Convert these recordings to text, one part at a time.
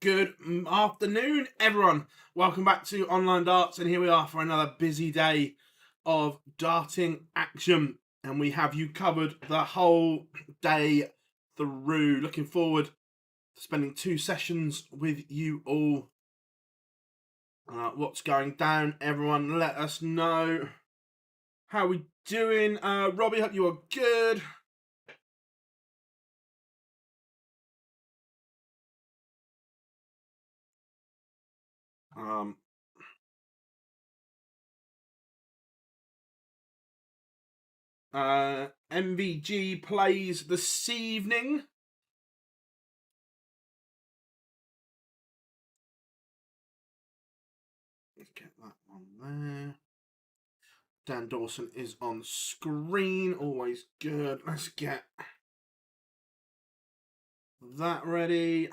Good afternoon, everyone. Welcome back to Online Darts, and here we are for another busy day of darting action. And we have you covered the whole day through. Looking forward to spending 2 sessions with you all. What's going down, everyone? Let us know. How we doing? Robbie, hope you are good. MVG plays this evening. Let's get that one there. Dan Dawson is on screen, always good. Let's get that ready.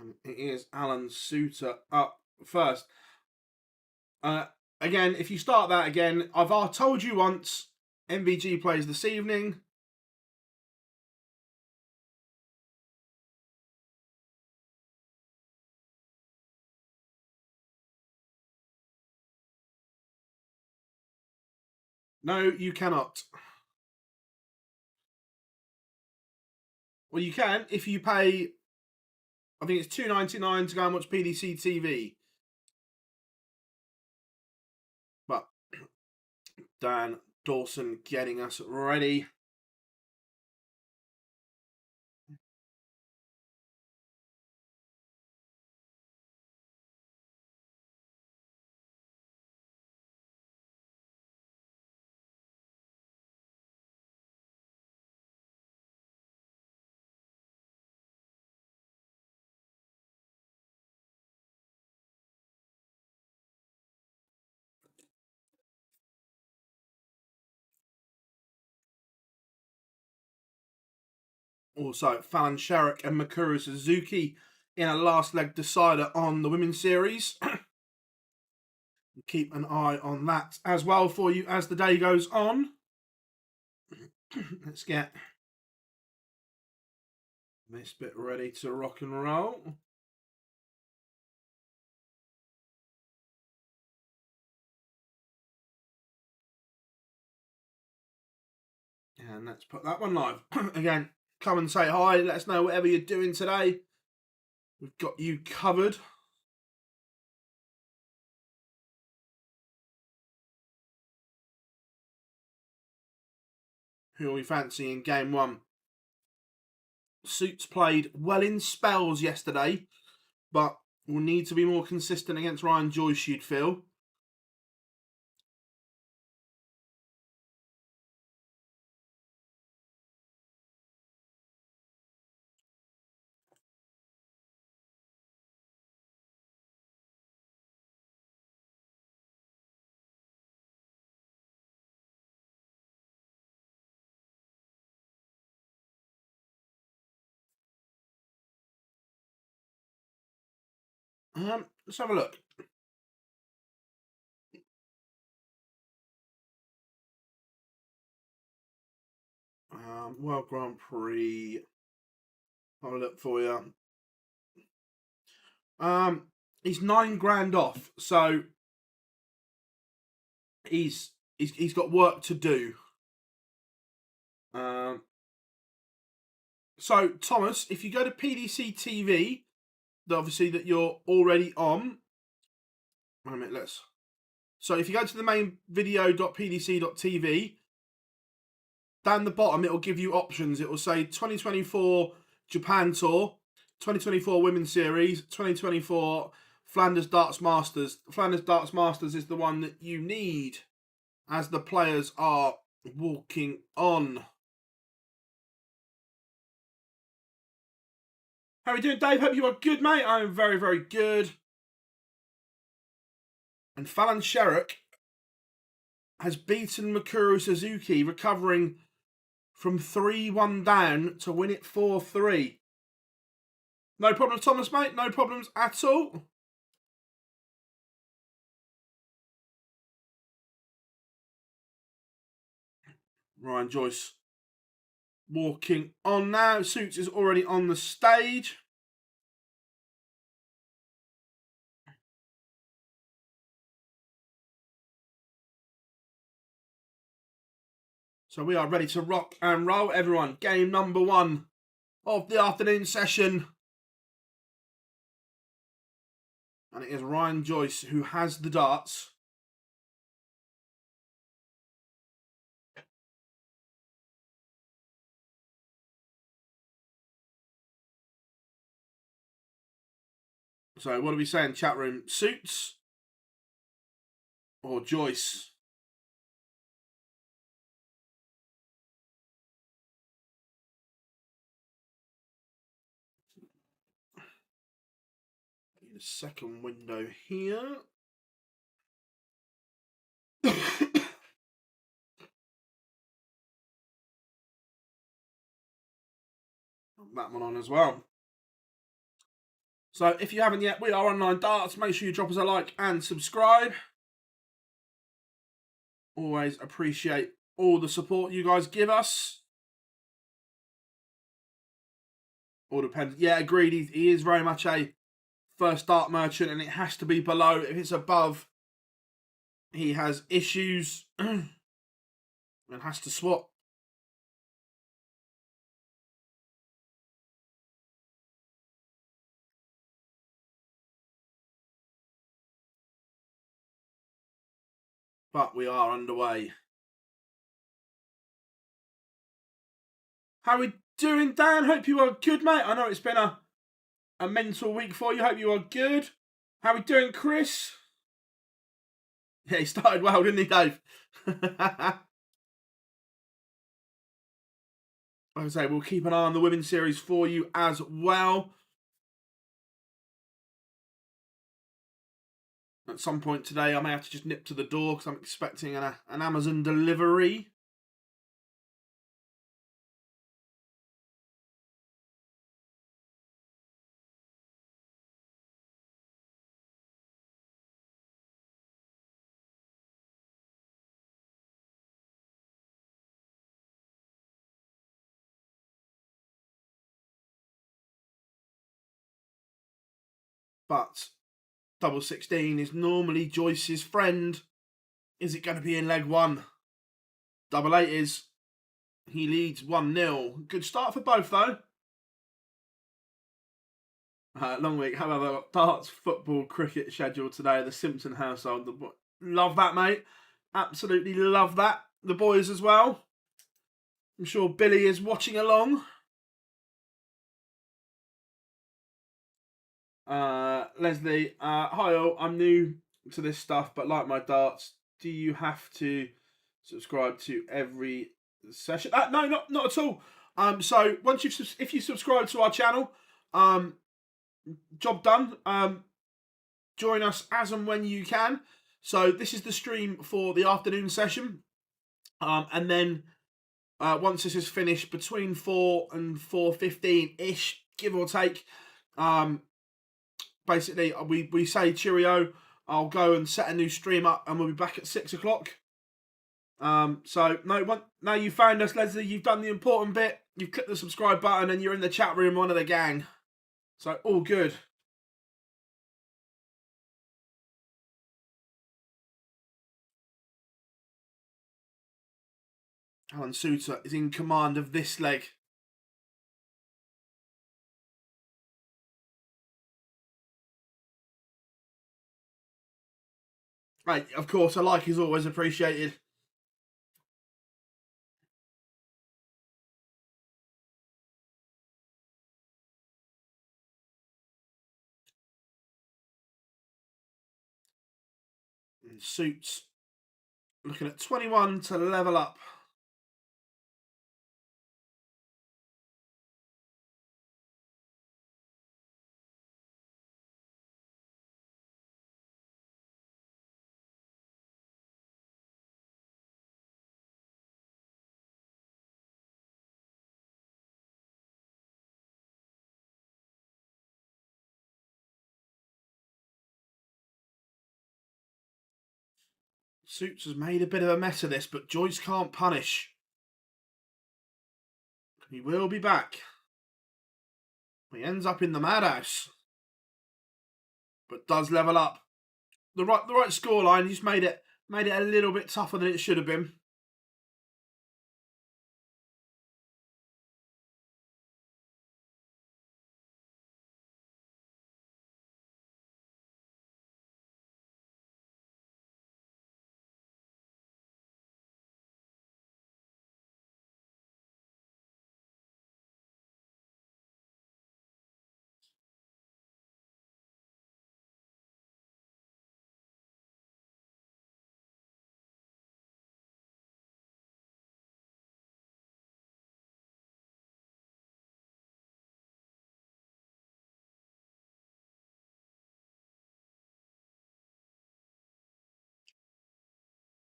And it is Alan Suter up first. Again, if you start that again, I've told you once, MVG plays this evening. No, you cannot. Well, you can if you pay, I think it's $2.99 to go and watch PDC TV. But Dan Dawson getting us ready. Also, Fallon Sherrick and Mikuru Suzuki in a last leg decider on the women's series. Keep an eye on that as well for you as the day goes on. Let's get this bit ready to rock and roll. And let's put that one live. Again, come and say hi. Let us know whatever you're doing today. We've got you covered. Who are we fancying game one? Suits played well in spells yesterday, but will need to be more consistent against Ryan Joyce, you'd feel. Let's have a look. World Grand Prix. Have a look for you. He's $9,000 off, so he's got work to do. So Thomas, if you go to PDC TV, obviously that you're already on. Wait a minute, So if you go to the main video.pdc.tv, down the bottom it will give you options. It will say 2024 Japan Tour, 2024 Women's Series, 2024 Flanders Darts Masters. Flanders Darts Masters is the one that you need as the players are walking on. How are we doing, Dave? Hope you are good, mate. I am very, very good. And Fallon Sherrock has beaten Mikuru Suzuki, recovering from 3-1 down to win it 4-3. No problems, Thomas, mate. No problems at all. Ryan Joyce walking on now. Suits is already on the stage. So we are ready to rock and roll, everyone. Game number 1 of the afternoon session. And it is Ryan Joyce who has the darts. So what are we saying, chat room? Suits or Joyce? Need a second window here. That one on as well. So if you haven't yet, we are Online Darts. Make sure you drop us a like and subscribe. Always appreciate all the support you guys give us. All depends. Yeah, agreed. He is very much a first dart merchant, and it has to be below. If it's above, he has issues and has to swap. But we are underway. How are we doing, Dan? Hope you are good, mate. I know it's been a mental week for you. Hope you are good. How are we doing, Chris? Yeah, he started well, didn't he, Dave? Like I say, we'll keep an eye on the women's series for you as well. At some point today, I may have to just nip to the door because I'm expecting an Amazon delivery. But double 16 is normally Joyce's friend. Is it going to be in leg 1? Double 8 is. He leads 1-0. Good start for both, though. Long week. However, darts, football, cricket schedule today. The Simpson household. Love that, mate. Absolutely love that. The boys as well. I'm sure Billy is watching along. Leslie, hi all. I'm new to this stuff, but like my darts, do you have to subscribe to every session? No, not at all. So once if you subscribe to our channel, job done. Join us as and when you can. So this is the stream for the afternoon session, and then once this is finished, between 4 and 4:15 ish, give or take. Basically, we say cheerio. I'll go and set a new stream up, and we'll be back at 6 o'clock. So now you found us, Leslie. You've done the important bit. You've clicked the subscribe button, and you're in the chat room, one of the gang. So all good. Alan Suter is in command of this leg. Right, of course, a like is always appreciated. And Suits looking at 21 to level up. Suits has made a bit of a mess of this, but Joyce can't punish. He will be back. He ends up in the madhouse, but does level up. The right scoreline. He's made it a little bit tougher than it should have been.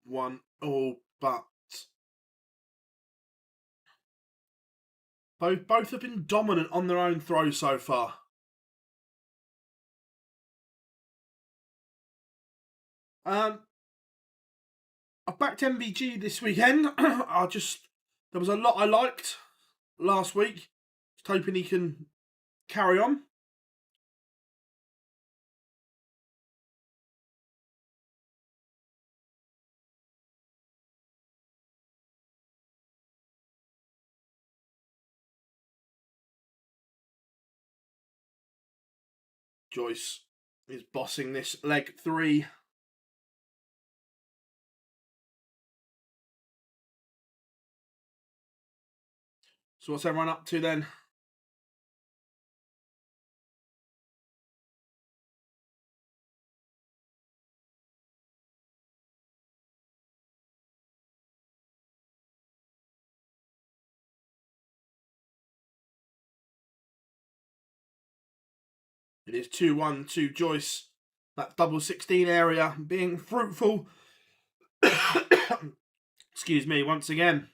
One all, but both have been dominant on their own throw so far. I backed MVG this weekend. There was a lot I liked last week. Just hoping he can carry on. Joyce is bossing this leg 3. So what's everyone up to then? It is 2-1 to Joyce. That double 16 area being fruitful. Excuse me, once again.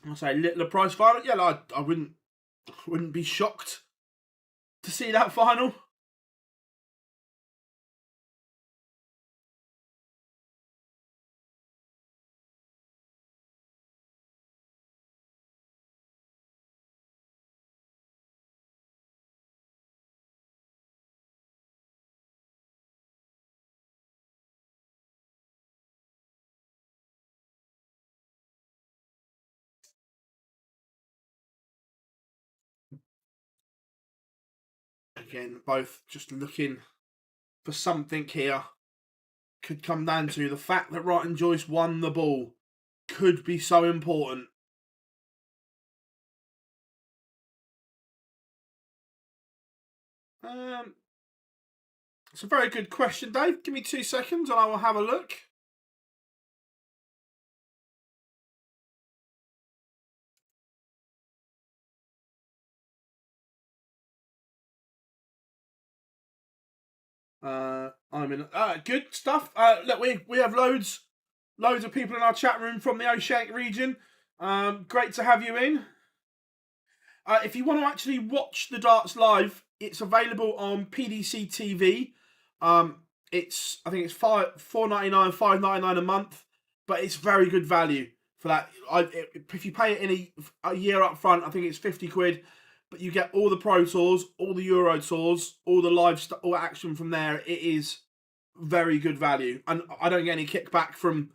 I'll say the prize final. Yeah, I wouldn't be shocked to see that final. Again, both just looking for something here. Could come down to the fact that Wright and Joyce won the ball. Could be so important. It's a very good question, Dave. Give me 2 seconds and I will have a look. I'm in. Good stuff. Look, we have loads of people in our chat room from the Oceanic region. Great to have you in. If you want to actually watch the darts live, it's available on PDC TV. I think it's $4.99, $5.99 a month, but it's very good value for that. If you pay it in a year up front, I think it's £50. But you get all the Pro Tours, all the Euro Tours, all the live all action from there. It is very good value, and I don't get any kickback from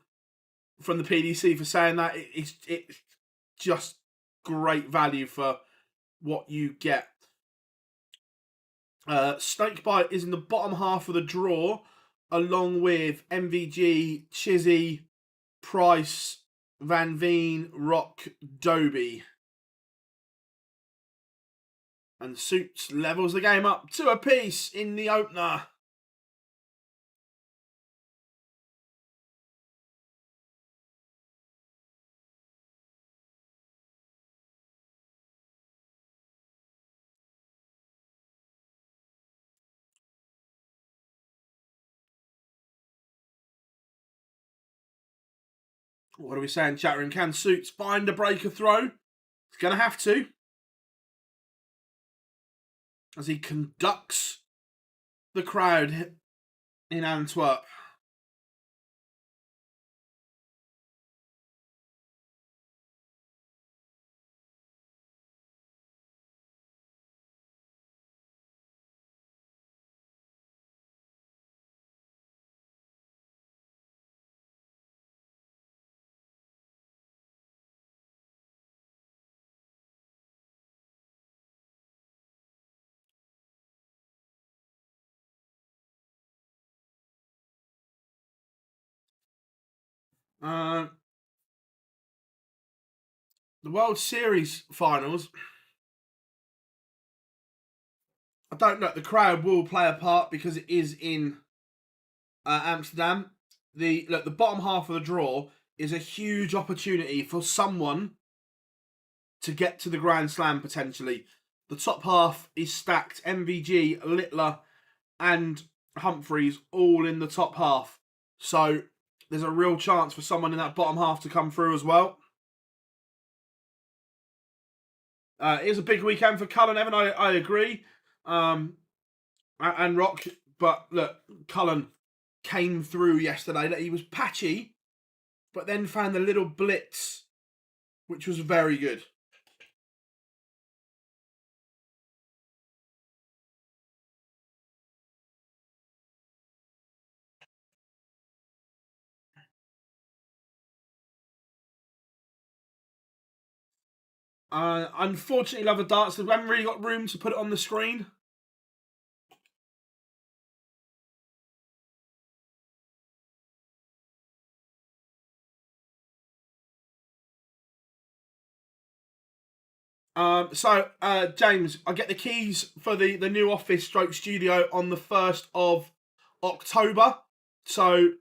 the PDC for saying that. It's just great value for what you get. Snakebite is in the bottom half of the draw, along with MVG, Chizzy, Price, Van Veen, Rock, Doby. And Suits levels the game up 2 apiece in the opener. What are we saying, chat room? Can Suits find a breaker throw? He's going to have to. As he conducts the crowd in Antwerp. The World Series finals, I don't know. The crowd will play a part because it is in Amsterdam. The bottom half of the draw is a huge opportunity for someone to get to the Grand Slam potentially. The top half is stacked. MVG, Littler, and Humphreys all in the top half. So there's a real chance for someone in that bottom half to come through as well. It is a big weekend for Cullen, Evan. I agree. And Rock. But look, Cullen came through yesterday. He was patchy, but then found the little blitz, which was very good. Unfortunately, Love of Darts, we haven't really got room to put it on the screen. James, I get the keys for the new office stroke studio on the 1st of October. So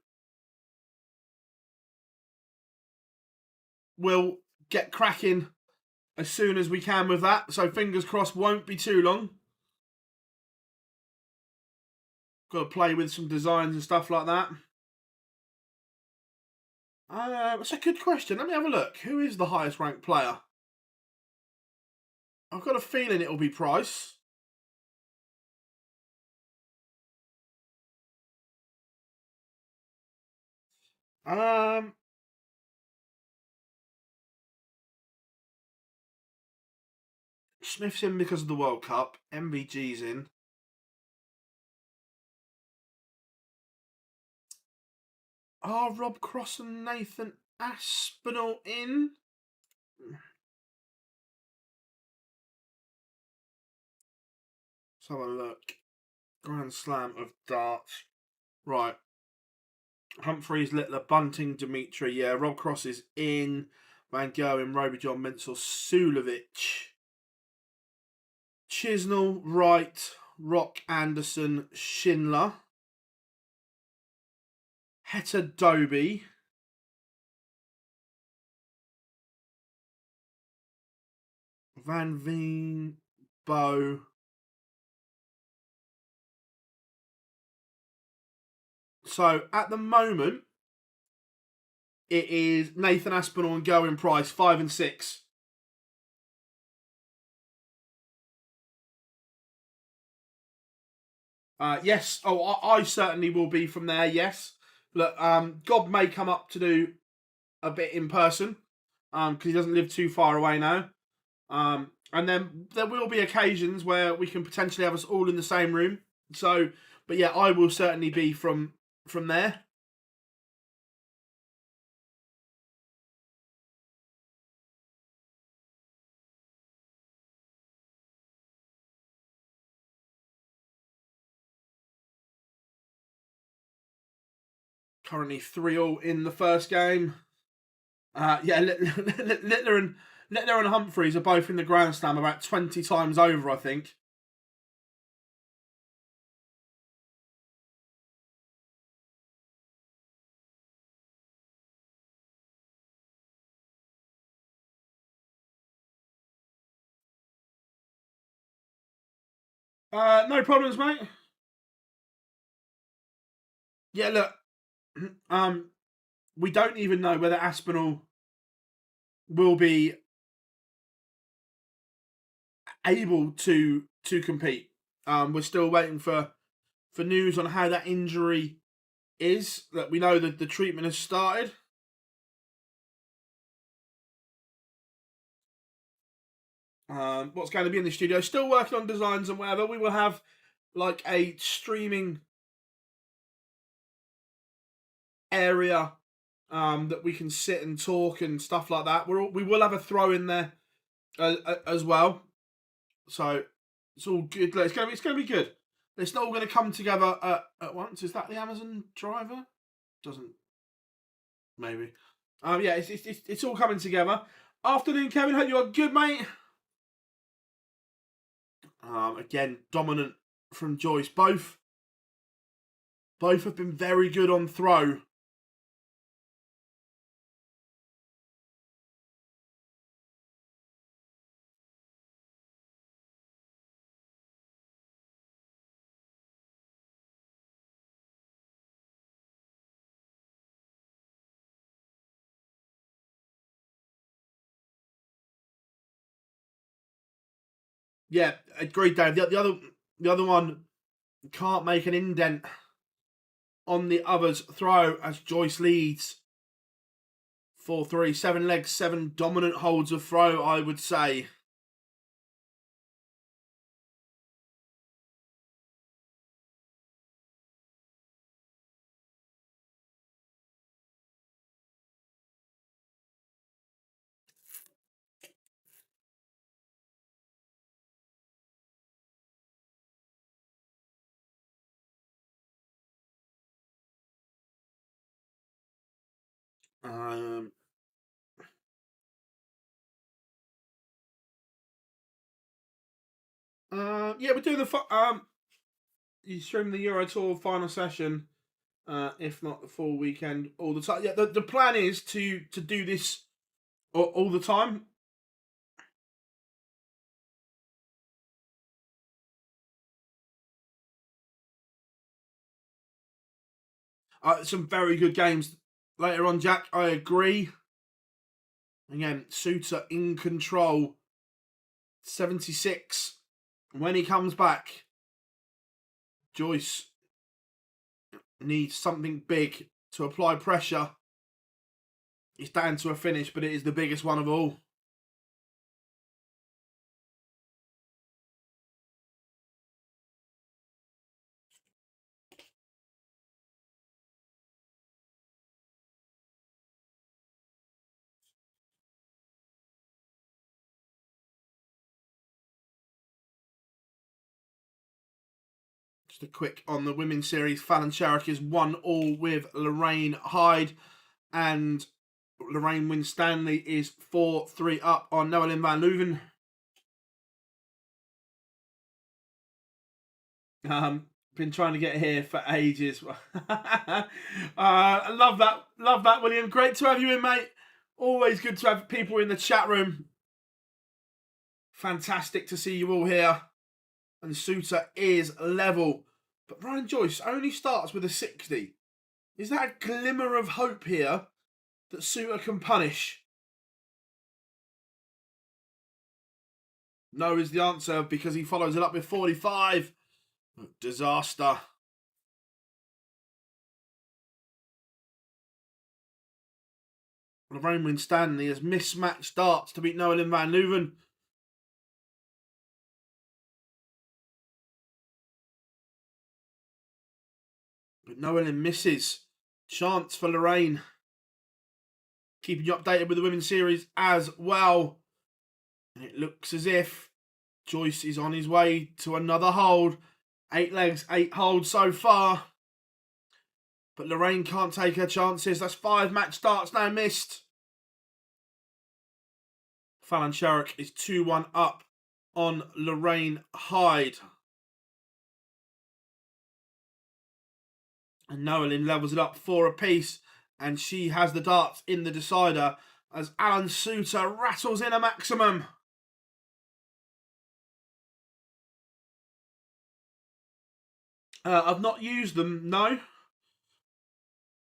we'll get cracking as soon as we can with that. So fingers crossed, won't be too long. Got to play with some designs and stuff like that. That's a good question. Let me have a look. Who is the highest ranked player? I've got a feeling it'll be Price. Smith's in because of the World Cup. MVG's in. Are Rob Cross and Nathan Aspinall in? Let's have a look. Grand Slam of Darts. Right. Humphreys, Littler, Bunting, Dimitri. Yeah, Rob Cross is in. Van Gerwen, Robijon, Mensel, Sulovic. Chisnell, Wright, Rock, Anderson, Schindler. Heta Doby. Van Veen, Bow. So at the moment, it is Nathan Aspinall and Gerwin Price, 5 and 6. Yes. Oh, I certainly will be from there. Yes. Look, Gob may come up to do a bit in person because he doesn't live too far away now. And then there will be occasions where we can potentially have us all in the same room. So, but yeah, I will certainly be from there. Currently 3-3 in the first game. Yeah, Littler and Humphreys are both in the Grand Slam about 20 times over, I think. No problems, mate. Yeah, look, we don't even know whether Aspinall will be able to compete. We're still waiting for news on how that injury is. That we know that the treatment has started. What's going to be in the studio? Still working on designs and whatever. We will have like a streaming area that we can sit and talk and stuff like that. We will have a throw in there as well. So it's all good. It's going to be good. It's not all going to come together at once. Is that the Amazon driver? Doesn't. Maybe. Yeah, it's all coming together. Afternoon, Kevin. Hope you're good, mate. Again, dominant from Joyce. Both have been very good on throw. Yeah, agreed, Dave. The other one can't make an indent on the other's throw as Joyce leads 4-3. 7 legs, 7 dominant holds of throw, I would say. Yeah, we're doing the you stream the Euro Tour final session, if not the full weekend, all the time. Yeah, the plan is to do this all the time. Some very good games later on, Jack. I agree. Again, Suter in control. 76. When he comes back, Joyce needs something big to apply pressure. It's down to a finish, but it is the biggest one of all. Just a quick on the women's series. Flanders is 1-1 with Lorraine Hyde, and Lorraine Winstanley is 4-3 up on Noelyn van Leuven. Been trying to get here for ages. Love that, William. Great to have you in, mate. Always good to have people in the chat room. Fantastic to see you all here. And Suter is level. But Ryan Joyce only starts with a 60. Is that a glimmer of hope here that Suter can punish? No is the answer, because he follows it up with 45. Disaster. Lorraine Winstanley has mismatched darts to beat Noelyn van Leuven. But Noelyn misses. Chance for Lorraine. Keeping you updated with the women's series as well. And it looks as if Joyce is on his way to another hold. 8 legs, 8 holds so far. But Lorraine can't take her chances. That's 5 match starts now missed. Fallon Sherrick is 2-1 up on Lorraine Hyde. And Noelyn levels it up 4 apiece. And she has the darts in the decider as Alan Suter rattles in a maximum. I've not used them, no.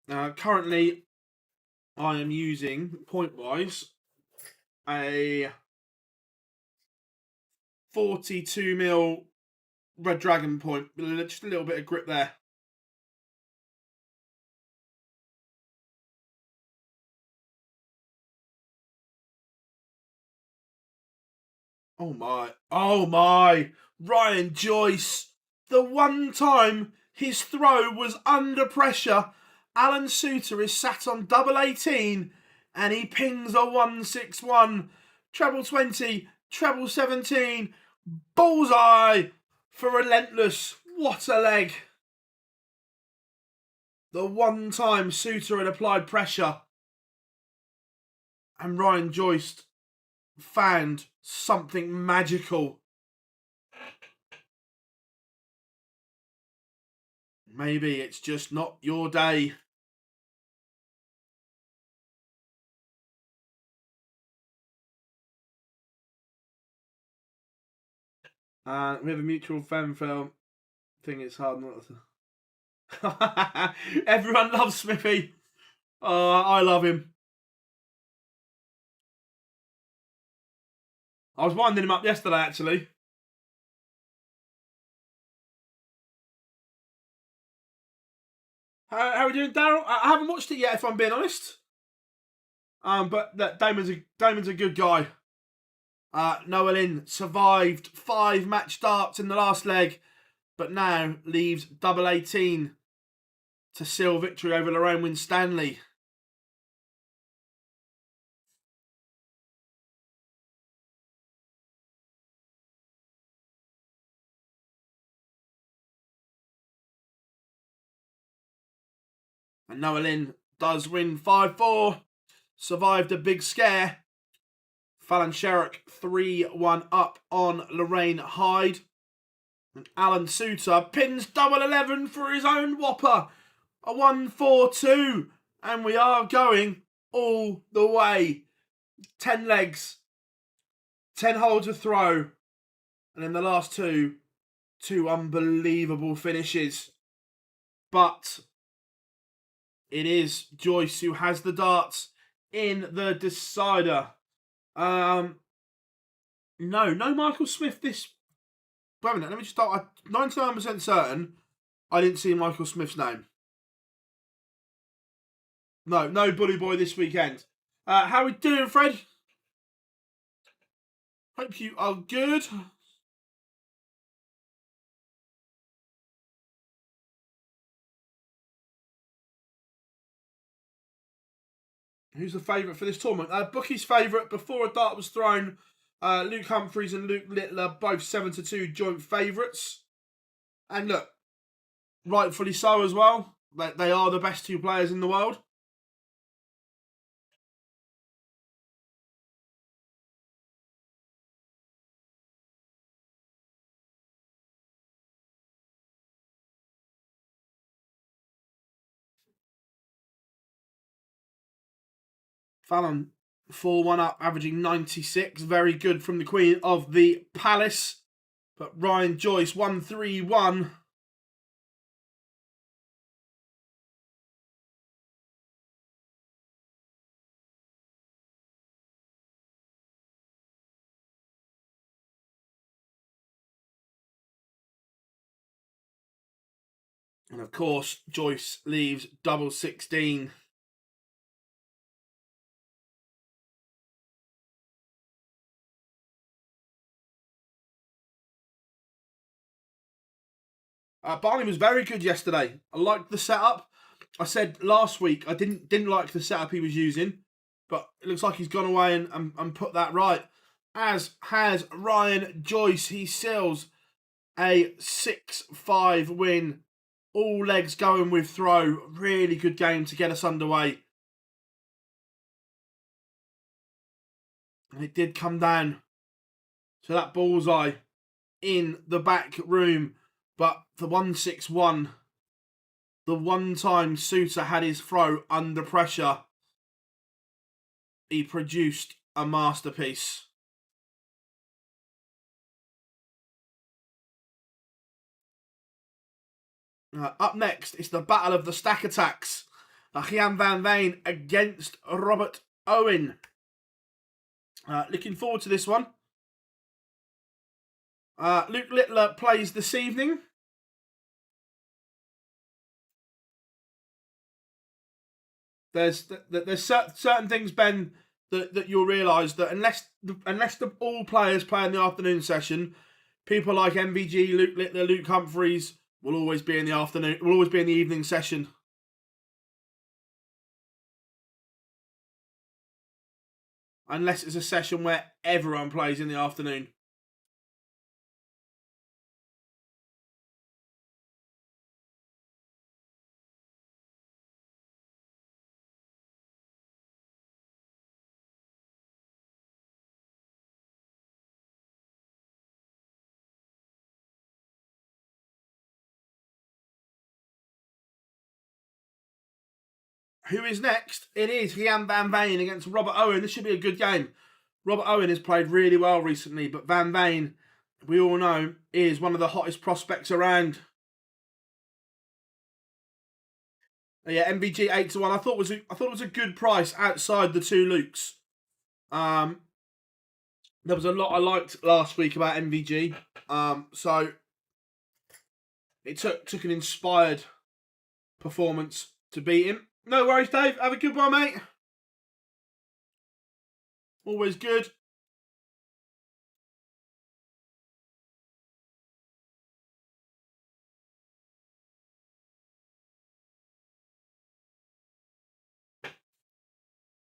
Currently, I am using, point-wise, a 42mm Red Dragon point. Just a little bit of grip there. Oh my. Oh my. Ryan Joyce. The one time his throw was under pressure, Alan Suter is sat on double 18 and he pings a 161. Treble 20, treble 17. Bullseye for Relentless. What a leg. The one time Suter had applied pressure and Ryan Joyce found something magical. Maybe it's just not your day. We have a mutual fan film. I think it's hard not to. Everyone loves Smithy. I love him. I was winding him up yesterday, actually. How are we doing, Daryl? I haven't watched it yet, if I'm being honest. But Damon's a good guy. Noah Lynn survived 5 match starts in the last leg, but now leaves double 18 to seal victory over Lorraine Winstanley. And Noah Lynn does win 5-4. Survived a big scare. Fallon Sherrock 3-1 up on Lorraine Hyde. And Alan Suter pins double 11 for his own whopper. A 1-4-2. And we are going all the way. 10 legs. 10 holes to throw. And in the last two unbelievable finishes. But it is Joyce who has the darts in the decider. No Michael Smith this. Wait a minute, let me just start. 99% certain I didn't see Michael Smith's name. No Bully Boy this weekend. How are we doing, Fred? Hope you are good. Who's the favourite for this tournament? Bookie's favourite before a dart was thrown. Luke Humphreys and Luke Littler, both 7-2 joint favourites. And look, rightfully so as well. They are the best 2 players in the world. Fallon 4-1 up, averaging 96. Very good from the Queen of the Palace. But Ryan Joyce 1-3-1. And of course, Joyce leaves double 16. Barney was very good yesterday. I liked the setup. I said last week I didn't like the setup he was using, but it looks like he's gone away and put that right. As has Ryan Joyce. He seals a 6-5 win. All legs going with throw. Really good game to get us underway. And it did come down to that bullseye in the back room. But the 161, the one time Suter had his throw under pressure, he produced a masterpiece. Up next, it's the Battle of the Stack Attacks. Gian van Veen against Robert Owen. Looking forward to this one. Luke Littler plays this evening. There's certain things, Ben, that you'll realise that unless all players play in the afternoon session, people like MVG, Luke Littler, Luke Humphreys will always be in the afternoon. Will always be in the evening session. Unless it's a session where everyone plays in the afternoon. Who is next? It is Gian van Veen against Robert Owen. This should be a good game. Robert Owen has played really well recently, but Van Veen, we all know, is one of the hottest prospects around. Yeah, MVG 8-1. I thought it was a good price outside the two Lukes. There was a lot I liked last week about MVG. So it took an inspired performance to beat him. No worries, Dave. Have a good one, mate. Always good.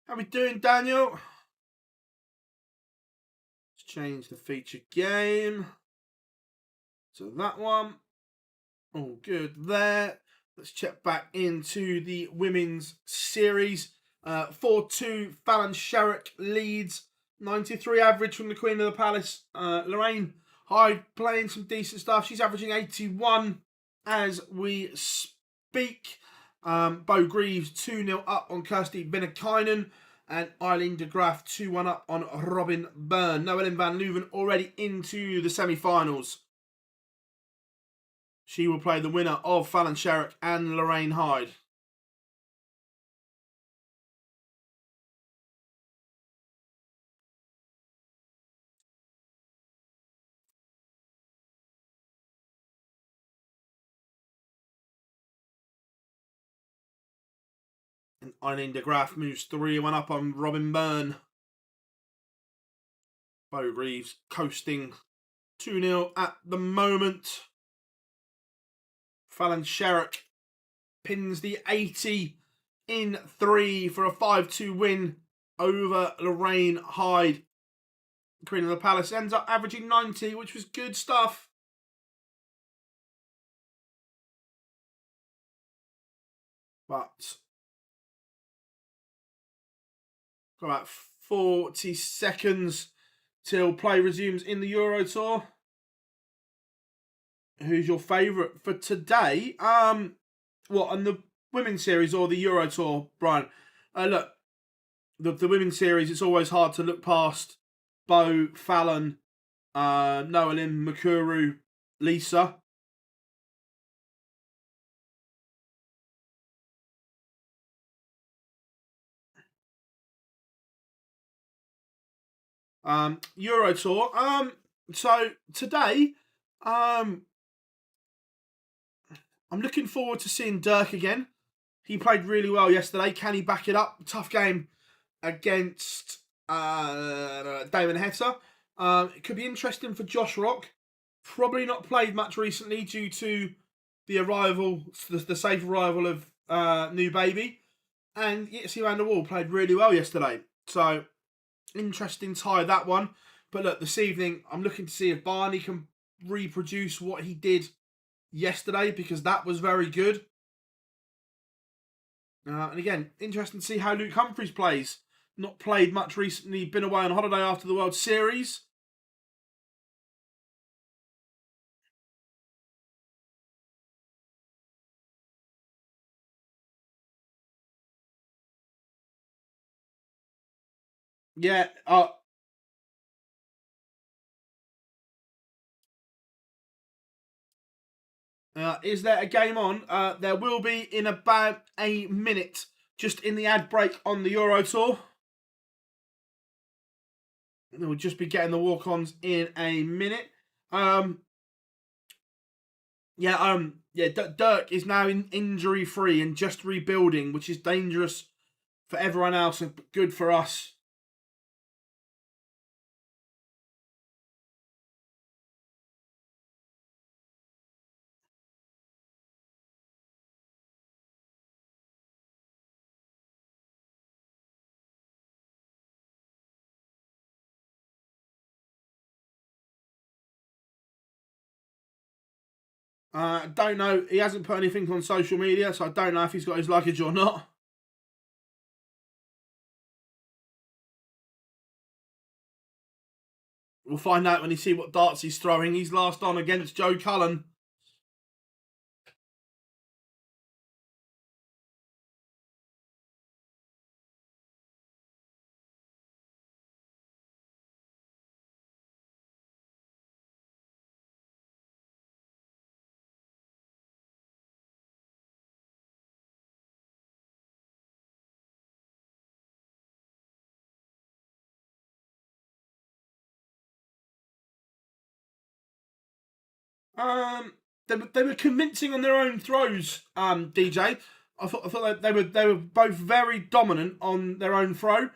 How we doing, Daniel? Let's change the feature game. So that one. All good there. Let's check back into the women's series. 4-2, Flanders leads. 93 average from the Queen of the Palace. Lorraine Hyde playing some decent stuff. She's averaging 81 as we speak. Bo Greaves 2-0 up on Kirsty Vinnekainen. And Eileen de Graaf 2-1 up on Robin Byrne. Noelle van Leuven already into the semi-finals. She will play the winner of Fallon Sherrick and Lorraine Hyde. And Eileen de Graaf moves 3-1 up on Robin Byrne. Bo Reeves coasting 2-0 at the moment. Fallon Sherrick pins the 80 in 3 for a 5-2 win over Lorraine Hyde. Queen of the Palace ends up averaging 90, which was good stuff. But got about 40 seconds till play resumes in the Euro Tour. Who's your favourite for today? What, on the women's series or the Euro Tour, Brian? Look, the women's series, it's always hard to look past Bo, Fallon, Noelin, Makuru, Lisa. Euro Tour. So today, I'm looking forward to seeing Dirk again. He played really well yesterday. Can he back it up? Tough game against Damon Hester. It could be interesting for Josh Rock. Probably not played much recently due to the arrival, the safe arrival of new baby. And Yitzi Van der Wall played really well yesterday. So, interesting tie, that one. But look, this evening, I'm looking to see if Barney can reproduce what he did yesterday, because that was very good. And again, interesting to see how Luke Humphreys plays. Not played much recently, been away on holiday after the World Series. Yeah, is there a game on? There will be in about a minute. just in the ad break on the Euro Tour. We'll just be getting the walk-ons in a minute. Dirk is now injury-free and just rebuilding, which is dangerous for everyone else and good for us. Don't know. He hasn't put anything on social media, so I don't know if he's got his luggage or not. We'll find out when you see what darts he's throwing. He's last on against Joe Cullen. They were convincing on their own throws. DJ, I thought they were both very dominant on their own throw.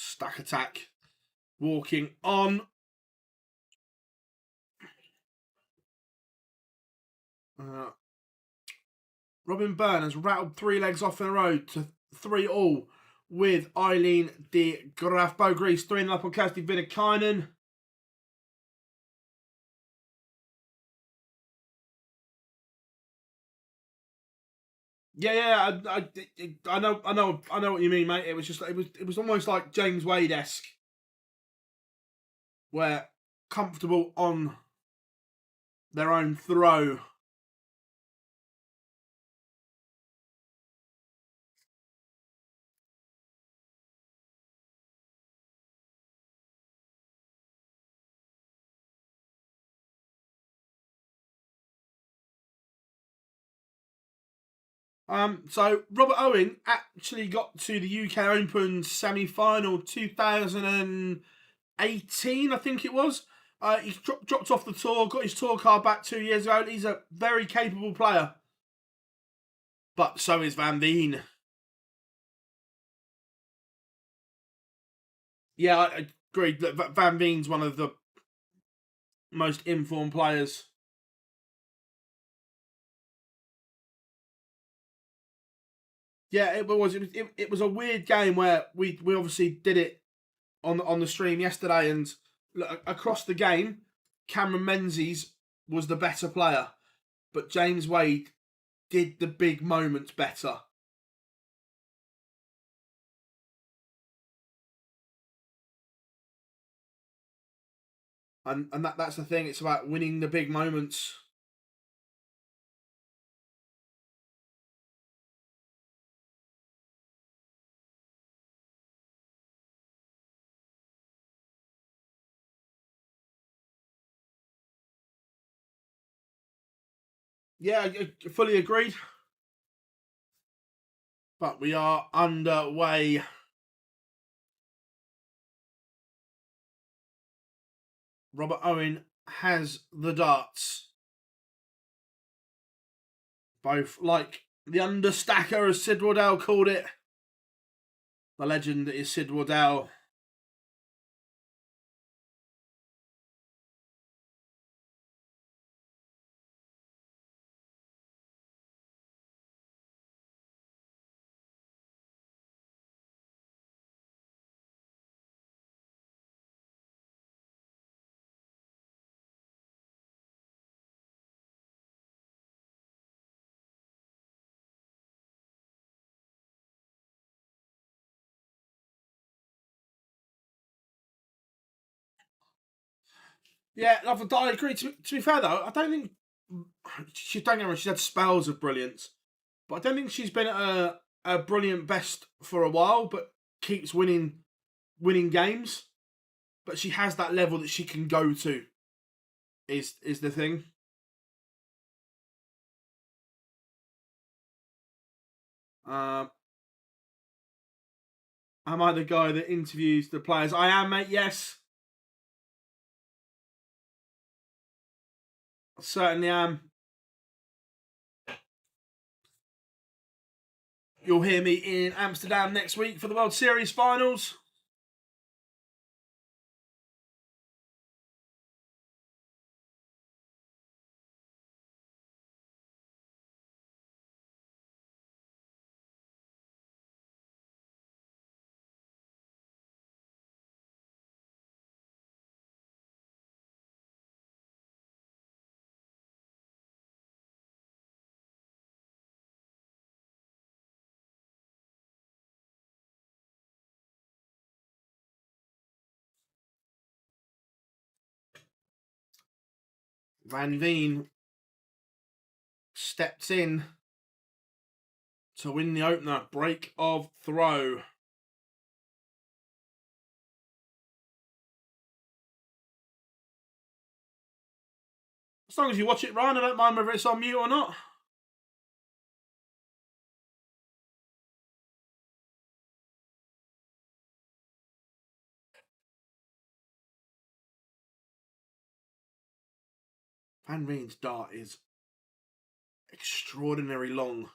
Stack attack. Walking on. Robin Byrne has rattled 3 legs off in a row to 3-all with Eileen de Graaf Bogries 3-0 up on Kersti Vidakainen. Yeah, I know what you mean, mate. It was just it was almost like James Wade-esque, where comfortable on their own throw. So Robert Owen actually got to the UK Open semi-final 2018, I think it was. He dropped off the tour, got his tour card back 2 years ago. He's a very capable player. But so is Van Veen. Yeah, I agree. Van Veen's one of the most informed players. Yeah, it was a weird game where we obviously did it on the stream yesterday, and look, across the game, Cameron Menzies was the better player, but James Wade did the big moments better. And that's the thing, it's about winning the big moments. Yeah, I fully agreed. But we are underway. Robert Owen has the darts. Both like the understacker, as Sid Waddell called it. The legend that is Sid Waddell. Yeah, I agree. To be fair though, I don't think don't get me wrong, she's had spells of brilliance, but I don't think she's been at a brilliant best for a while. But keeps winning games. But she has that level that she can go to. Is the thing. Am I the guy that interviews the players? I am, mate. Yes, I certainly am. You'll hear me in Amsterdam next week for the World Series finals. Van Veen steps in to win the opener. Break of throw. As long as you watch it, Ryan, I don't mind whether it's on mute or not. Van Veen's dart is extraordinarily long.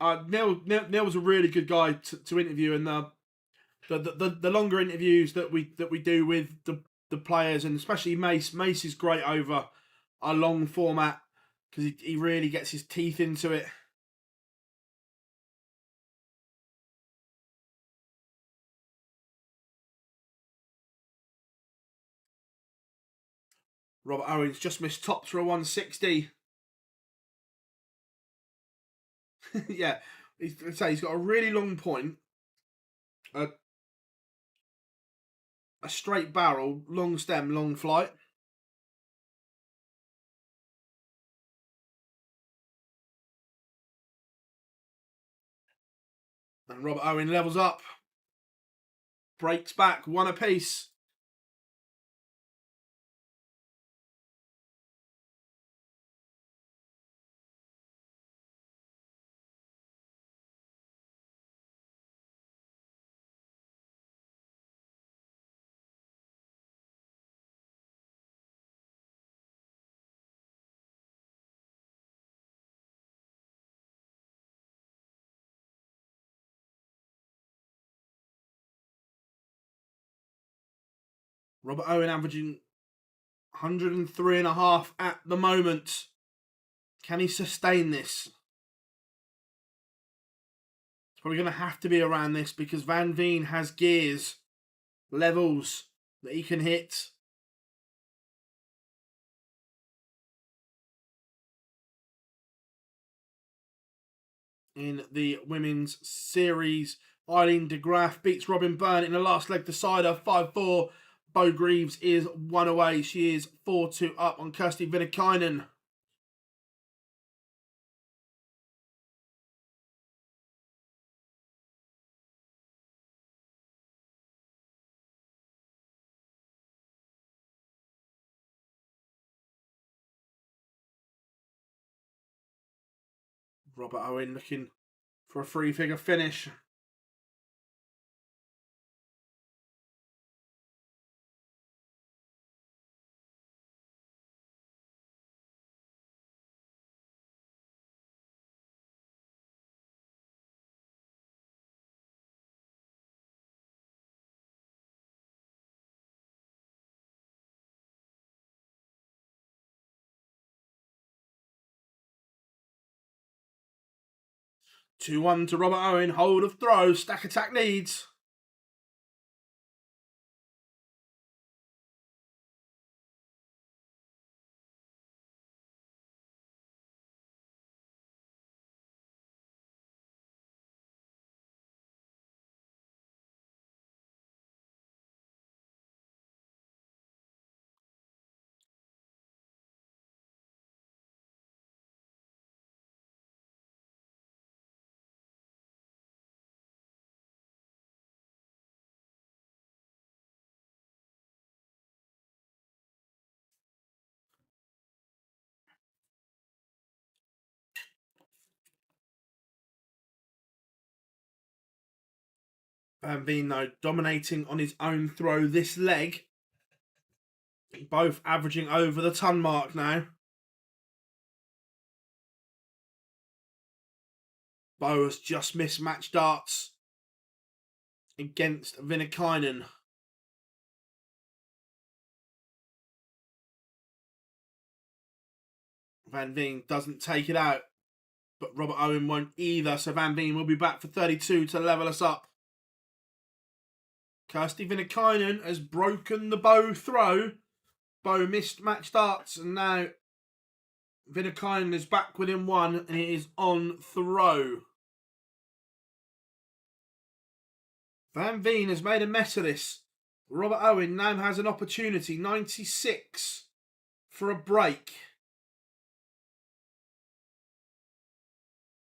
Neil was a really good guy to interview, and the longer interviews that we do with the players, and especially Mace is great over a long format because he really gets his teeth into it. Robert Owens just missed tops for a 160. Yeah, he's got a really long point, a straight barrel, long stem, long flight. And Robert Owen levels up, breaks back, one apiece. Robert Owen averaging 103.5 at the moment. Can he sustain this? It's probably going to have to be around this because Van Veen has gears, levels that he can hit. In the women's series, Eileen de Graaf beats Robin Byrne in the last leg decider, 5-4. Bo Greaves is one away. She is 4-2 up on Kirsty Vinnikainen. Robert Owen looking for a three-figure finish. Two 2-1 to Robert Owen. Hold of throw. Stack attack leads. Van Veen, though, dominating on his own throw this leg. Both averaging over the ton mark now. Bo has just missed match darts against Vinnikainen. Van Veen doesn't take it out, but Robert Owen won't either, so Van Veen will be back for 32 to level us up. Kirsty Vinnikainen has broken the Bo throw. Bo missed match darts, and now Vinnikainen is back within one, and it is on throw. Van Veen has made a mess of this. Robert Owen now has an opportunity, 96, for a break.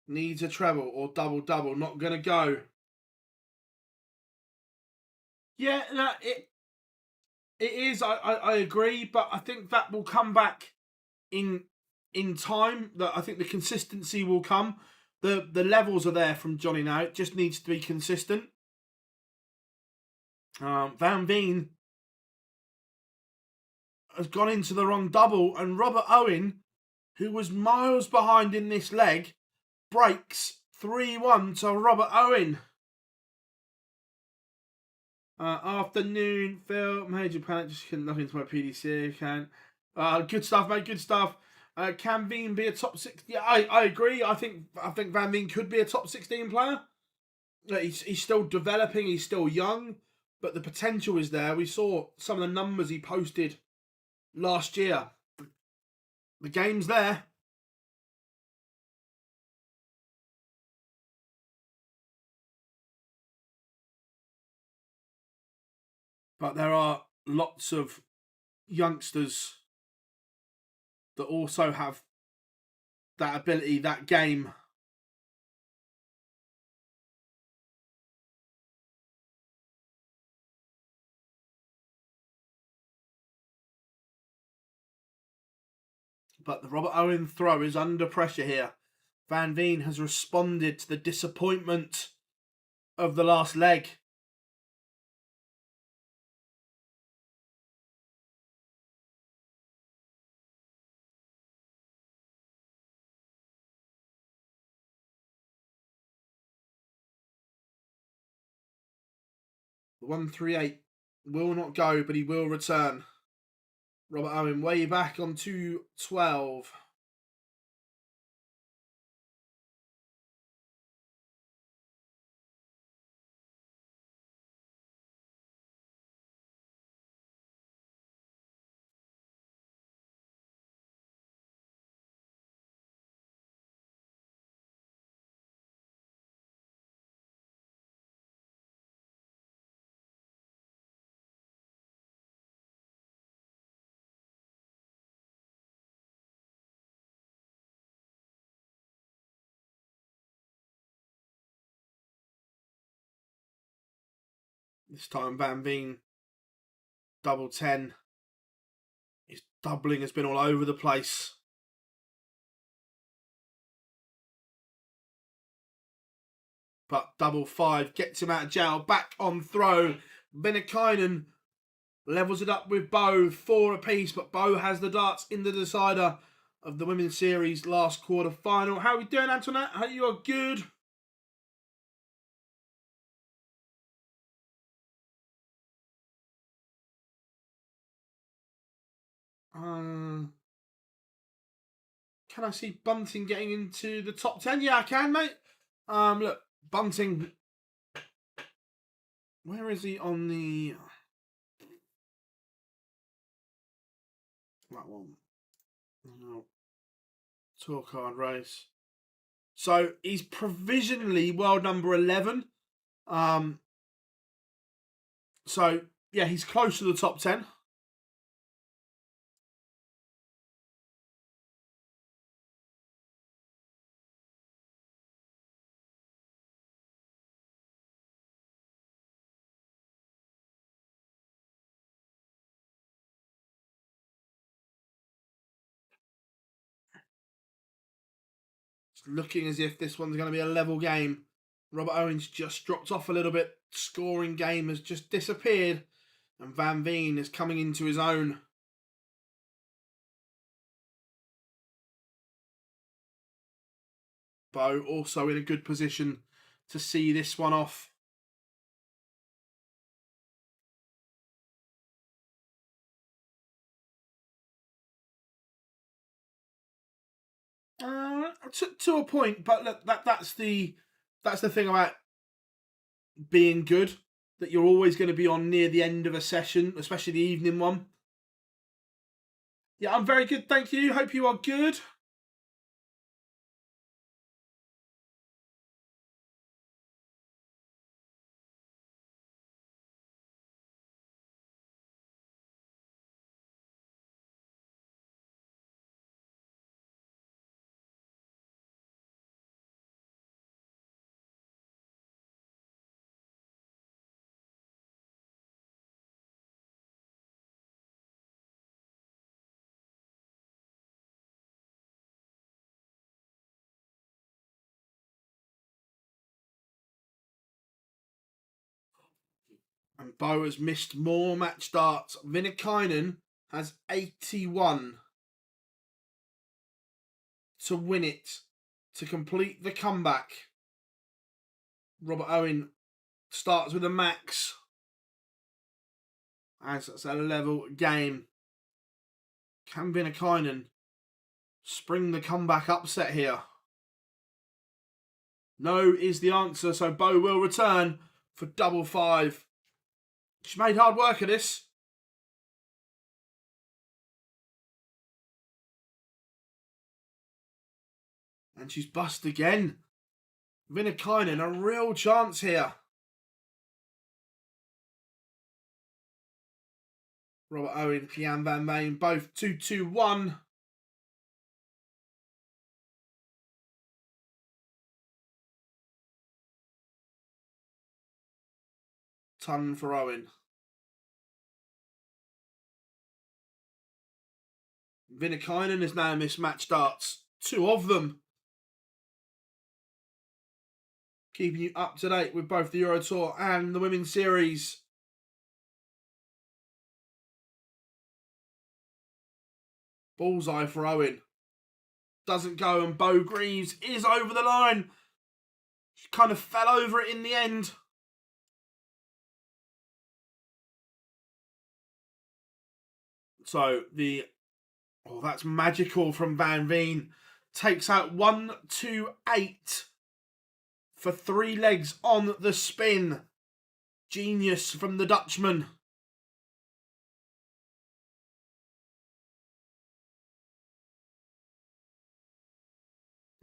Needs a treble or double-double, not going to go. Yeah, no, it is, I agree, but I think that will come back in time. That I think the consistency will come. The levels are there from Johnny now. It just needs to be consistent. Van Veen has gone into the wrong double, and Robert Owen, who was miles behind in this leg, breaks 3-1 to Robert Owen. Afternoon, Phil. Major panic, just couldn't log into my PDC account. Good stuff, mate. Good stuff. Can Veen be a top 16? Yeah, I agree. I think Van Veen could be a top 16 player. He's still developing. He's still young, but the potential is there. We saw some of the numbers he posted last year. The game's there. But there are lots of youngsters that also have that ability, that game. But the Robert Owen throw is under pressure here. Van Veen has responded to the disappointment of the last leg. The 138 will not go, but he will return. Robert Owen way back on 212. This time Van Veen, double 10. His doubling has been all over the place. But double 5 gets him out of jail. Back on throw. Vinnikainen levels it up with Bo, 4 apiece, but Bo has the darts in the decider of the Women's Series last quarter final. How are we doing, Antoinette? Hope you are good. Can I see Bunting getting into the top 10? Yeah, I can, mate. Look, Bunting. Where is he on the... That one. No. Tour card race. So he's provisionally world number 11. So yeah, he's close to the top 10. It's looking as if this one's going to be a level game. Robert Owens just dropped off a little bit scoring game has just disappeared, and Van Veen is coming into his own. Bo also in a good position to see this one off. To a point, but look, that's the thing about being good, that you're always going to be on near the end of a session, especially the evening one. Yeah, I'm very good, thank you. Hope you are good. And Bo has missed more match starts. Vinnikainen has 81 to win it, to complete the comeback. Robert Owen starts with a max, as it's a level game. Can Vinnikainen spring the comeback upset here? No is the answer, so Bo will return for double 5. She made hard work of this. And she's bust again. Vinnikainen, a real chance here. Robert Owen, Jan van Veen, both 2-2-1. Ton for Owen. Vinnikainen has now missed match starts. 2 of them. Keeping you up to date with both the Euro Tour and the Women's Series. Bullseye for Owen. Doesn't go, and Bo Greaves is over the line. She kind of fell over it in the end. So that's magical from Van Veen. Takes out 1-2-8 for 3 legs on the spin. Genius from the Dutchman.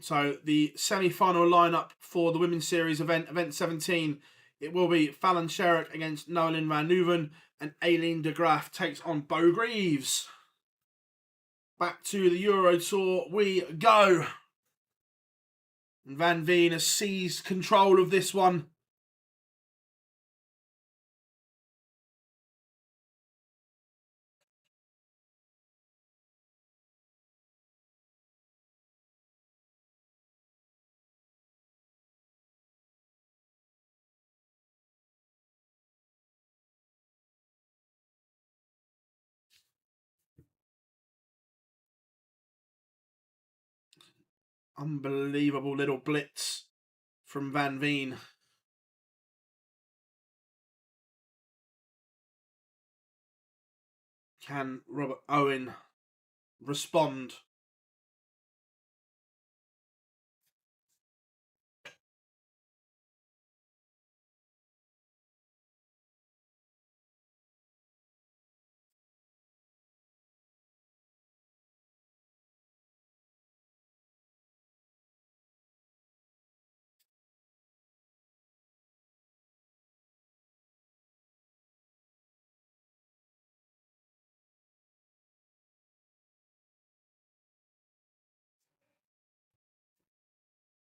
So the semi-final lineup for the Women's Series event 17, it will be Fallon Sherrick against Noelin van Nuven, and Aileen de Graaf takes on Bo Greaves. Back to the Euro Tour we go. And Van Veen has seized control of this one. Unbelievable little blitz from Van Veen. Can Robert Owen respond?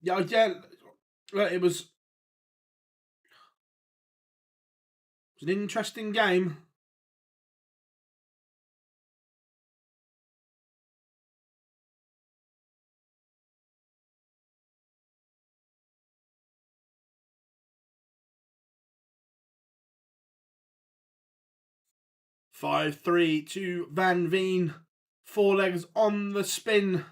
Yeah, it was an interesting game. 5-3 to Van Veen. 4 legs on the spin.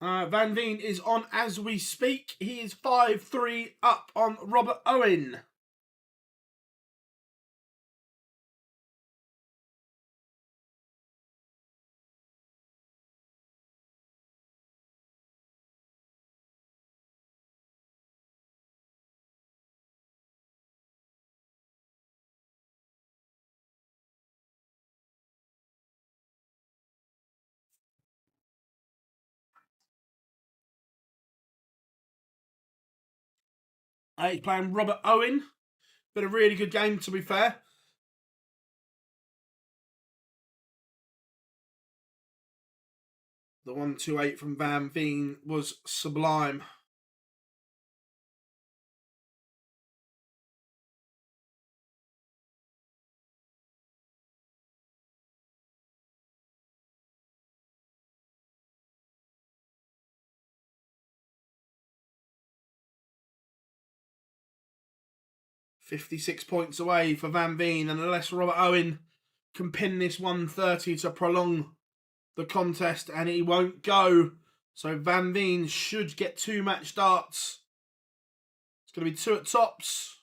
Van Veen is on as we speak. He is 5-3 up on Robert Owen. He's playing Robert Owen. Been a really good game, to be fair. The 1-2-8 from Van Veen was sublime. $56 points away for Van Veen, and unless Robert Owen can pin this 130 to prolong the contest, and he won't go. So Van Veen should get 2 match starts. It's going to be 2 at tops.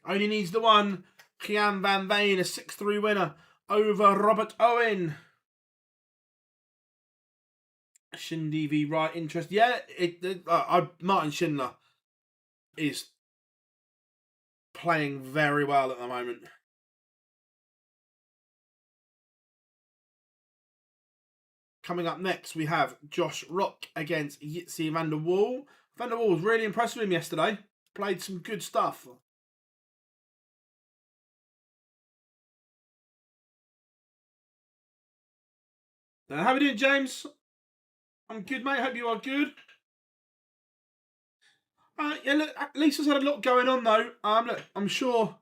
Only needs the one. Kian Van Veen, a 6-3 winner over Robert Owen. Shindy v Right interest. Yeah, Martin Schindler is playing very well at the moment. Coming up next, we have Josh Rock against Jitsi van der Wall. Van der Wall was really impressed with him yesterday. Played some good stuff. How are we doing, James? I'm good, mate. Hope you are good. Yeah, look, Lisa's had a lot going on though. Look, I'm sure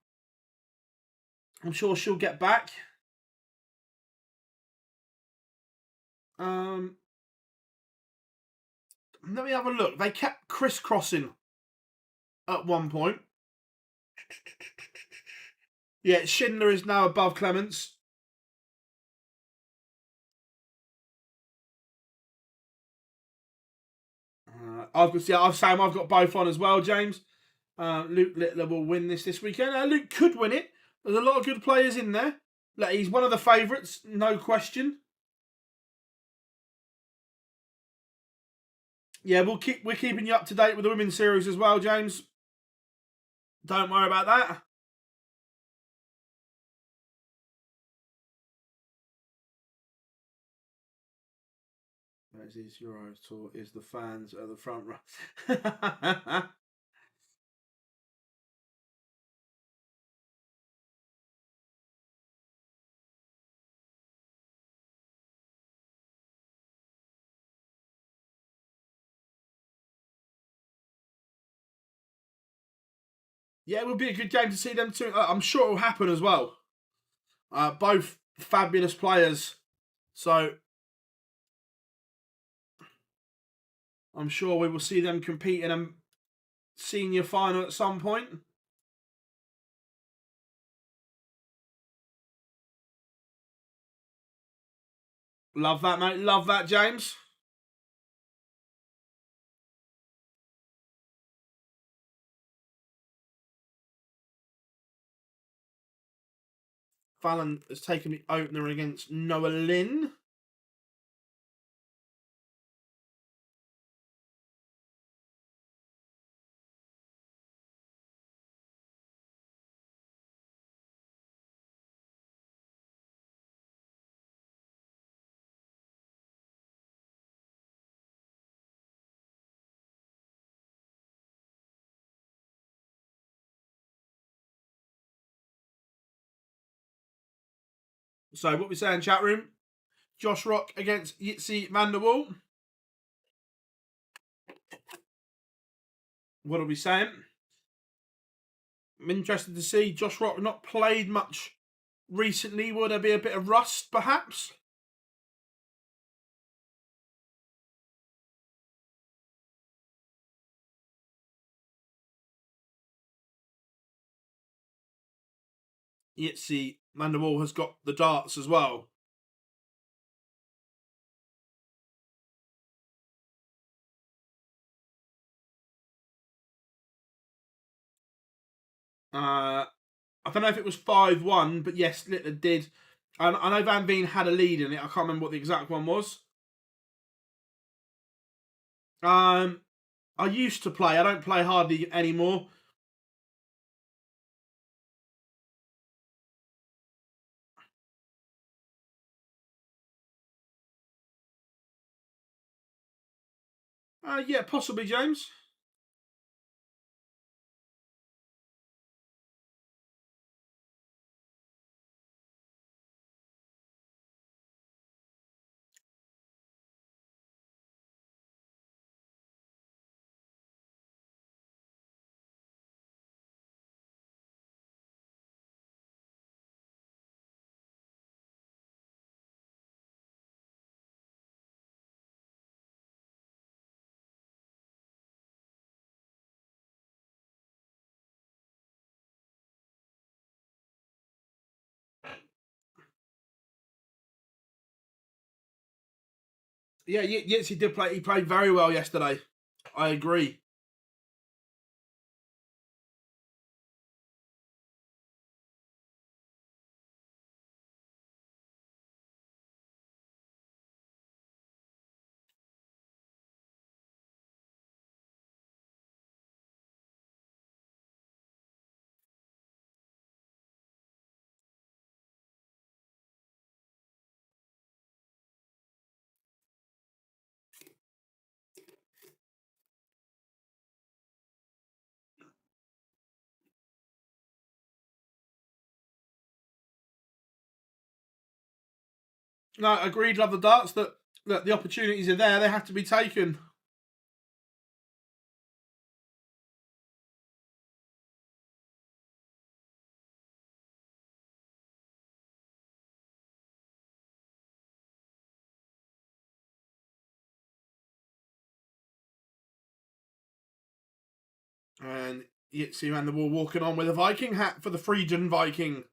she'll get back. Let me have a look. They kept crisscrossing at one point. Yeah, Schindler is now above Clements. I've got both on as well, James. Luke Littler will win this weekend. Luke could win it. There's a lot of good players in there. Look, he's one of the favourites, no question. Yeah, we're keeping you up to date with the women's series as well, James. Don't worry about that. PDC Euro Tour is the fans at the front row. Yeah, it would be a good game to see them too. I'm sure it will happen as well. Both fabulous players. So I'm sure we will see them compete in a senior final at some point. Love that, mate. Love that, James. Fallon has taken the opener against Noah Lynn. So what we say in chat room? Josh Rock against Jitsi van der Wal. What are we saying? I'm interested to see. Josh Rock not played much recently. Will there be a bit of rust, perhaps? Jitsi van der Wal has got the darts as well. I don't know if it was 5-1, but yes, Littler did. I know Van Veen had a lead in it. I can't remember what the exact one was. I used to play. I don't play hardly anymore. Yeah, possibly, James. Yeah, yes, he did play. He played very well yesterday. I agree. No, agreed. Love the darts. That the opportunities are there. They have to be taken. And Yitzi van der Wal walking on with a Viking hat for the Frieden Viking.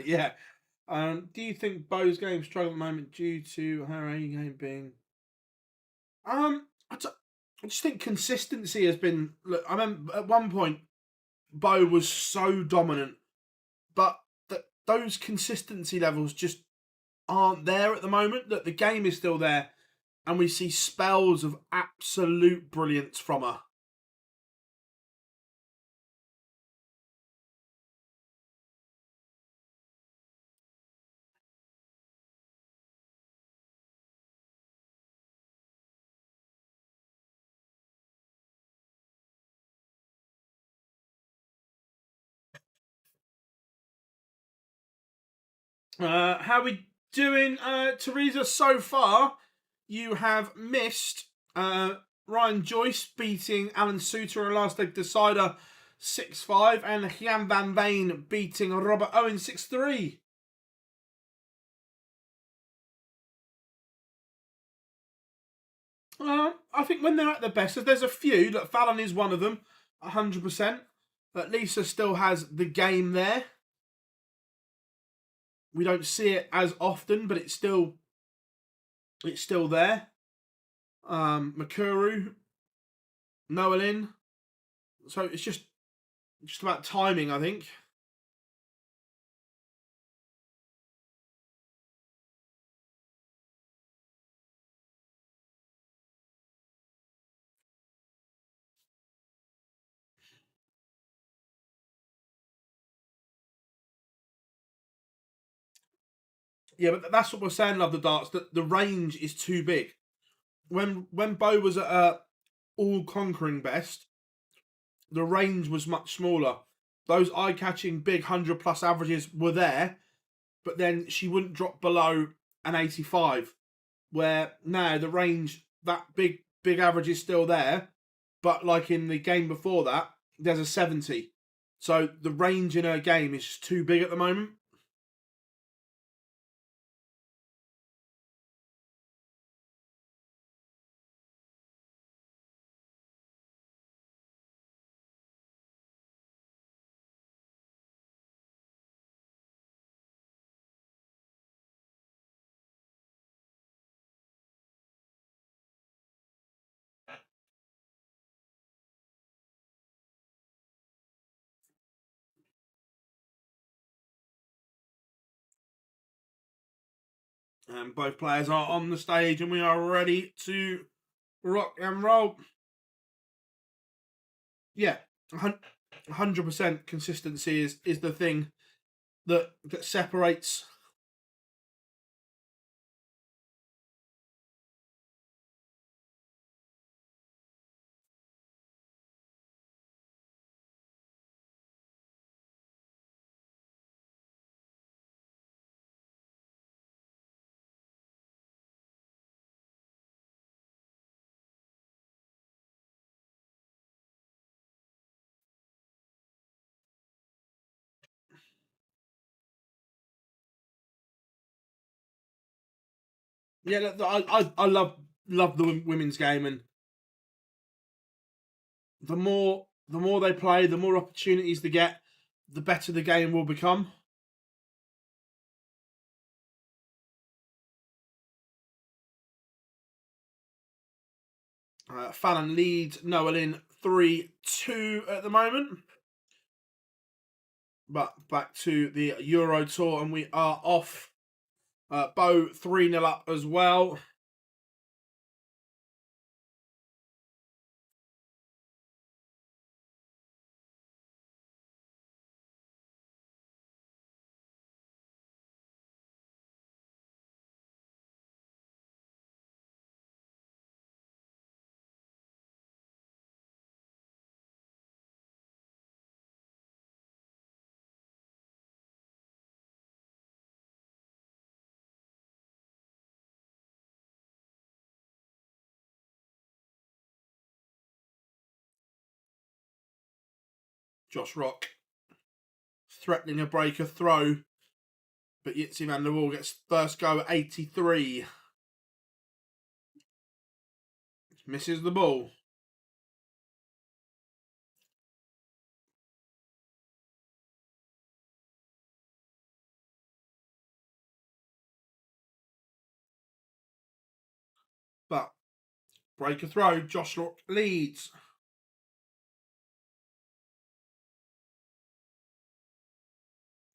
Yeah. Do you think Bo's game struggled at the moment due to her A game being? I just think consistency has been. Look, I remember at one point Bo was so dominant, but those consistency levels just aren't there at the moment. That the game is still there, and we see spells of absolute brilliance from her. How are we doing, Teresa? So far, you have missed Ryan Joyce beating Alan Suter in a last leg decider 6-5, and Jan van Veen beating Robert Owen 6-3. I think when they're at their best, there's a few. That Fallon is one of them, 100%. But Lisa still has the game there. We don't see it as often, but it's still there. Makuru, Noelin. So it's just about timing, I think. Yeah, but that's what we're saying, love the darts, that the range is too big. When Bo was at a all-conquering best, the range was much smaller. Those eye-catching big 100-plus averages were there, but then she wouldn't drop below an 85, where now the range, that big average is still there, but like in the game before that, there's a 70. So the range in her game is just too big at the moment. And both players are on the stage and we are ready to rock and roll. Yeah, 100% consistency is the thing that separates. Yeah, I love the women's game, and the more they play, the more opportunities they get, the better the game will become. Fallon leads Noel in 3-2 at the moment. But back to the Euro Tour, and we are off. Bo 3-0 up as well. Josh Rock threatening a breaker throw, but Yitzi van der Waal gets first go at 83. Misses the ball. But breaker throw, Josh Rock leads.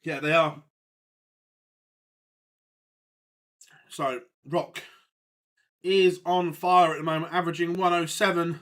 Yeah, they are. So Rock is on fire at the moment, averaging 107.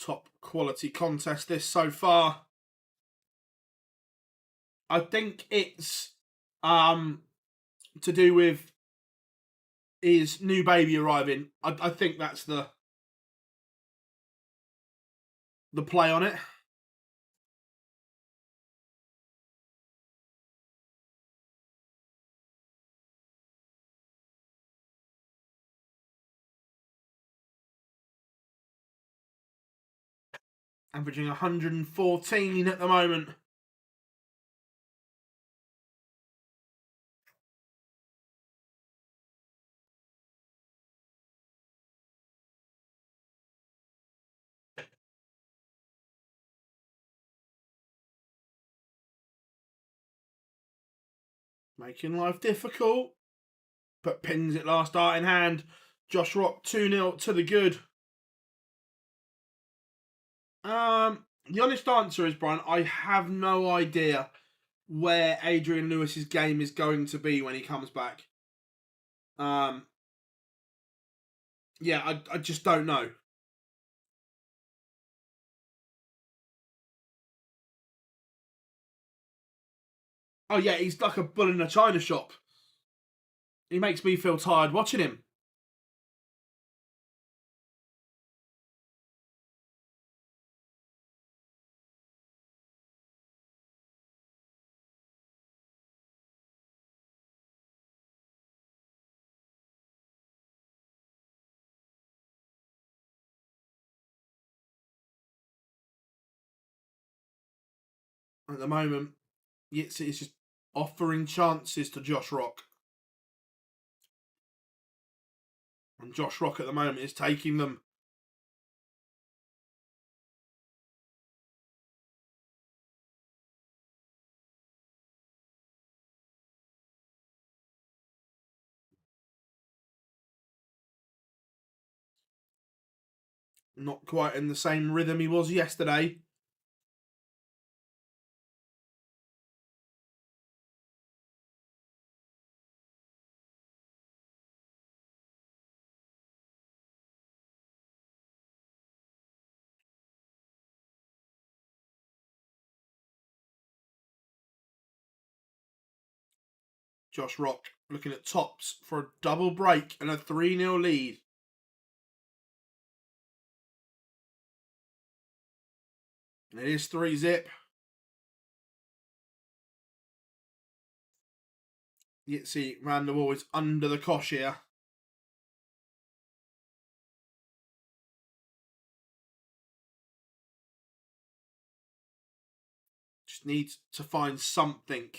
Top quality contest this so far. I think it's to do with his new baby arriving. I think that's the play on it. Averaging 114 at the moment. Making life difficult, but pins it last dart in hand. Josh Rock 2-0 to the good. The honest answer is, Brian, I have no idea where Adrian Lewis's game is going to be when he comes back. Yeah, I just don't know. Oh yeah, he's like a bull in a china shop. He makes me feel tired watching him. At the moment, it's just offering chances to Josh Rock. And Josh Rock at the moment is taking them. Not quite in the same rhythm he was yesterday. Josh Rock looking at tops for a double break and a 3-0 lead. It is 3-zip. Yitzi Van der Waal is under the cosh here. Just needs to find something.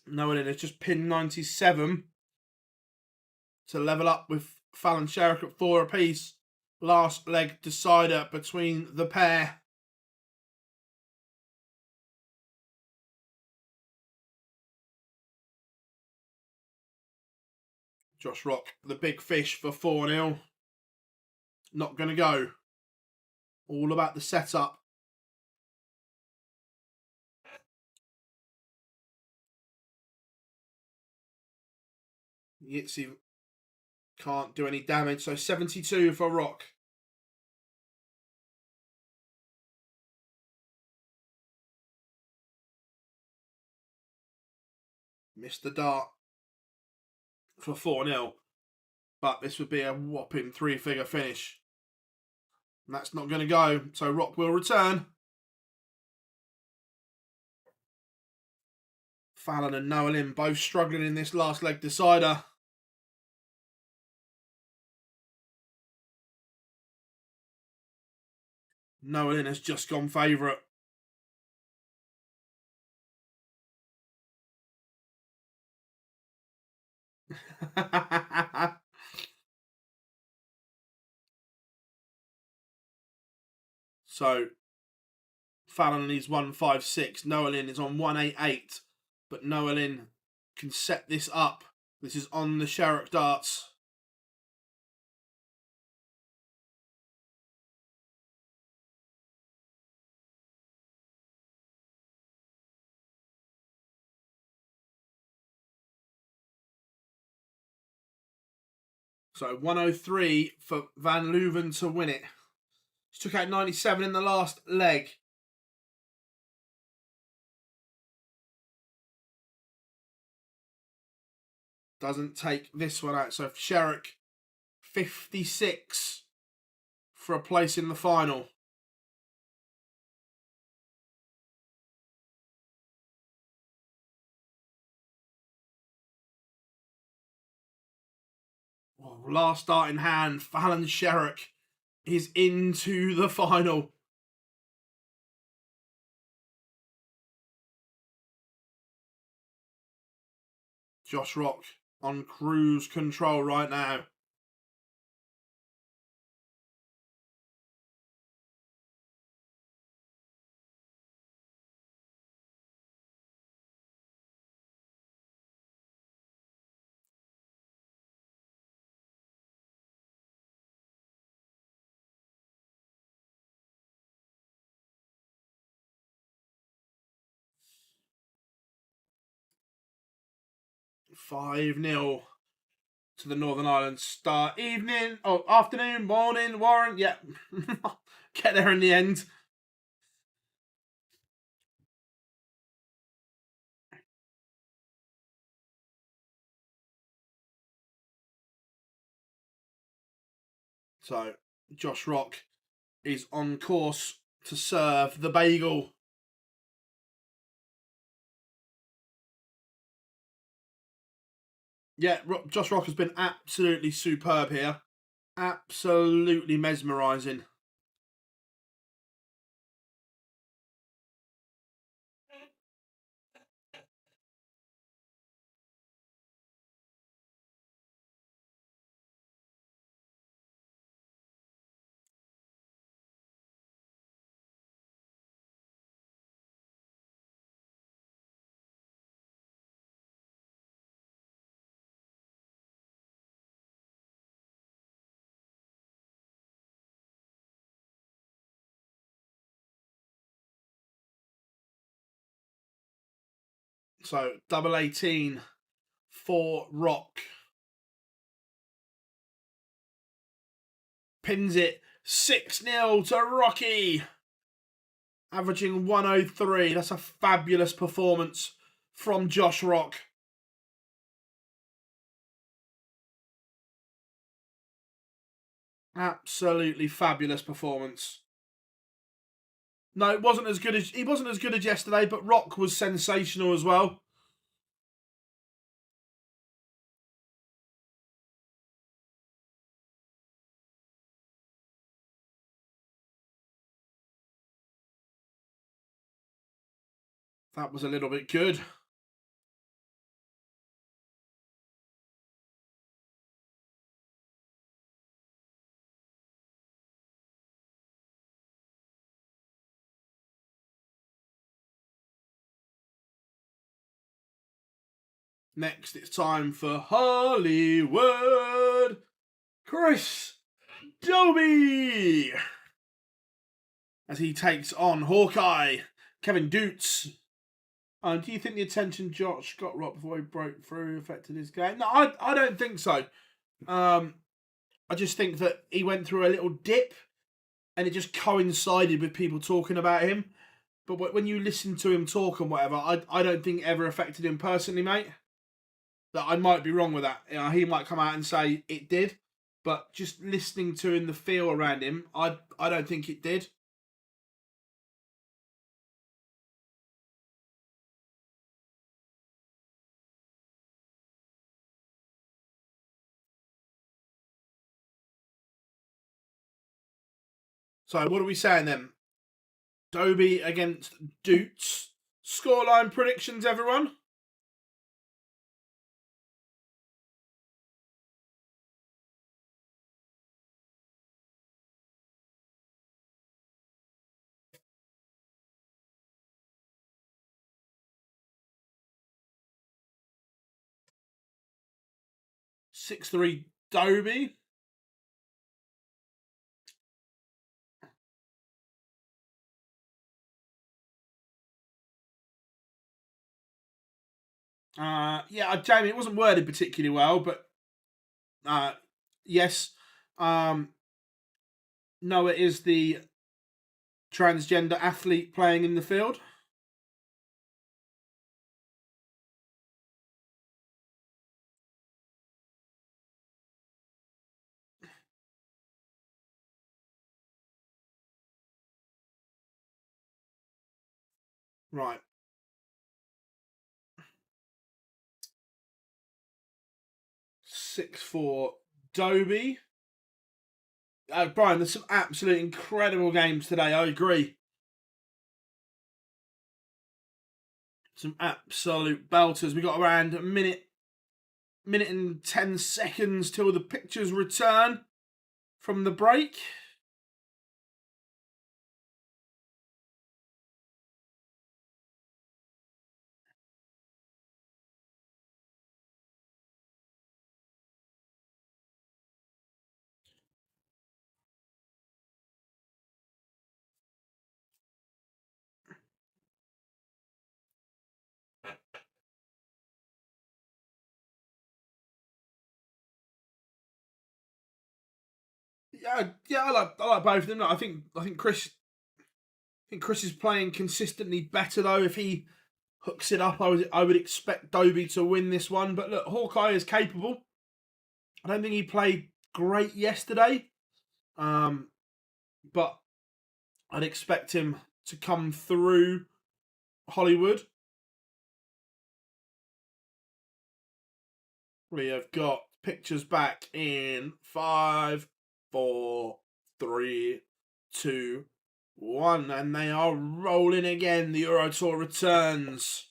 Nolan has just pinned 97 to level up with Fallon Sherrick at 4 apiece. Last leg decider between the pair. Josh Rock, the big fish for 4-0. Not going to go. All about the setup. Yitzi can't do any damage, so 72 for Rock. Missed the dart for 4-0. But this would be a whopping 3-figure finish. And that's not going to go, so Rock will return. Fallon and Nolan both struggling in this last leg decider. Nolan has just gone favourite. So Fallon is 156. Nolan is on 188. But Nolan can set this up. This is on the Sherrick darts. So 103 for Van Leuven to win it. He took out 97 in the last leg. Doesn't take this one out. So Sherrick, 56 for a place in the final. Oh, last start in hand, Fallon Sherrick is into the final. Josh Rock on cruise control right now. (5-0) to the Northern Ireland star. Afternoon, morning, Warren. Yeah, get there in the end. So Josh Rock is on course to serve the bagel. Yeah, Josh Rock has been absolutely superb here. Absolutely mesmerising. So double 18 for Rock. Pins it 6-0 to Rocky. Averaging 103. That's a fabulous performance from Josh Rock. Absolutely fabulous performance. No, he wasn't as good as yesterday, but Rock was sensational as well. That was a little bit good. Next, it's time for Hollywood. Chris Dobie, as he takes on Hawkeye, Kevin Doots. Do you think the attention Josh got Rock before he broke through affected his game? No, I don't think so. I just think that he went through a little dip and it just coincided with people talking about him. But when you listen to him talk and whatever, I don't think it ever affected him personally, mate. That I might be wrong with that. You know, he might come out and say it did. But just listening to him, the feel around him, I don't think it did. So what are we saying then? Dobie against Doots. Scoreline predictions, everyone? (6-3) Dobie. Yeah, Jamie, it wasn't worded particularly well, but yes. Noah is the transgender athlete playing in the field. Right. 6-4 Dobie. Brian, there's some absolute incredible games today. I agree. Some absolute belters. We got around a minute minute and 10 seconds till the pictures return from the break. Yeah, I like both of them. I think Chris is playing consistently better though. If he hooks it up, I would expect Dobie to win this one. But look, Hawkeye is capable. I don't think he played great yesterday, but I'd expect him to come through Hollywood. We have got pictures back in 5, 4, 3, 2, 1, and they are rolling again. The Euro Tour returns.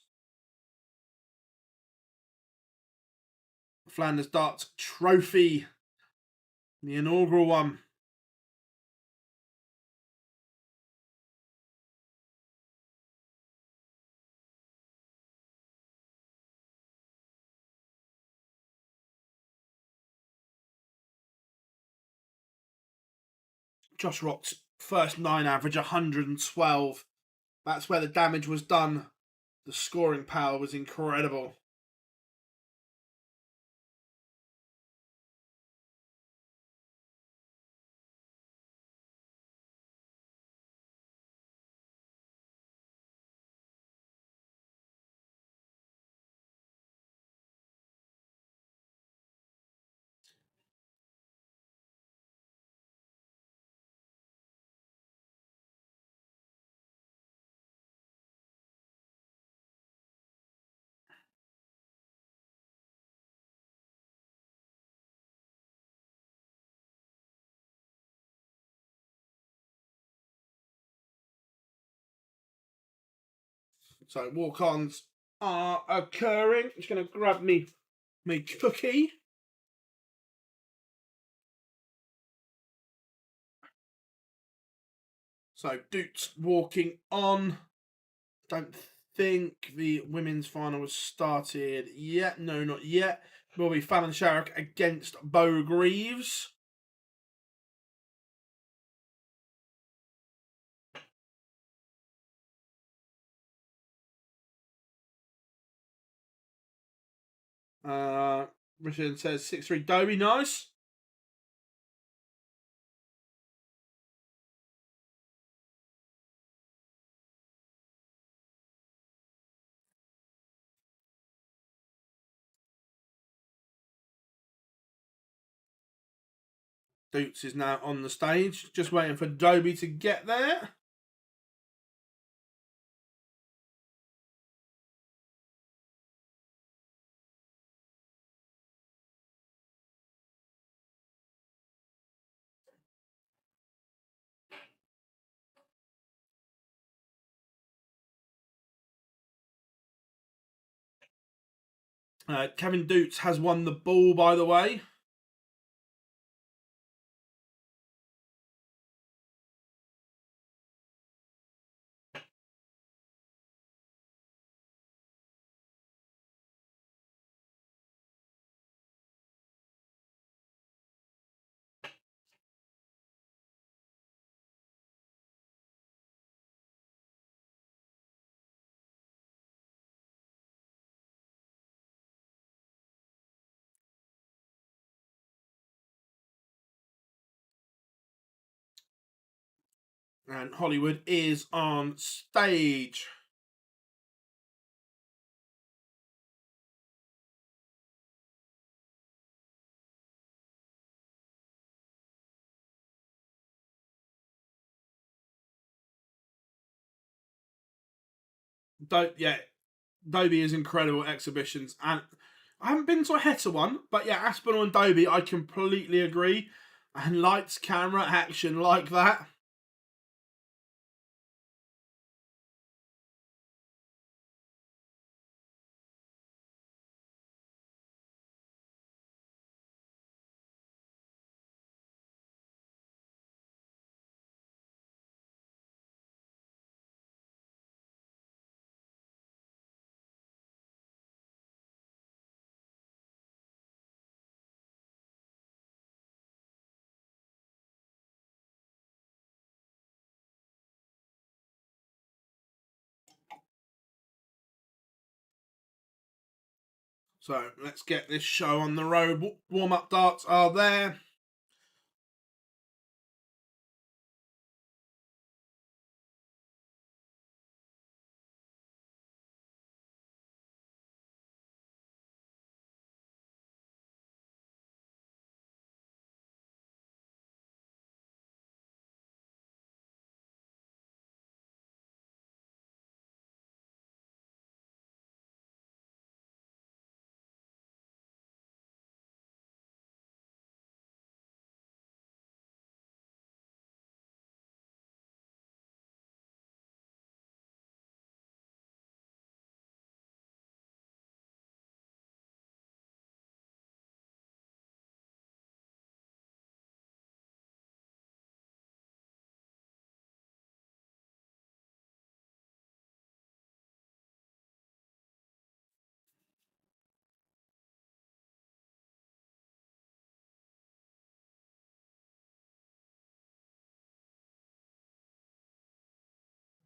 Flanders Darts Trophy, the inaugural one. Josh Rock's first 9 average, 112. That's where the damage was done. The scoring power was incredible. So walk-ons are occurring. Just going to grab me cookie. So Doots walking on. Don't think the women's final was started yet. No, not yet. Will be Fallon Sharrock against Bo Greaves. Richard says 6-3 Dobie, nice. Doots is now on the stage, just waiting for Dobie to get there. Kevin Doots has won the ball, by the way. And Hollywood is on stage. Dobie is incredible exhibitions. And I haven't been to a Heta one, but yeah, Aspinall and Dobie, I completely agree. And lights, camera, action like that. So let's get this show on the road. Warm-up darts are there.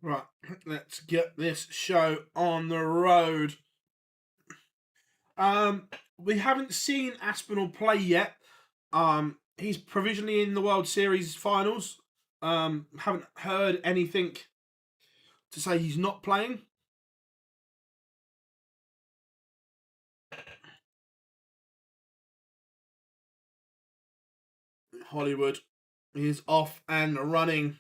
Right, let's get this show on the road. We haven't seen Aspinall play yet. He's provisionally in the World Series finals. Haven't heard anything to say he's not playing. Hollywood is off and running.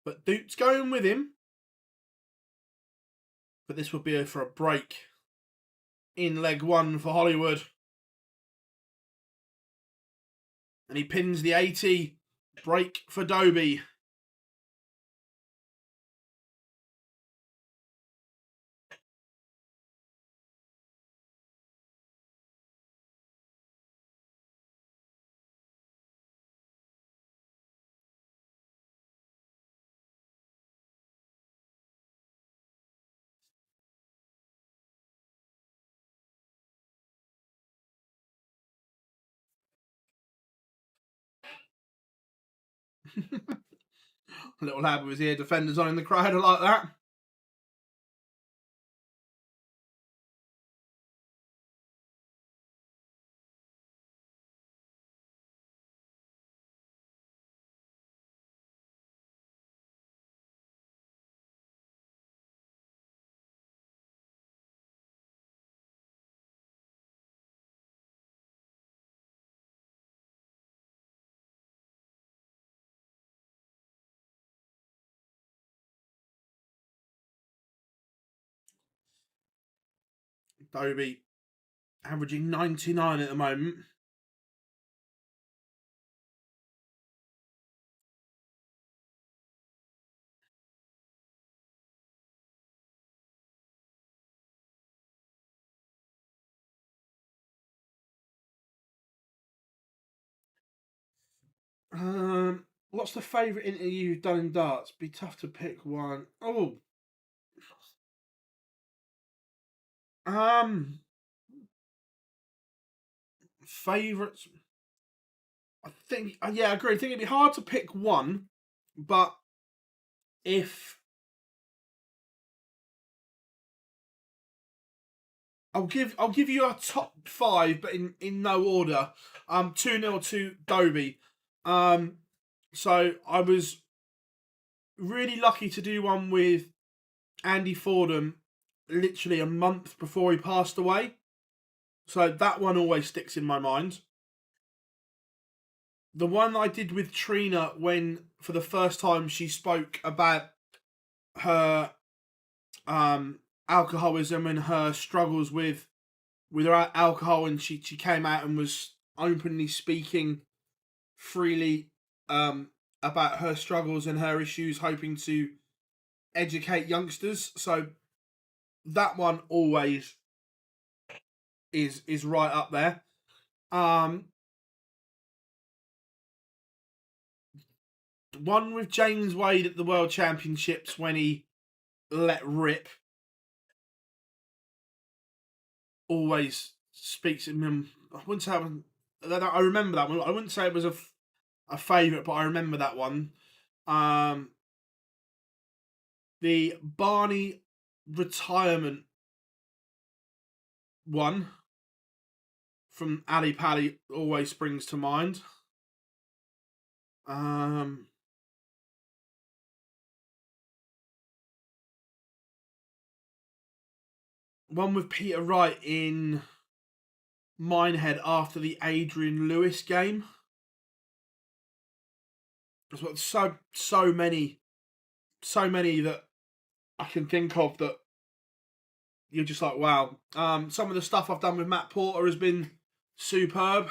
But Duke's going with him. But this would be for a break in leg one for Hollywood. And he pins the 80. Break for Dobie. Little lad with his ear defenders on in the crowd like that. Dobie averaging 99 at the moment. What's the favourite interview you've done in darts? Be tough to pick one. Oh. Favourites. I think, yeah, I agree. I think it'd be hard to pick one, but if I'll give you a top five, but in no order. 2-0 to Dobie. So I was really lucky to do one with Andy Fordham literally a month before he passed away. So that one always sticks in my mind. The one I did with Trina when, for the first time, she spoke about her alcoholism and her struggles with her alcohol, and she came out and was openly speaking freely about her struggles and her issues, hoping to educate youngsters. So that one always is right up there. One with James Wade at the World Championships when he let rip always speaks to him. I wouldn't say I remember that one. I wouldn't say it was a favourite, but I remember that one. The Barney retirement one from Ali Pally always springs to mind. One with Peter Wright in Minehead after the Adrian Lewis game. There's got so many that I can think of that you're just like, wow. Some of the stuff I've done with Matt Porter has been superb.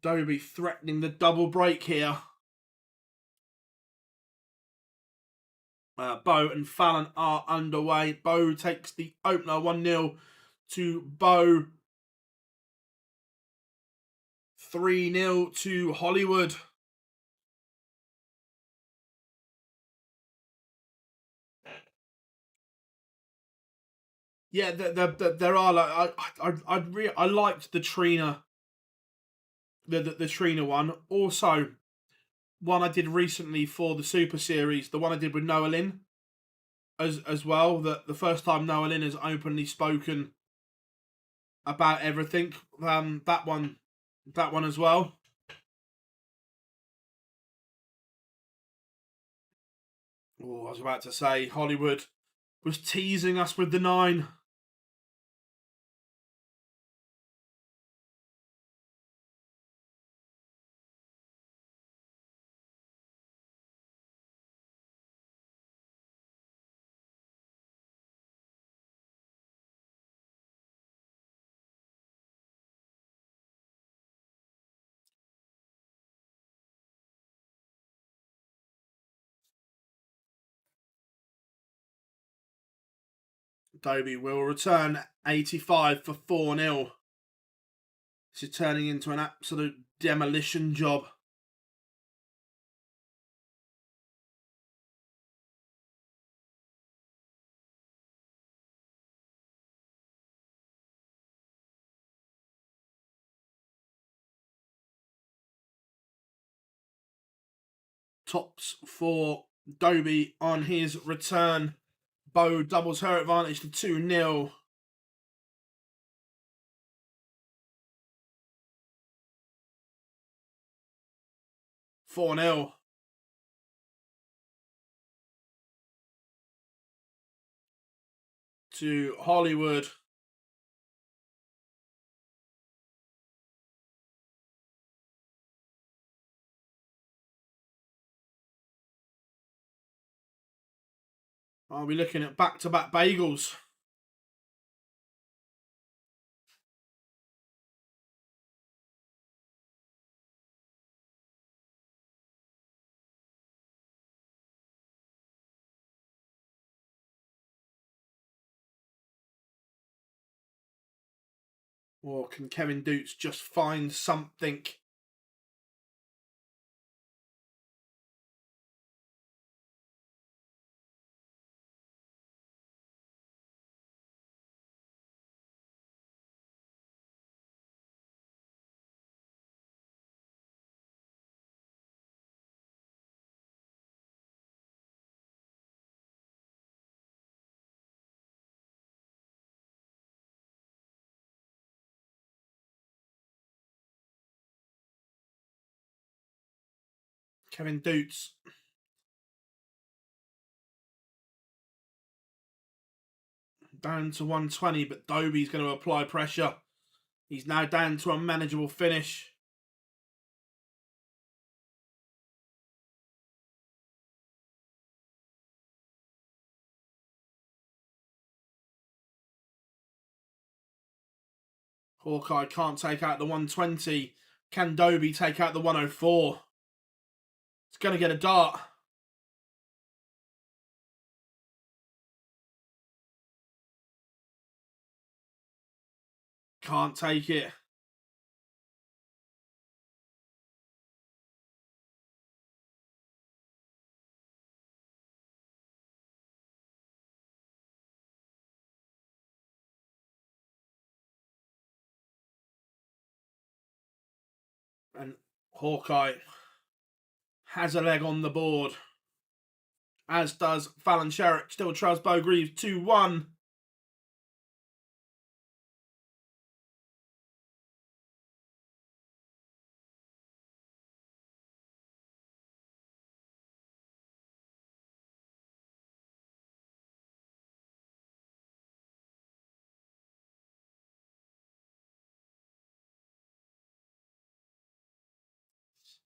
Dobie threatening the double break here. Bo and Fallon are underway. Bo takes the opener 1-0 to Bo. 3-0 to Hollywood. Yeah, there are like I liked the Trina, the Trina one. Also, one I did recently for the Super Series, the one I did with Noah Lynn, as well. That the first time Noah Lynn has openly spoken about everything. That one as well. Oh, I was about to say Hollywood was teasing us with the 9. Dobie will return 85 for 4-0. This is turning into an absolute demolition job. Tops for Dobie on his return. Bo doubles her advantage to 2-0. $4-0. To Hollywood. Are we looking at back-to-back bagels? Or can Kevin Doots just find something? Kevin Doots. Down to 120, but Dobie's going to apply pressure. He's now down to a manageable finish. Hawkeye can't take out the 120. Can Dobie take out the 104? It's going to get a dart. Can't take it. And Hawkeye has a leg on the board. as does Fallon Sherrick. Still trails Bo Greaves 2-1.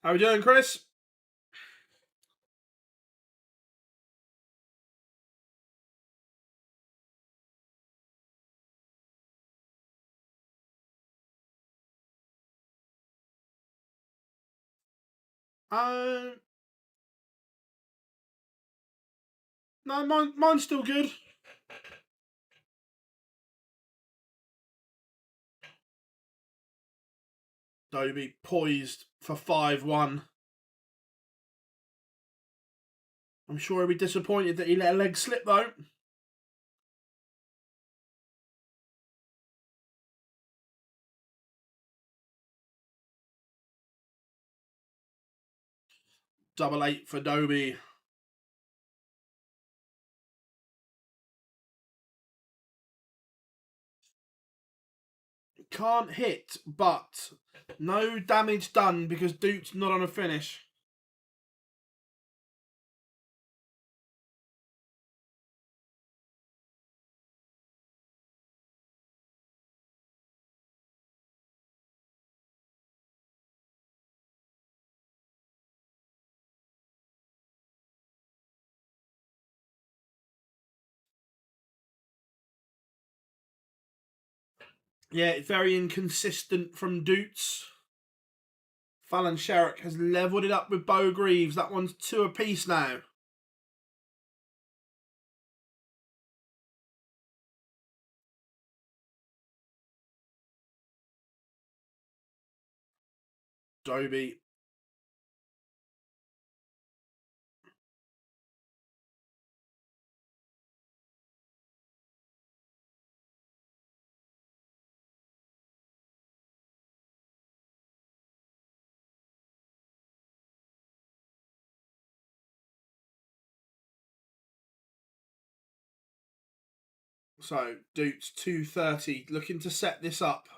How are we doing, Chris? No, mine's still good. Dobie poised for 5-1. I'm sure he'll be disappointed that he let a leg slip, though. Double 8 for Dobie. Can't hit, but no damage done because Duke's not on a finish. Yeah, it's very inconsistent from Doots. Fallon Sherrick has levelled it up with Bo Greaves. That one's 2 apiece now. Dobie. So, Doots 230, looking to set this up.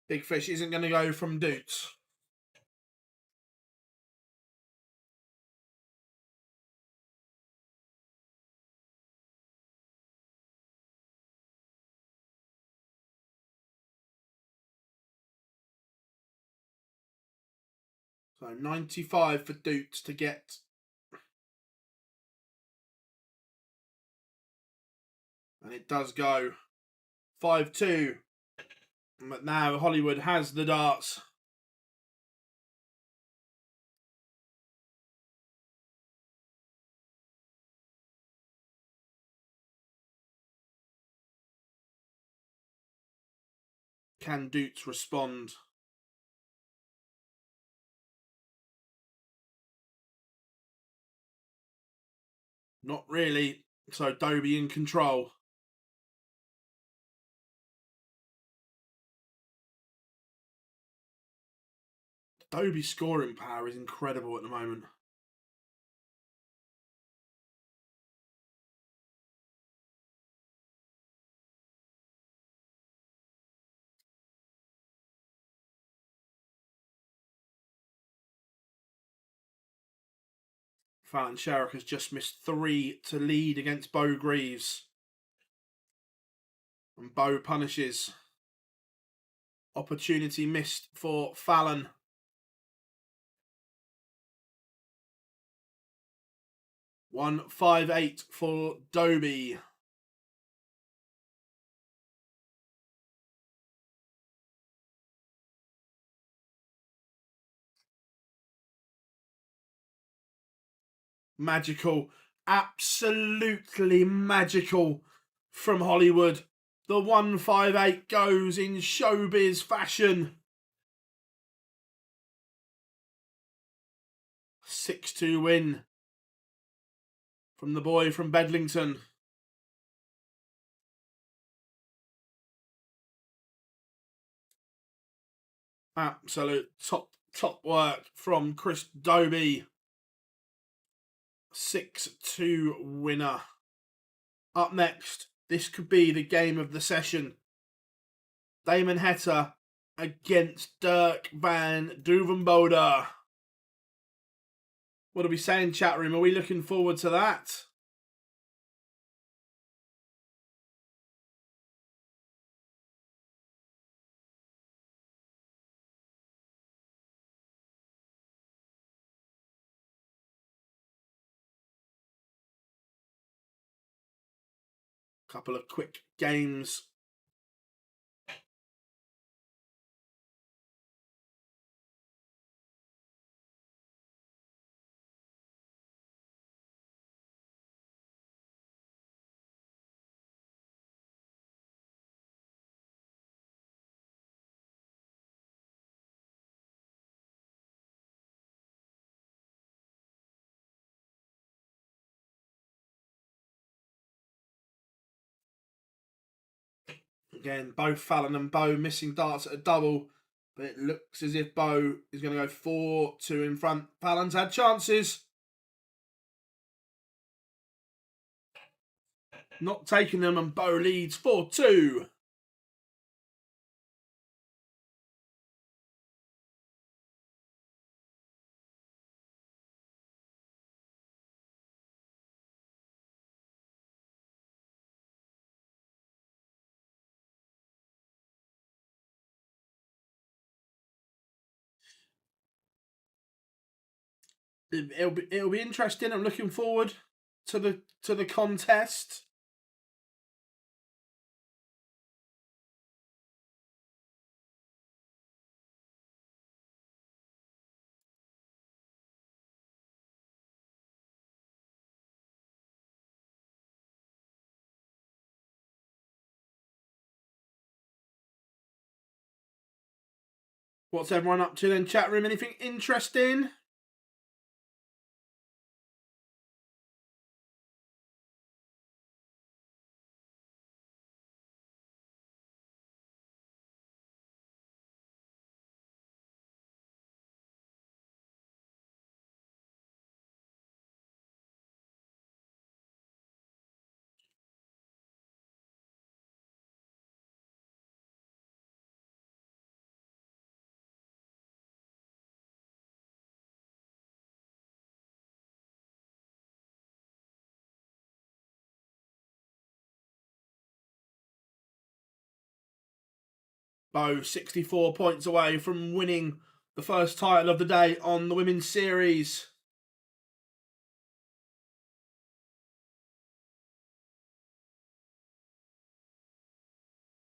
Big Fish isn't going to go from Doots. So 95 for Doots to get. And it does go 5-2. But now Hollywood has the darts. Can Doots respond? Not really. So Dobie in control. Dobie's scoring power is incredible at the moment. Fallon Sherrick has just missed 3 to lead against Bo Greaves. And Bo punishes. Opportunity missed for Fallon. $158 for Dobie. Magical, absolutely magical from Hollywood. The 158 goes in showbiz fashion. 6-2 win from the boy from Bedlington. Absolute top work from Chris Dobie. 6-2 winner. Up next, this could be the game of the session. Damon Heta against Dirk van Duvenbode. What are we saying, chat room? Are we looking forward to that? Couple of quick games. Again, both Fallon and Bo missing darts at a double, but it looks as if Bo is going to go 4-2 in front. Fallon's had chances. Not taking them, and Bo leads 4-2. It'll be interesting. I'm looking forward to the contest. What's everyone up to then, chat room? Anything interesting? Bo 64 points away from winning the first title of the day on the Women's Series.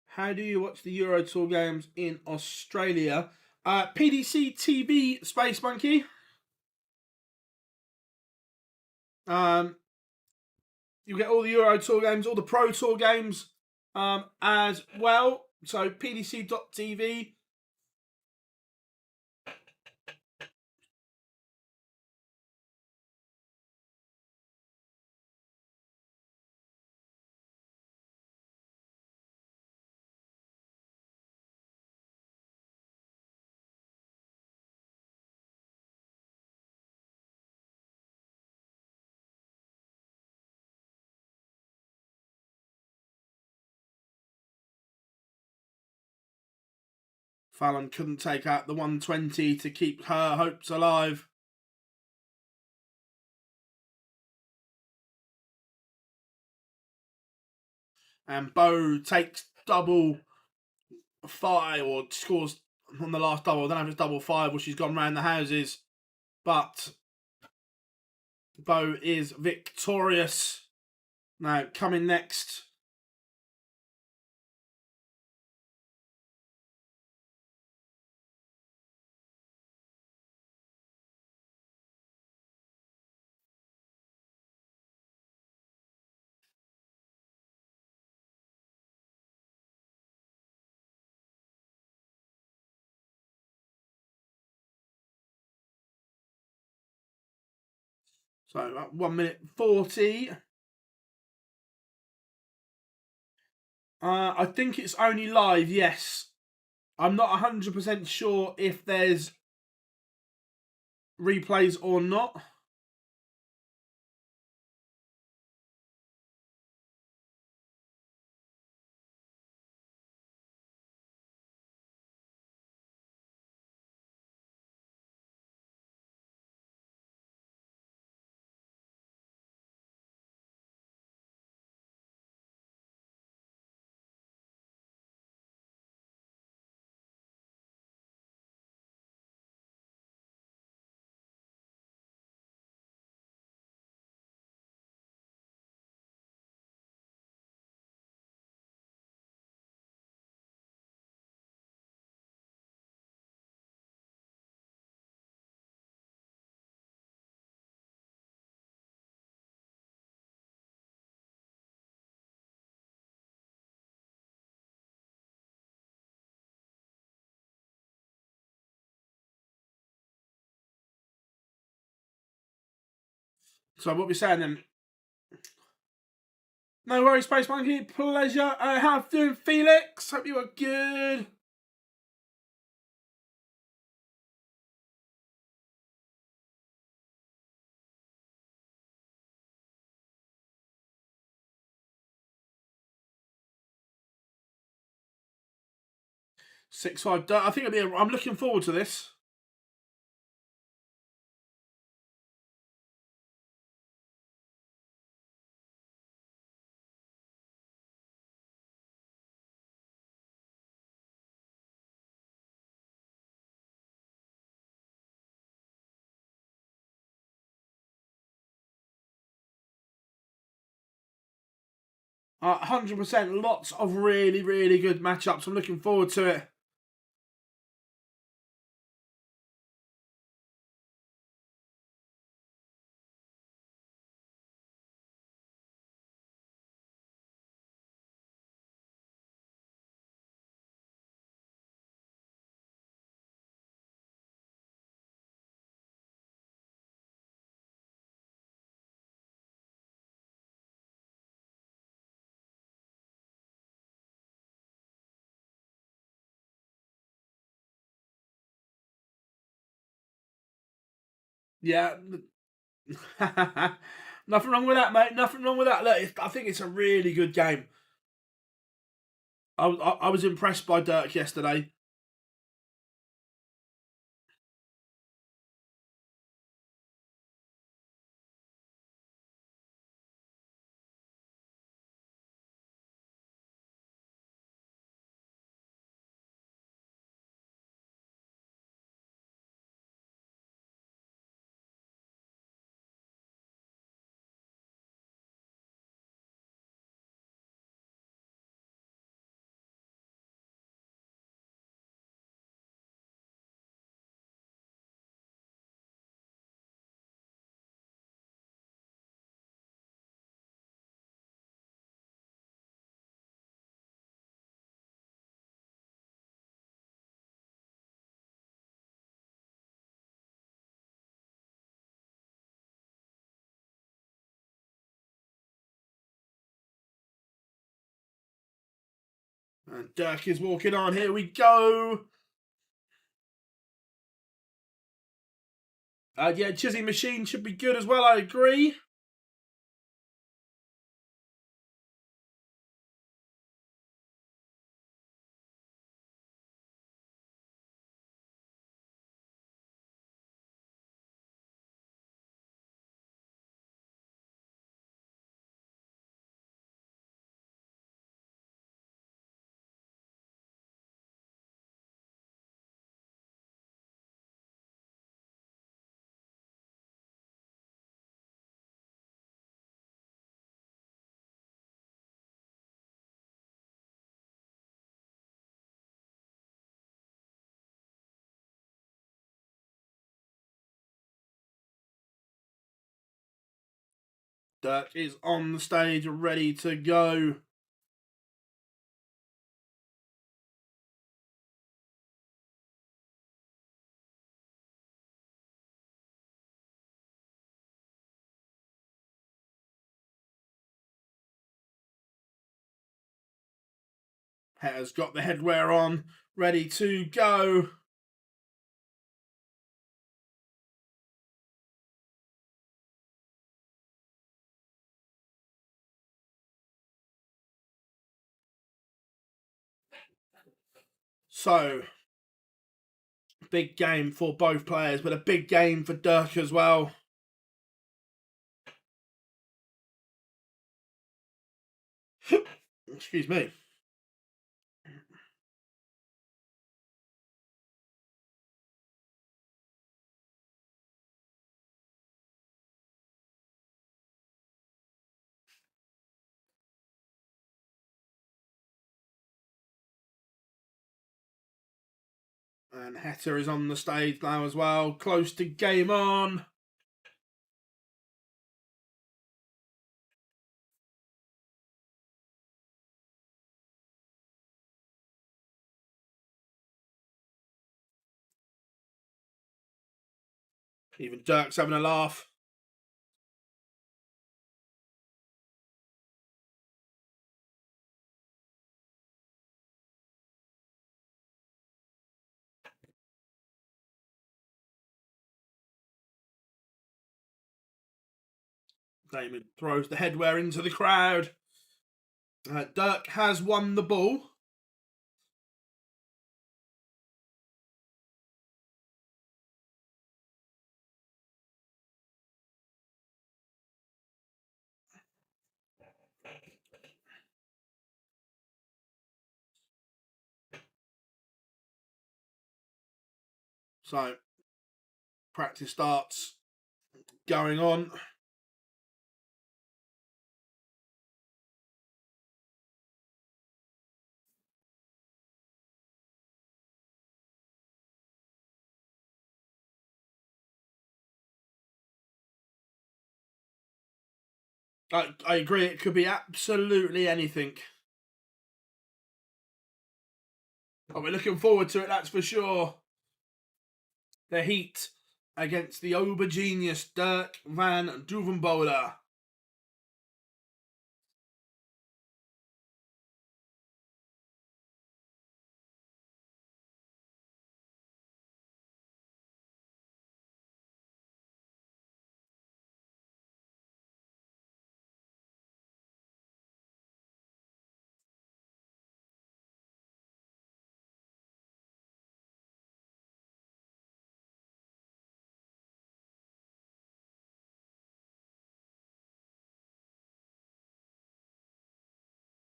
How do you watch the Euro Tour games in Australia? PDC TV, Space Monkey. You get all the Euro Tour games, all the Pro Tour games as well. So PDC.tv. Fallon couldn't take out the 120 to keep her hopes alive. And Bo takes double 5, or scores on the last double. I don't know if it's double 5 or she's gone round the houses. But Bo is victorious. Now, coming next, So 1 minute 40. I think it's only live, yes. I'm not 100% sure if there's replays or not. So what we're saying then. No worries, Space Monkey. Pleasure. How you doing, Felix? Hope you are good. Six five. I think I'm looking forward to this. -- 100%. Lots of really, really good matchups. I'm looking forward to it. Yeah. Nothing wrong with that, mate. Nothing wrong with that. Look, I think it's a really good game. I was impressed by Dirk yesterday. And Dirk is walking on. Here we go. Yeah, Chizzy Machine should be good as well. I agree. Dirk is on the stage, ready to go. Hetter's got the headwear on, ready to go. So, big game for both players, but a big game for Dirk as well. Excuse me. And Hetter is on the stage now as well, close to game on. Even Dirk's having a laugh. Damon throws the headwear into the crowd. Dirk has won the ball. So, practice starts going on. I agree, it could be absolutely anything. Oh, we're looking forward to it, that's for sure. The heat against the Obergenius Dirk van Duvenbode.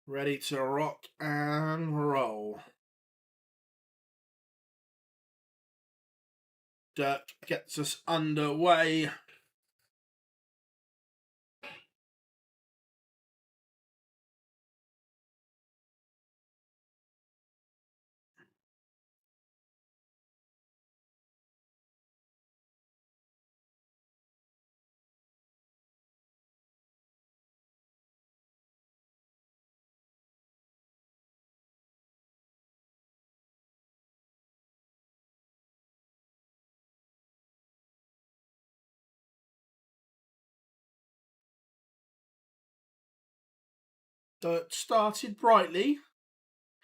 Ready to rock and roll. Dirk gets us underway. Dirk started brightly.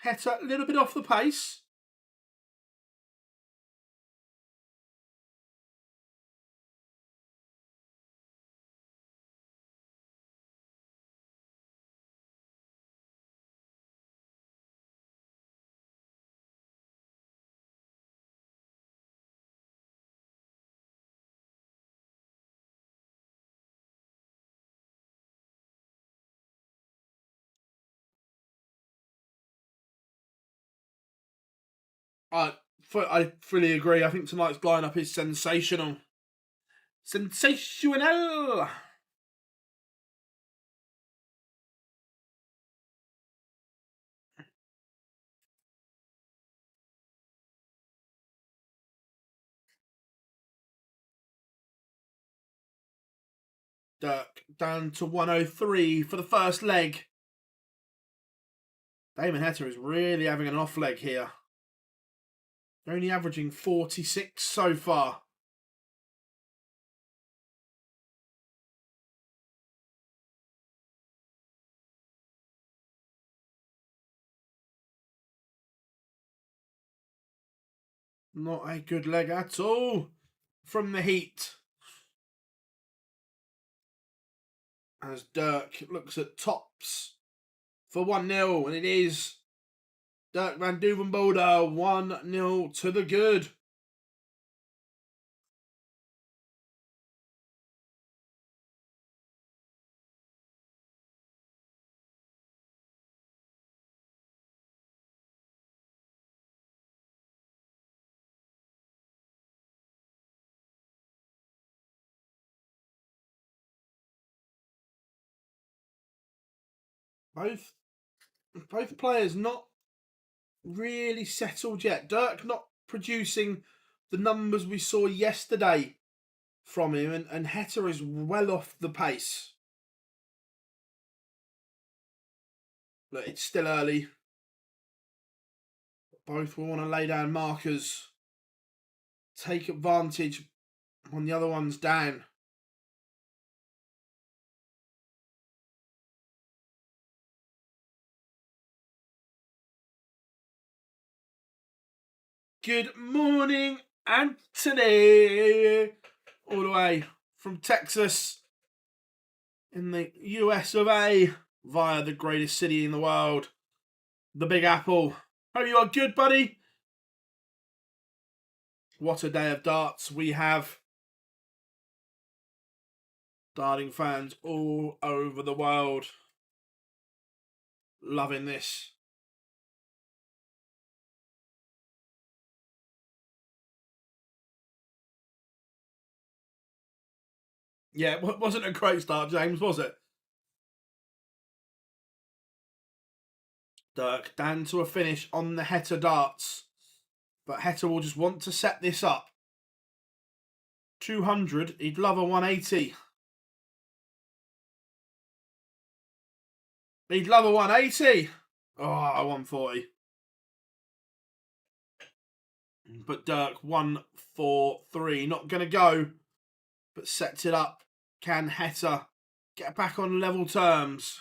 Hetter a little bit off the pace. I fully agree. I think tonight's lineup is sensational. Sensational! Dirk down to 103 for the first leg. Damon Hetter is really having an off leg here. Only averaging 46 so far. Not a good leg at all from the Heat. As Dirk looks at tops for 1-0, and it is Dirk van Duvenbode 1-0 to the good. Both players not really settled yet. Dirk not producing the numbers we saw yesterday from him, and Heta is well off the pace. Look, it's still early. Both will want to lay down markers, take advantage when the other one's down. Good morning, Anthony, all the way from Texas in the US of A via the greatest city in the world, the Big Apple. Hope you are good, buddy. What a day of darts we have. Darting fans all over the world loving this. Yeah, it wasn't a great start, James, was it? Dirk down to a finish on the Heta darts. But Heta will just want to set this up. 200, he'd love a 180. He'd love a 180. Oh, 140. But Dirk, 1-4-3. Not going to go, but sets it up. Can Heta get back on level terms?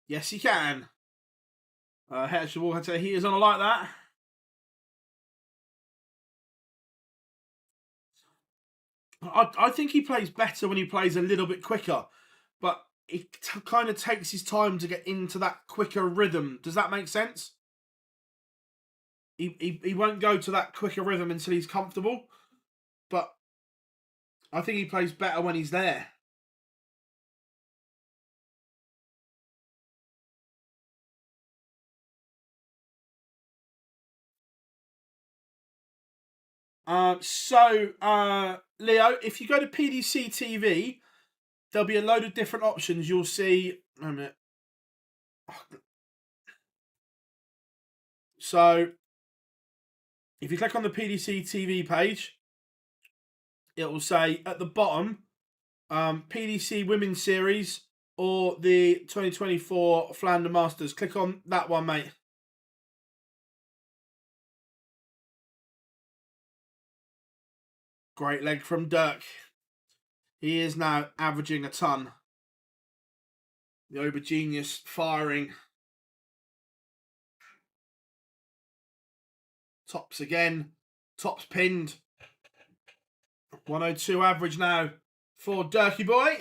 Yes, he can. Heta will say he is on a like that. I think he plays better when he plays a little bit quicker, but he kind of takes his time to get into that quicker rhythm. Does that make sense? He won't go to that quicker rhythm until he's comfortable, but I think he plays better when he's there. Leo, if you go to PDC TV, there'll be a load of different options. You'll see. Wait a minute. So, if you click on the PDC TV page, it will say at the bottom, PDC Women's Series or the 2024 Flanders Masters. Click on that one, mate. Great leg from Dirk. He is now averaging a ton. The Ober Genius firing. Tops again. Tops pinned. 102 average now for Dirky Boy.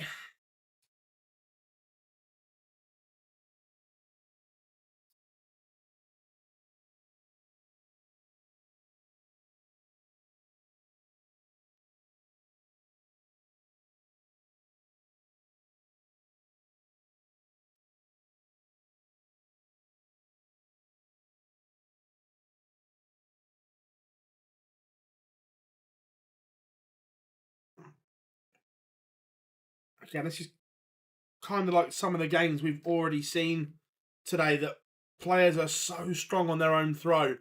Again, this is kind of like some of the games we've already seen today, that players are so strong on their own throw,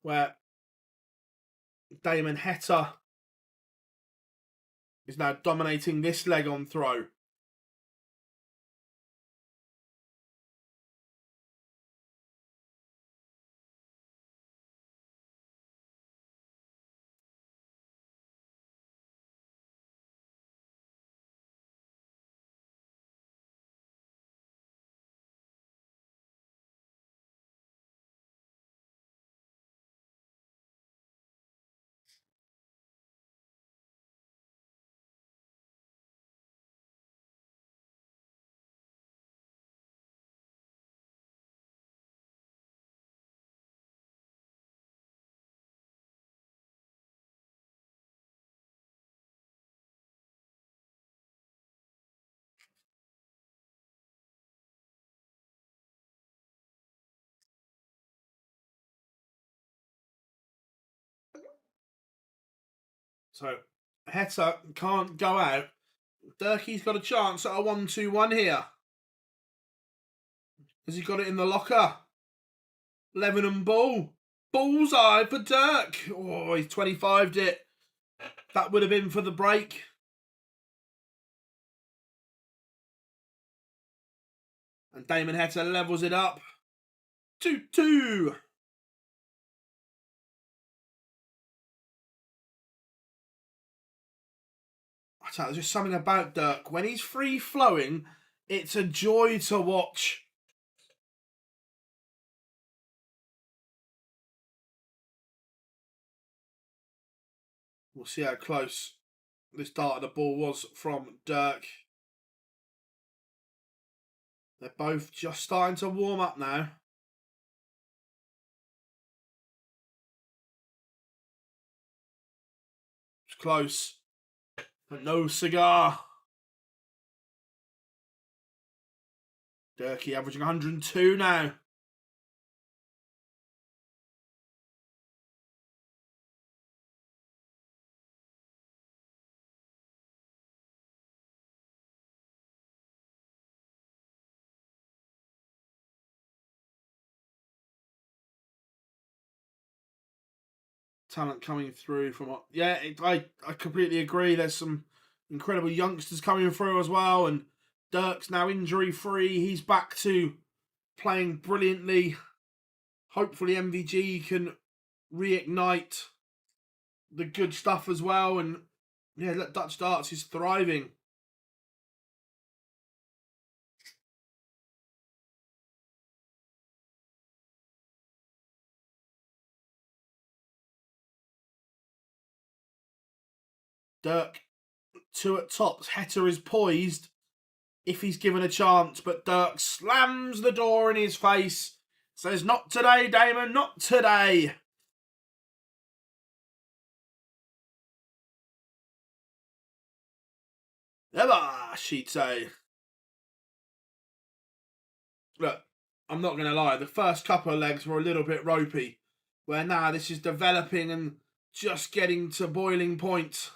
where Damon Heta is now dominating this leg on throw. So Heta can't go out. Durkee's got a chance at a 1-2-1 here. Has he got it in the locker? Lebanon ball. Bullseye for Dirk. Oh, he's 25'd it. That would have been for the break. And Damon Heta levels it up. 2-2. I tell you, there's just something about Dirk. When he's free-flowing, it's a joy to watch. We'll see how close this dart of the ball was from Dirk. They're both just starting to warm up now. It's close, but no cigar. Durkee averaging 102 now. Talent coming through from, yeah, I completely agree. There's some incredible youngsters coming through as well, and Dirk's now injury free. He's back to playing brilliantly. Hopefully MVG can reignite the good stuff as well, and yeah, Dutch darts is thriving. Dirk, 2 at tops. Heta is poised if he's given a chance, but Dirk slams the door in his face. Says, not today, Damon, not today. Ever, she'd say. Look, I'm not going to lie, the first couple of legs were a little bit ropey, where now this is developing and just getting to boiling point.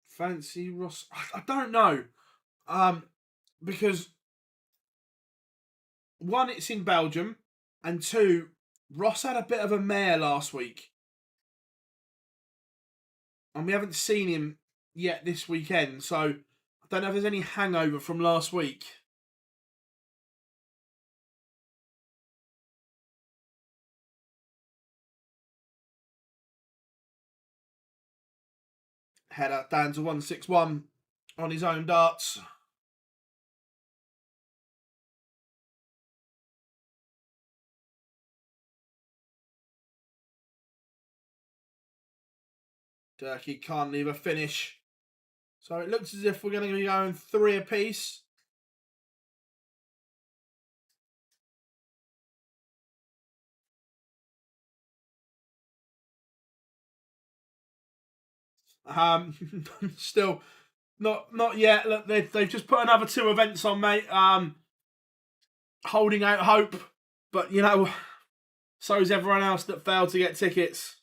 Fancy Ross. I don't know. Because one, it's in Belgium, and two, Ross had a bit of a mare last week. And we haven't seen him yet this weekend, so I don't know if there's any hangover from last week. Header down to 161 on his own darts. Durkee can't leave a finish. So it looks as if we're going to be going 3 apiece. Still not yet. Look, they've just put another 2 events on, mate. Holding out hope, but you know, so is everyone else that failed to get tickets.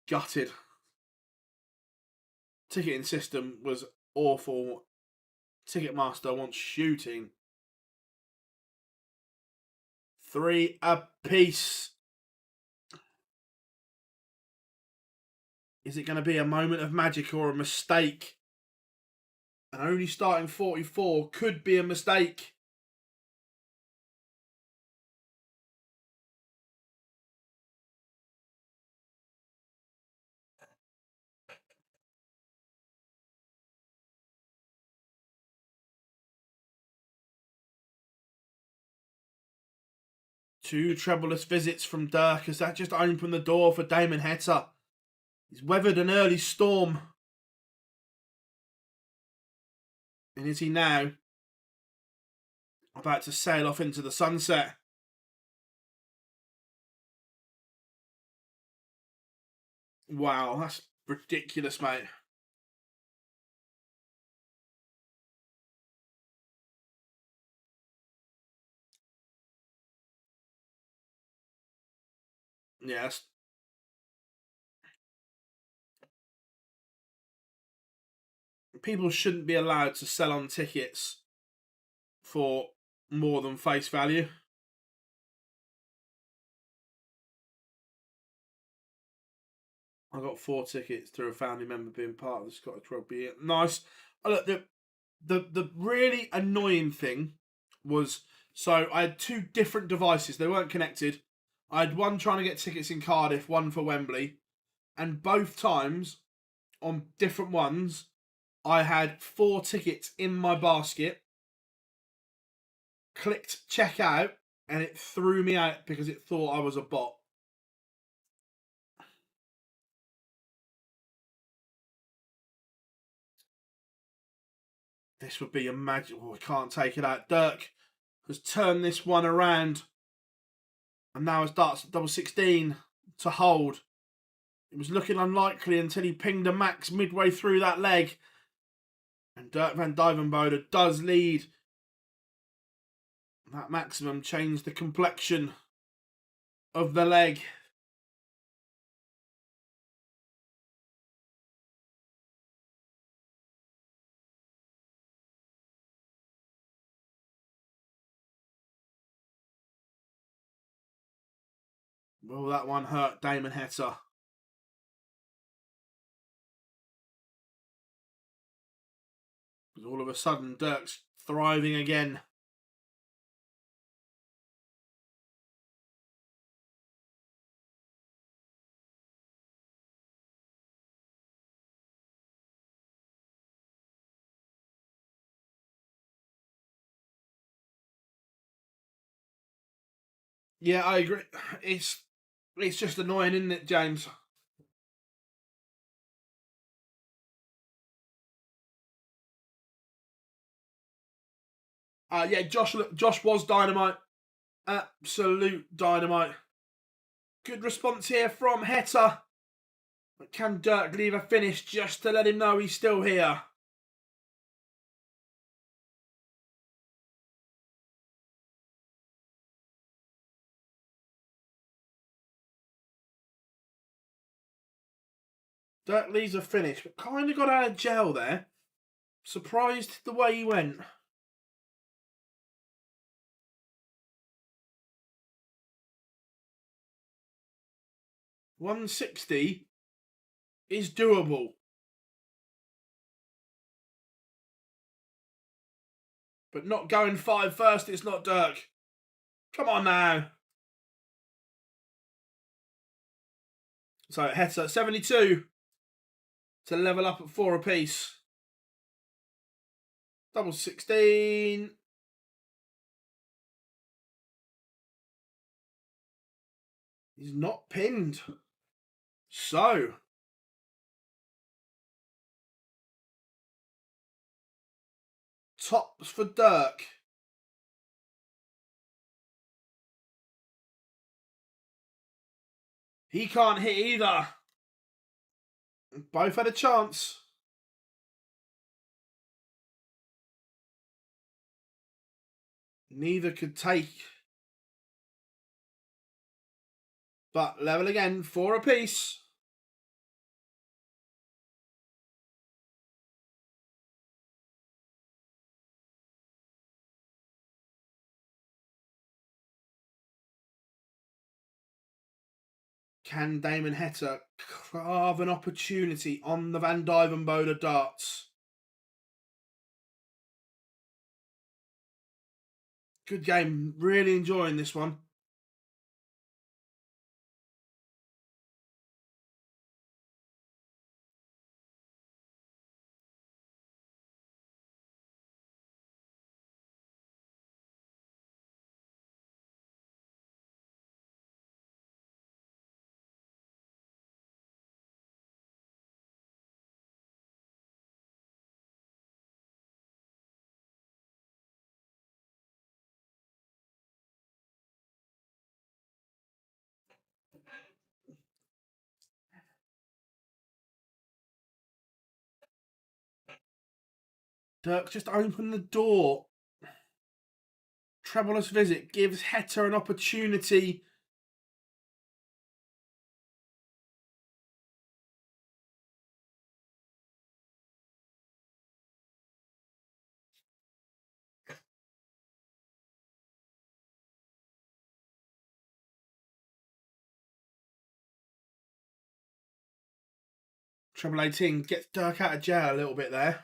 Gutted. Ticketing system was awful. Ticketmaster wants shooting. 3 apiece. Is it going to be a moment of magic or a mistake? And only starting 44 could be a mistake. Two trebleless visits from Dirk as that just opened the door for Damon Heta. He's weathered an early storm. And is he now about to sail off into the sunset? Wow, that's ridiculous, mate. Yes. People shouldn't be allowed to sell on tickets for more than face value. I got 4 tickets through a family member being part of the Scottish Rugby. Nice. Look, the really annoying thing was, so I had 2 different devices. They weren't connected. I had one trying to get tickets in Cardiff, one for Wembley, and both times on different ones, I had 4 tickets in my basket. Clicked check out, and it threw me out because it thought I was a bot. This would be a magic. Oh, I can't take it out. Dirk has turned this one around, and now it's darts at double 16 to hold. It was looking unlikely until he pinged a max midway through that leg, and Dirk van Dijvenbode does lead. That maximum changed the complexion of the leg. Will that one hurt Damon Heta? Because all of a sudden, Dirk's thriving again. Yeah, I agree. It's just annoying, isn't it, James? Yeah, Josh was dynamite. Absolute dynamite. Good response here from Heta. But can Dirk leave a finish just to let him know he's still here? Dirk leaves a finish, but kind of got out of jail there. Surprised the way he went. $160 is doable. But not going 5 first, it's not Dirk. Come on now. So Heta 72 to level up at 4 apiece. Double 16. He's not pinned. So tops for Dirk. He can't hit either. Both had a chance. Neither could take. But level again, 4 apiece. Can Damon Heta carve an opportunity on the Van Dijvenbode darts? Good game. Really enjoying this one. Dirk just opened the door. Trebleless visit gives Heta an opportunity Treble 18 gets Dirk out of jail a little bit there.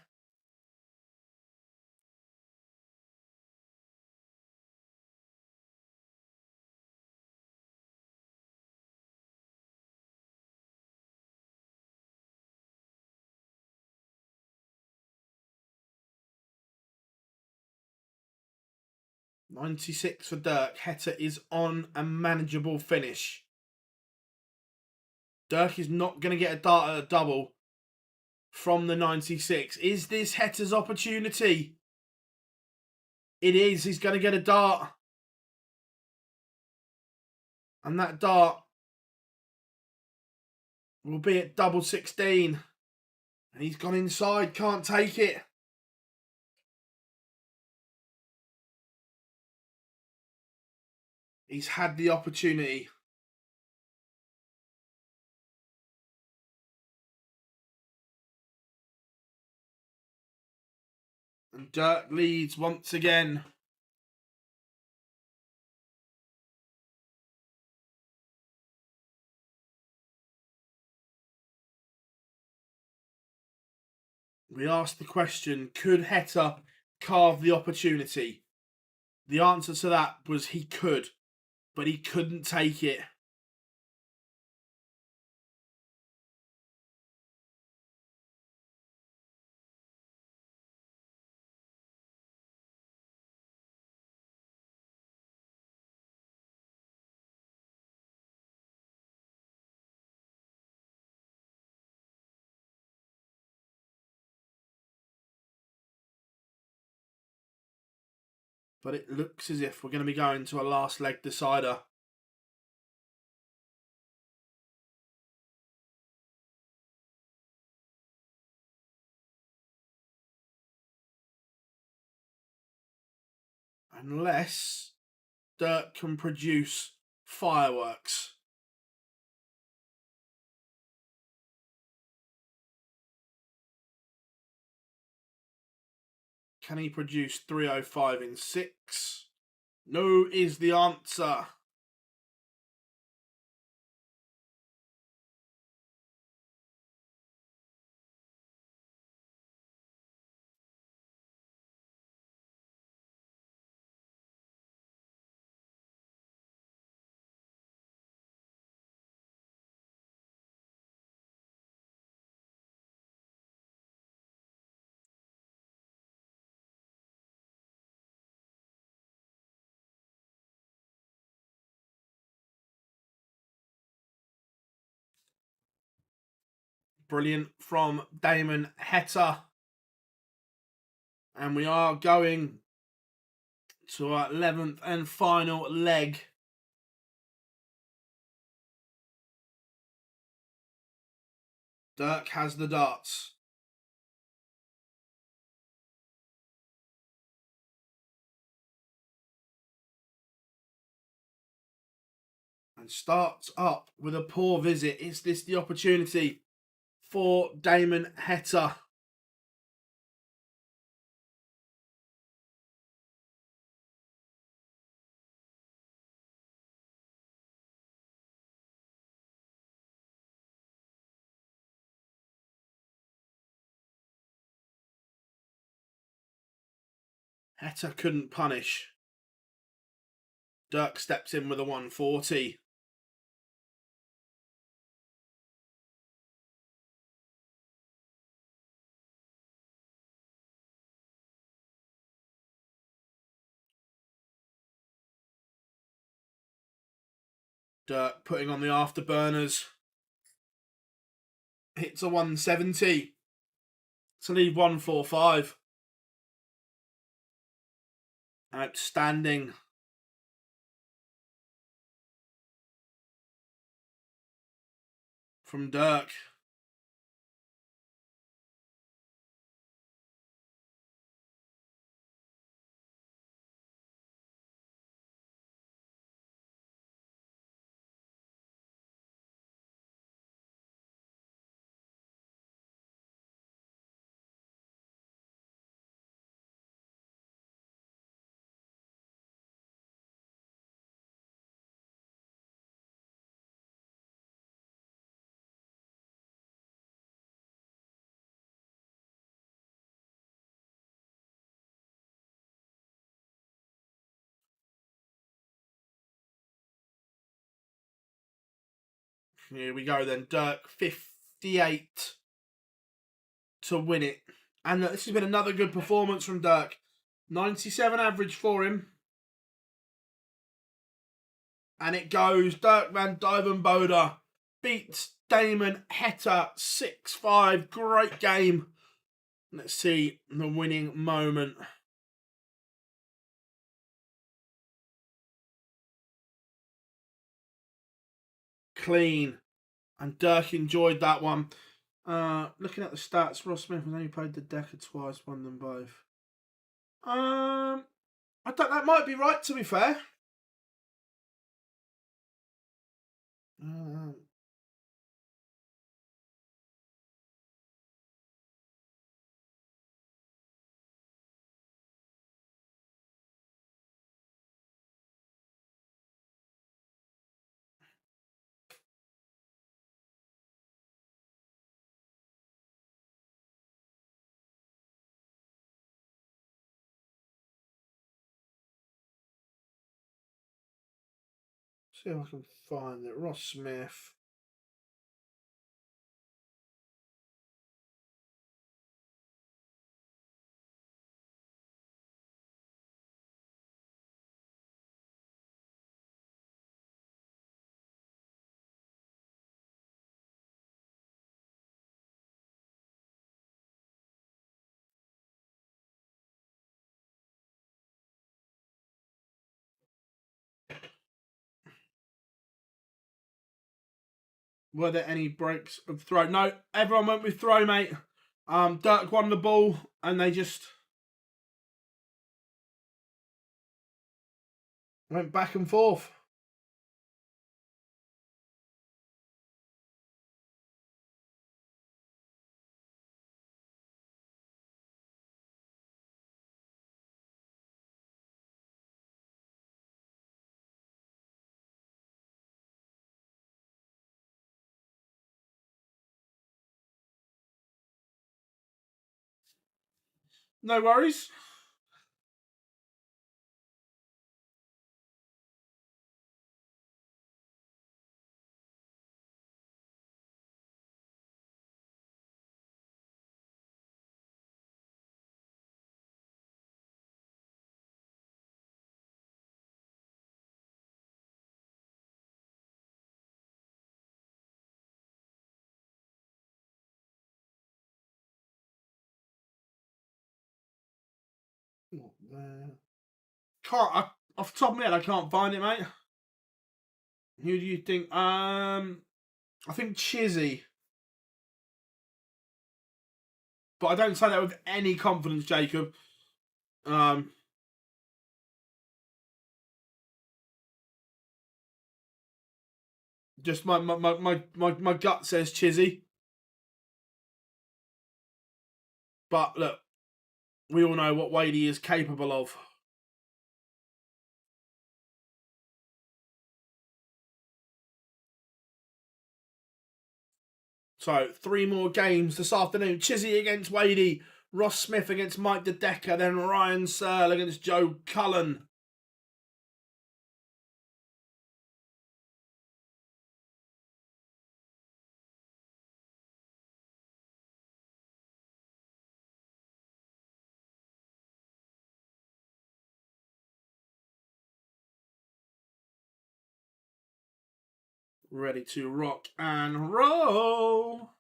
.96 for Dirk. Heta is on a manageable finish. Dirk is not going to get a dart at a double from the 96. Is this Heta's opportunity? It is. He's going to get a dart. And that dart will be at double 16. And he's gone inside. Can't take it. He's had the opportunity. And Dirk leads once again. We asked the question, could Heta carve the opportunity? The answer to that was he could, but he couldn't take it. But it looks as if we're going to be going to a last leg decider. Unless Dirk can produce fireworks. Can he produce 305 in 6? No is the answer. Brilliant from Damon Heta. And we are going to our 11th and final leg. Dirk has the darts. And starts up with a poor visit. Is this the opportunity for Damon Heta? Heta couldn't punish. Dirk steps in with a 140. Dirk putting on the afterburners. Hits a 170 to leave 145. Outstanding. From Dirk. Here we go then. Dirk, 58 to win it. And this has been another good performance from Dirk. 97 average for him. And it goes. Dirk van Duijvenbode beats Damon Heta 6-5. Great game. Let's see the winning moment. Clean. And Dirk enjoyed that one. Looking at the stats, Ross Smith has only played the Decker twice, won them both. I don't. That might be right, to be fair. See if I can find it. Ross Smith. Were there any breaks of throw? No, everyone went with throw, mate. Dirk won the ball, and they just went back and forth. No worries. Not there. Can't. Off the top of my head, I can't find it, mate. Who do you think? I think Chizzy. But I don't say that with any confidence, Jacob. Just my gut says Chizzy. But look, we all know what Wadey is capable of. So, 3 more games this afternoon. Chizzy against Wadey. Ross Smith against Mike De Decker. Then Ryan Searle against Joe Cullen. Ready to rock and roll.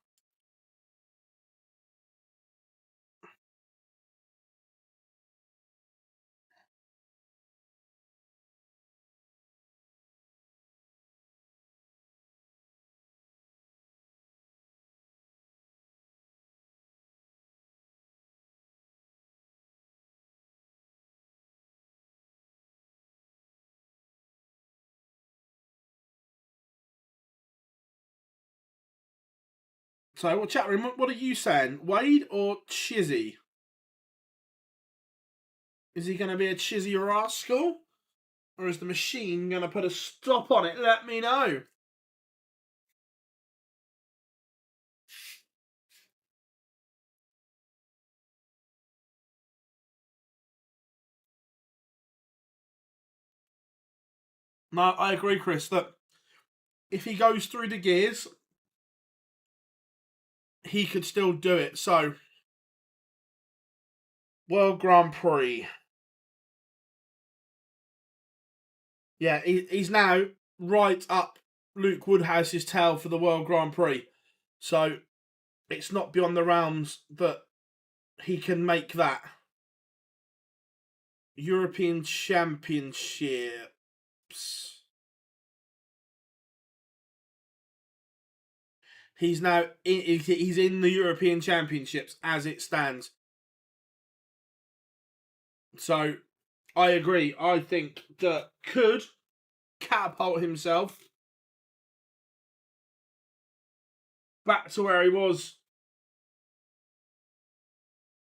So, well, chat room, what are you saying? Wade or Chizzy? Is he going to be a Chizzy rascal? Or is the machine going to put a stop on it? Let me know. No, I agree, Chris, that if he goes through the gears, he could still do it. So, World Grand Prix. Yeah, he's now right up Luke Woodhouse's tail for the World Grand Prix. So, it's not beyond the realms that he can make that. European Championships. He's now he's in the European Championships as it stands. So I agree. I think that could catapult himself back to where he was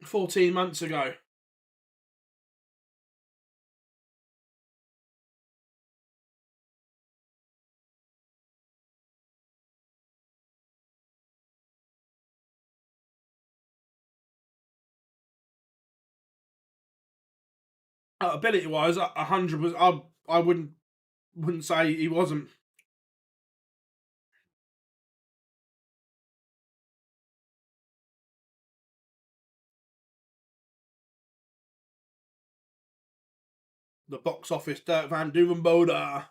14 months ago. Ability wise, 100 was. I wouldn't say he wasn't. The box office, Dirk van Duvenbode.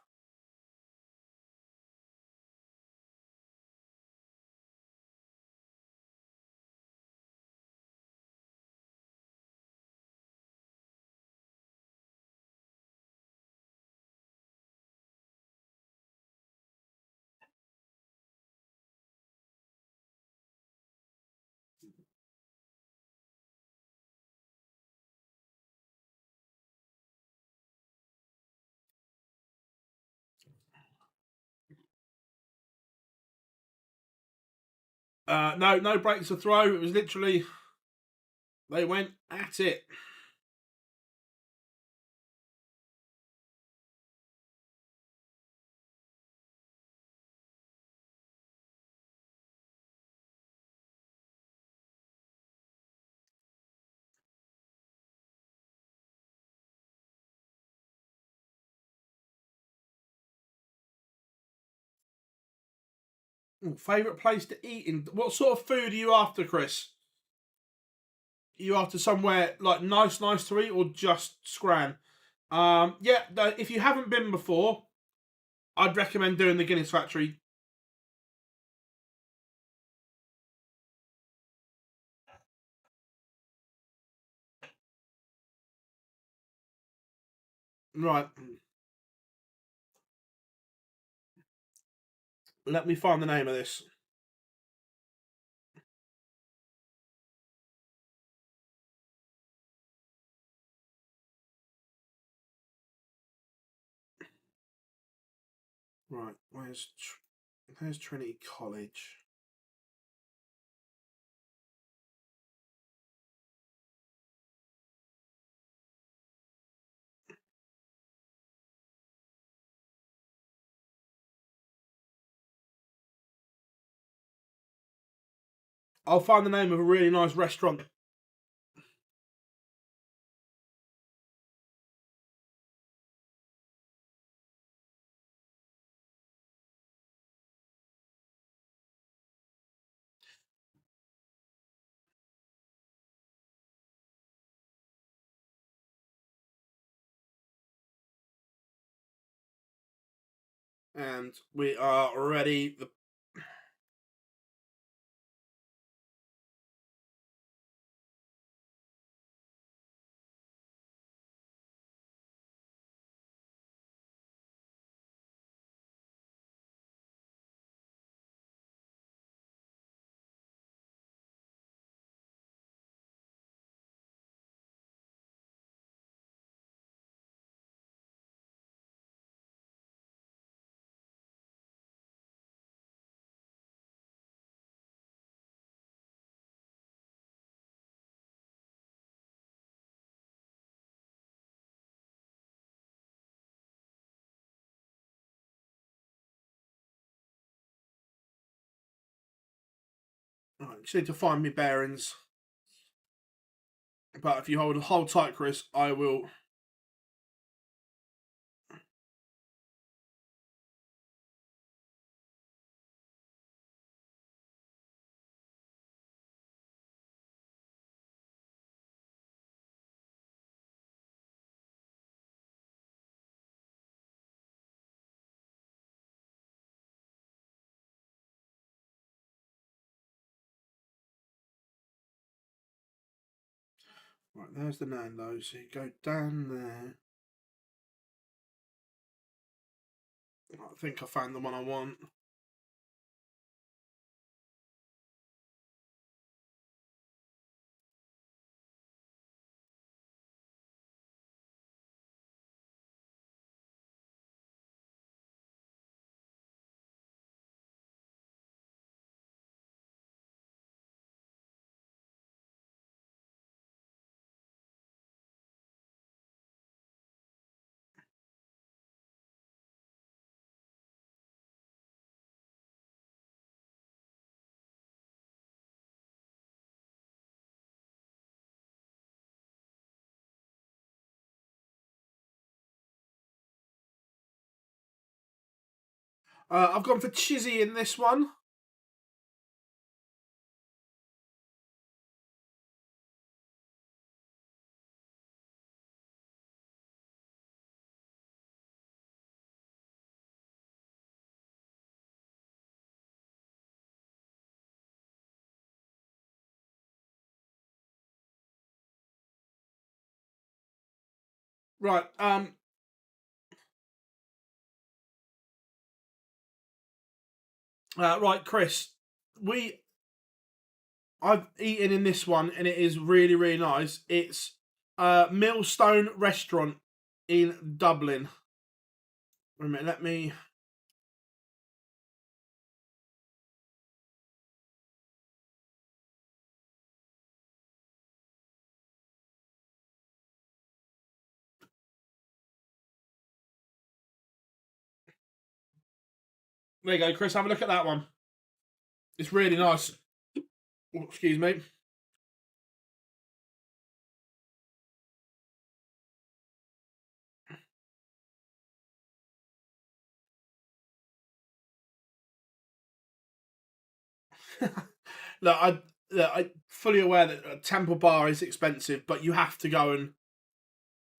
No breaks to throw. It was literally they went at it. Favorite place to eat in? What sort of food are you after, Chris? Are you after somewhere like nice to eat, or just scran? Yeah. If you haven't been before, I'd recommend doing the Guinness Factory. Right. Let me find the name of this. Right. Where's Trinity College? I'll find the name of a really nice restaurant. And we are ready. Right, just need to find me bearings. But if you hold tight, Chris, I will. Right, there's the Nando's. So you go down there. I think I found the one I want. I've gone for Chizzy in this one. Right, right, Chris. I've eaten in this one and it is really, really nice. It's Millstone Restaurant in Dublin. Wait a minute, let me. There you go, Chris. Have a look at that one. It's really nice. Oh, excuse me. Look, I'm fully aware that Temple Bar is expensive, but you have to go and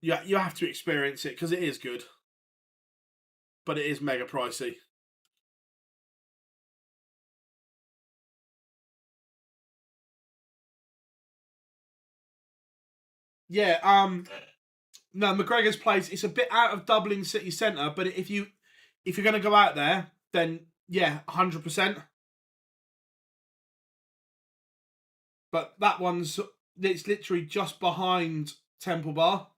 you have to experience it because it is good, but it is mega pricey. Yeah. No, McGregor's place. It's a bit out of Dublin city centre, but if you're going to go out there, then yeah, 100%. But that one's it's literally just behind Temple Bar,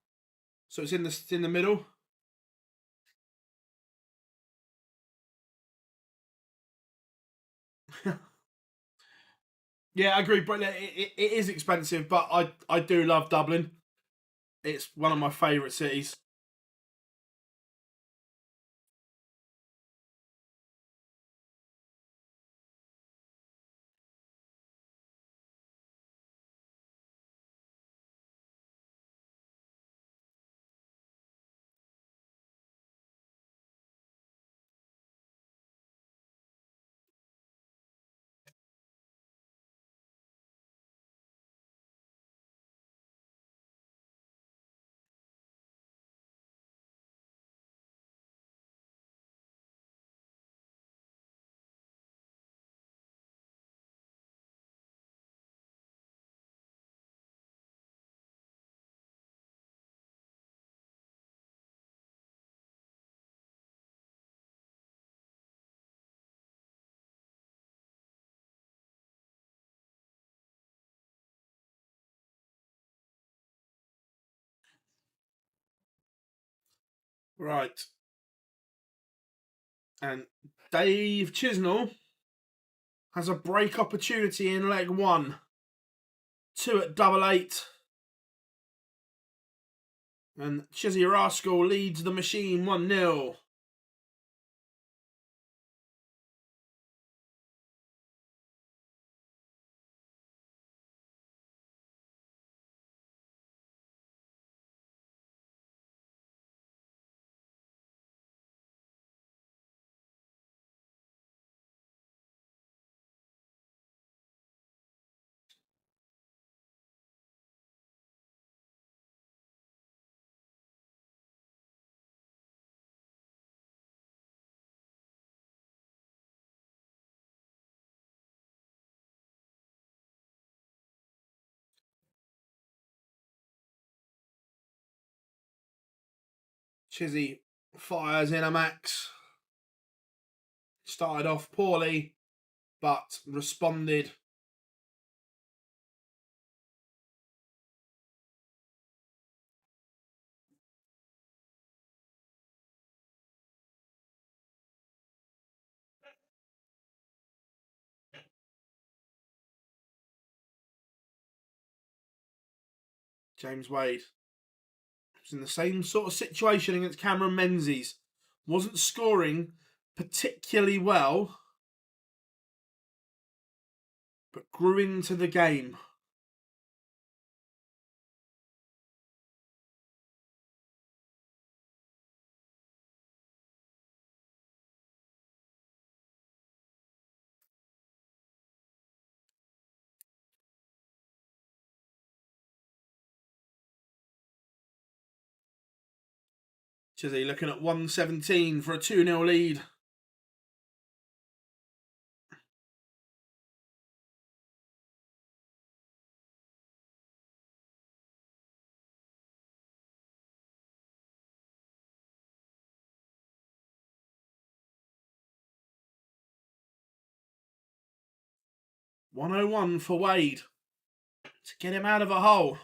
so it's in the middle. Yeah, I agree, but it is expensive. But I do love Dublin. It's one of my favourite cities. Right, and Dave Chisnell has a break opportunity in leg one. 2 at double eight. And Chizzy Rascal leads the machine 1-0. Chizzy fires in a max. Started off poorly, but responded. James Wade was in the same sort of situation against Cameron Menzies. Wasn't scoring particularly well, but grew into the game. Chizzy looking at 117 for a 2-0 lead. $101 for Wade to get him out of a hole.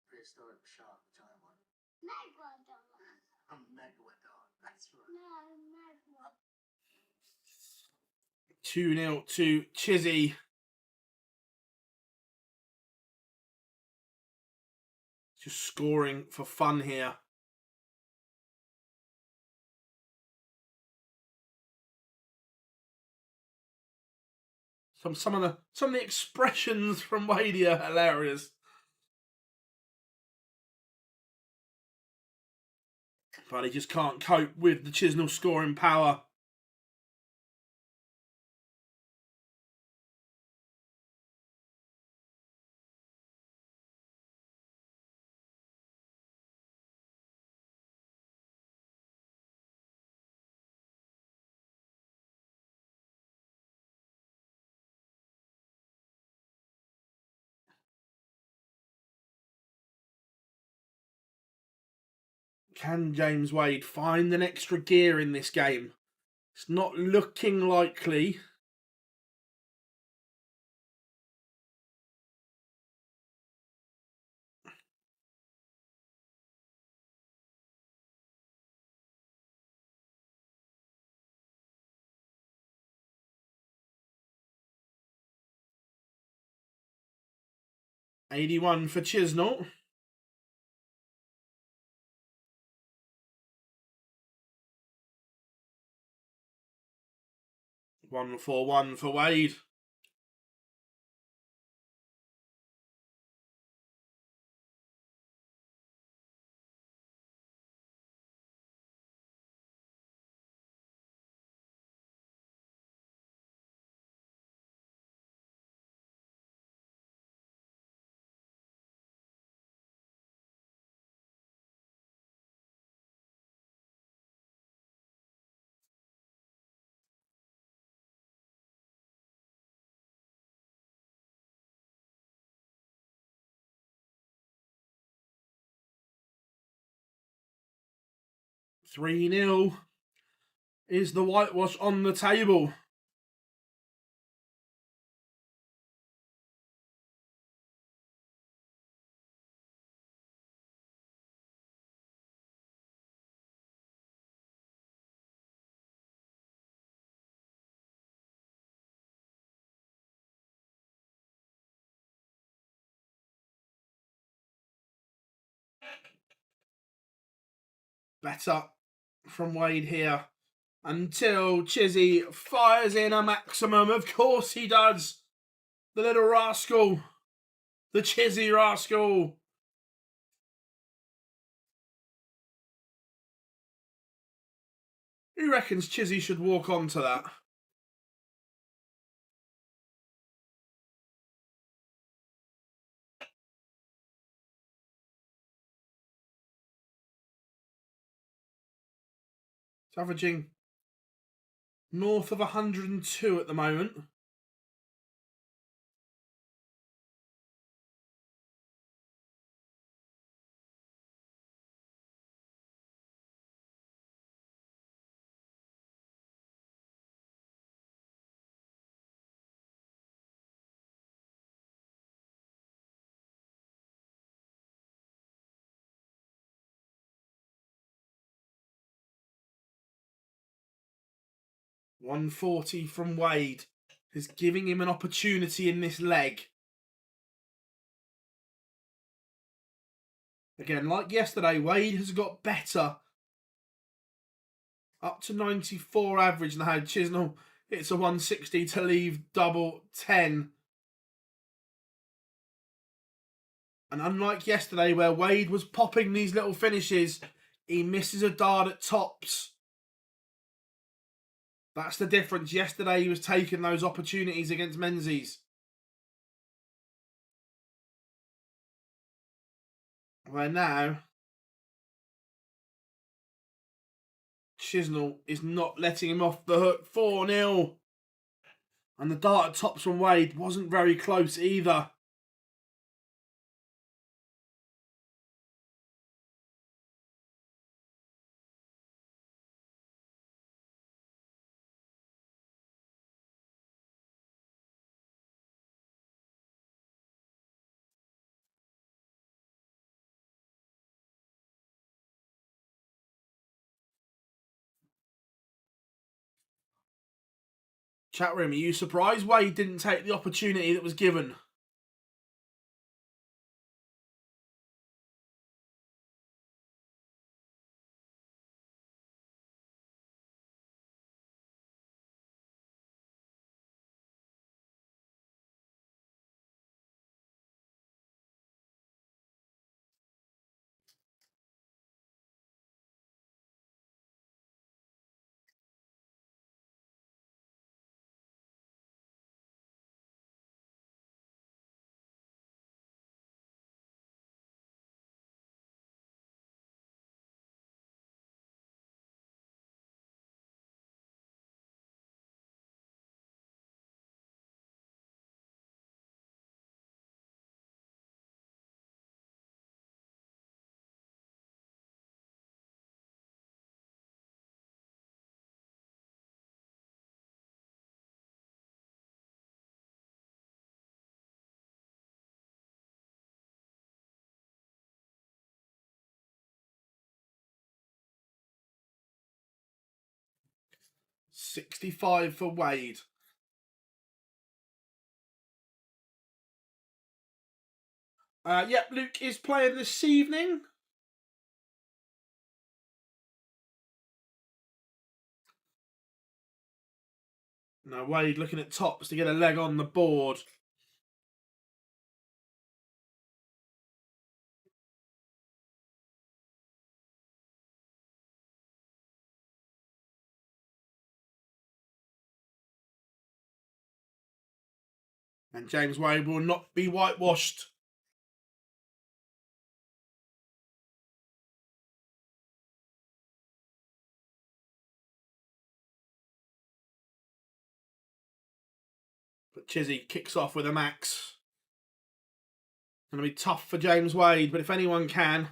Prehistoric shark, giant one. 2-0 to Chizzy. Just scoring for fun here. Some of the expressions from Wade are hilarious. But he just can't cope with the Chisnell scoring power. Can James Wade find an extra gear in this game? It's not looking likely. $81 for Chisnell. $141 for Wade. $3-0 is the whitewash on the table. Better from Wade here until Chizzy fires in a maximum. Of course he does. The little rascal. The Chizzy rascal. Who reckons Chizzy should walk on to that? It's averaging north of 102 at the moment. .140 from Wade is giving him an opportunity in this leg. Again, like yesterday, Wade has got better. Up to 94 average now. Chisnell hits a 160 to leave double 10. And unlike yesterday, where Wade was popping these little finishes, he misses a dart at tops. That's the difference. Yesterday, he was taking those opportunities against Menzies. Where now, Chisnell is not letting him off the hook. 4-0. And the dart at tops from Wade wasn't very close either. Chat room, are you surprised Wade didn't take the opportunity that was given? .65 for Wade. Yep, Luke is playing this evening. Now Wade looking at tops to get a leg on the board. And James Wade will not be whitewashed. But Chizzy kicks off with a max. Going to be tough for James Wade, but if anyone can.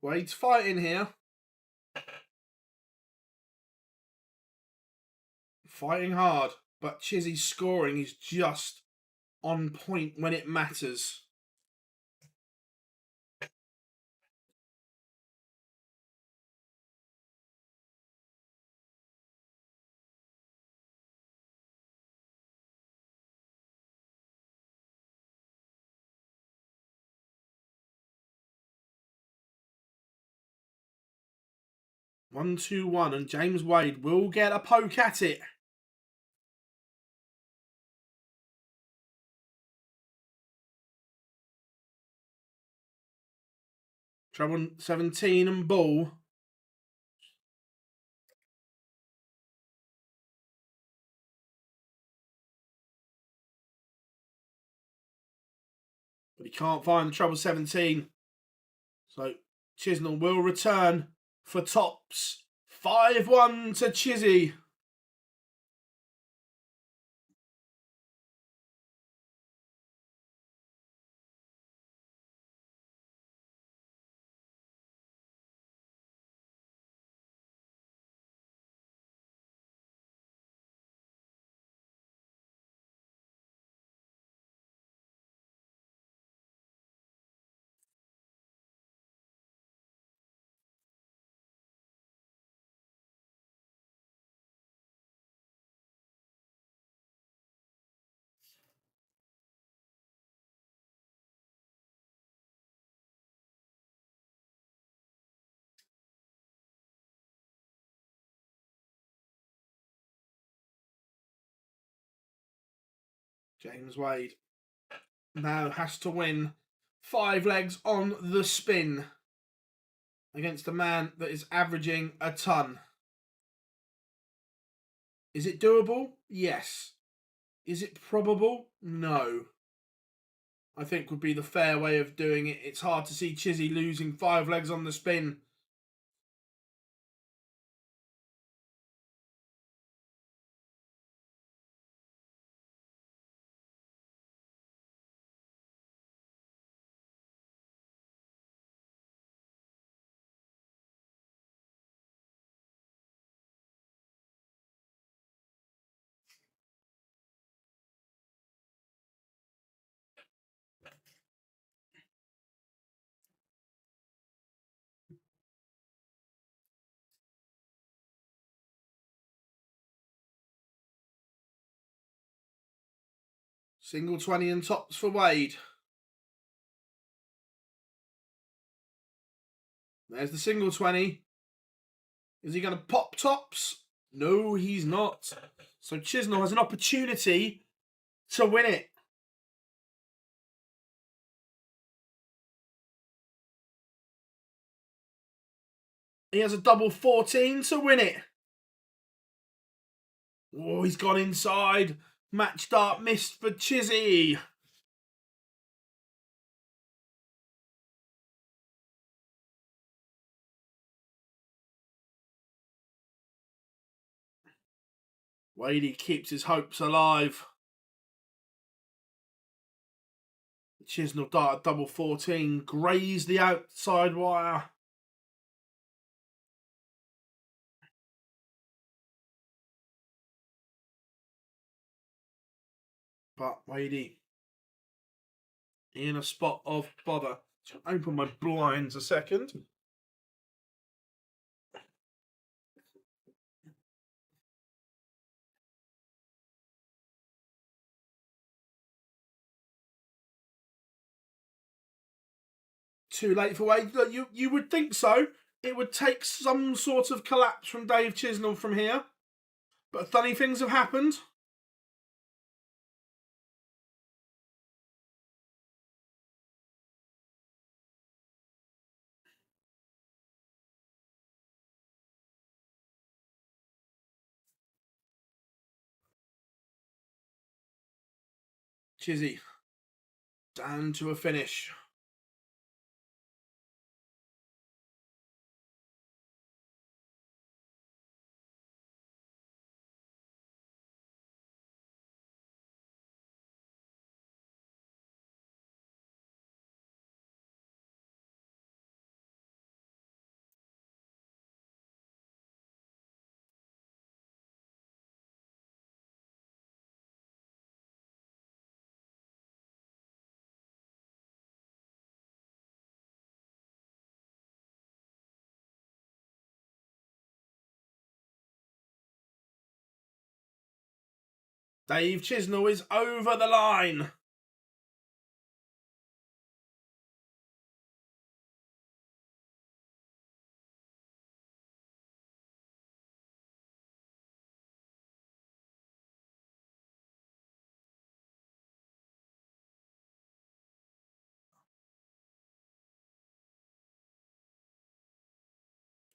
Wade's fighting here. Fighting hard, but Chizzy's scoring is just on point when it matters. 1-2-1, and James Wade will get a poke at it. Treble 17 and ball. But he can't find the treble 17. So Chisnall will return for tops. 5-1 to Chizzy. James Wade now has to win 5 legs on the spin against a man that is averaging a ton. Is it doable? Yes. Is it probable? No. I think would be the fair way of doing it. It's hard to see Chizzy losing 5 legs on the spin. Single 20 and tops for Wade. There's the single 20. Is he going to pop tops? No, he's not. So Chisnall has an opportunity to win it. He has a double 14 to win it. Oh, he's gone inside. Match start missed for Chizzy. Wadey keeps his hopes alive. Chisnall dart at double 14, grazed the outside wire. But Wadey in a spot of bother. Open my blinds a second. Too late for Wade. Look, you would think so. It would take some sort of collapse from Dave Chisnall from here. But funny things have happened. Chizzy down to a finish. Dave Chisnall is over the line.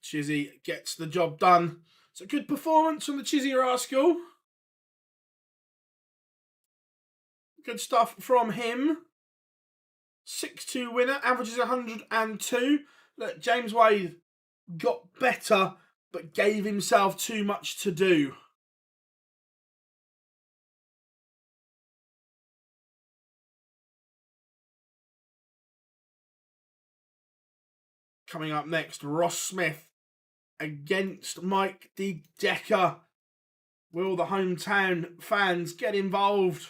Chizzy gets the job done. It's a good performance from the Chizzy Rascal. Good stuff from him. 6-2 winner, averages 102. Look, James Wade got better, but gave himself too much to do. Coming up next, Ross Smith against Mike De Decker. Will the hometown fans get involved?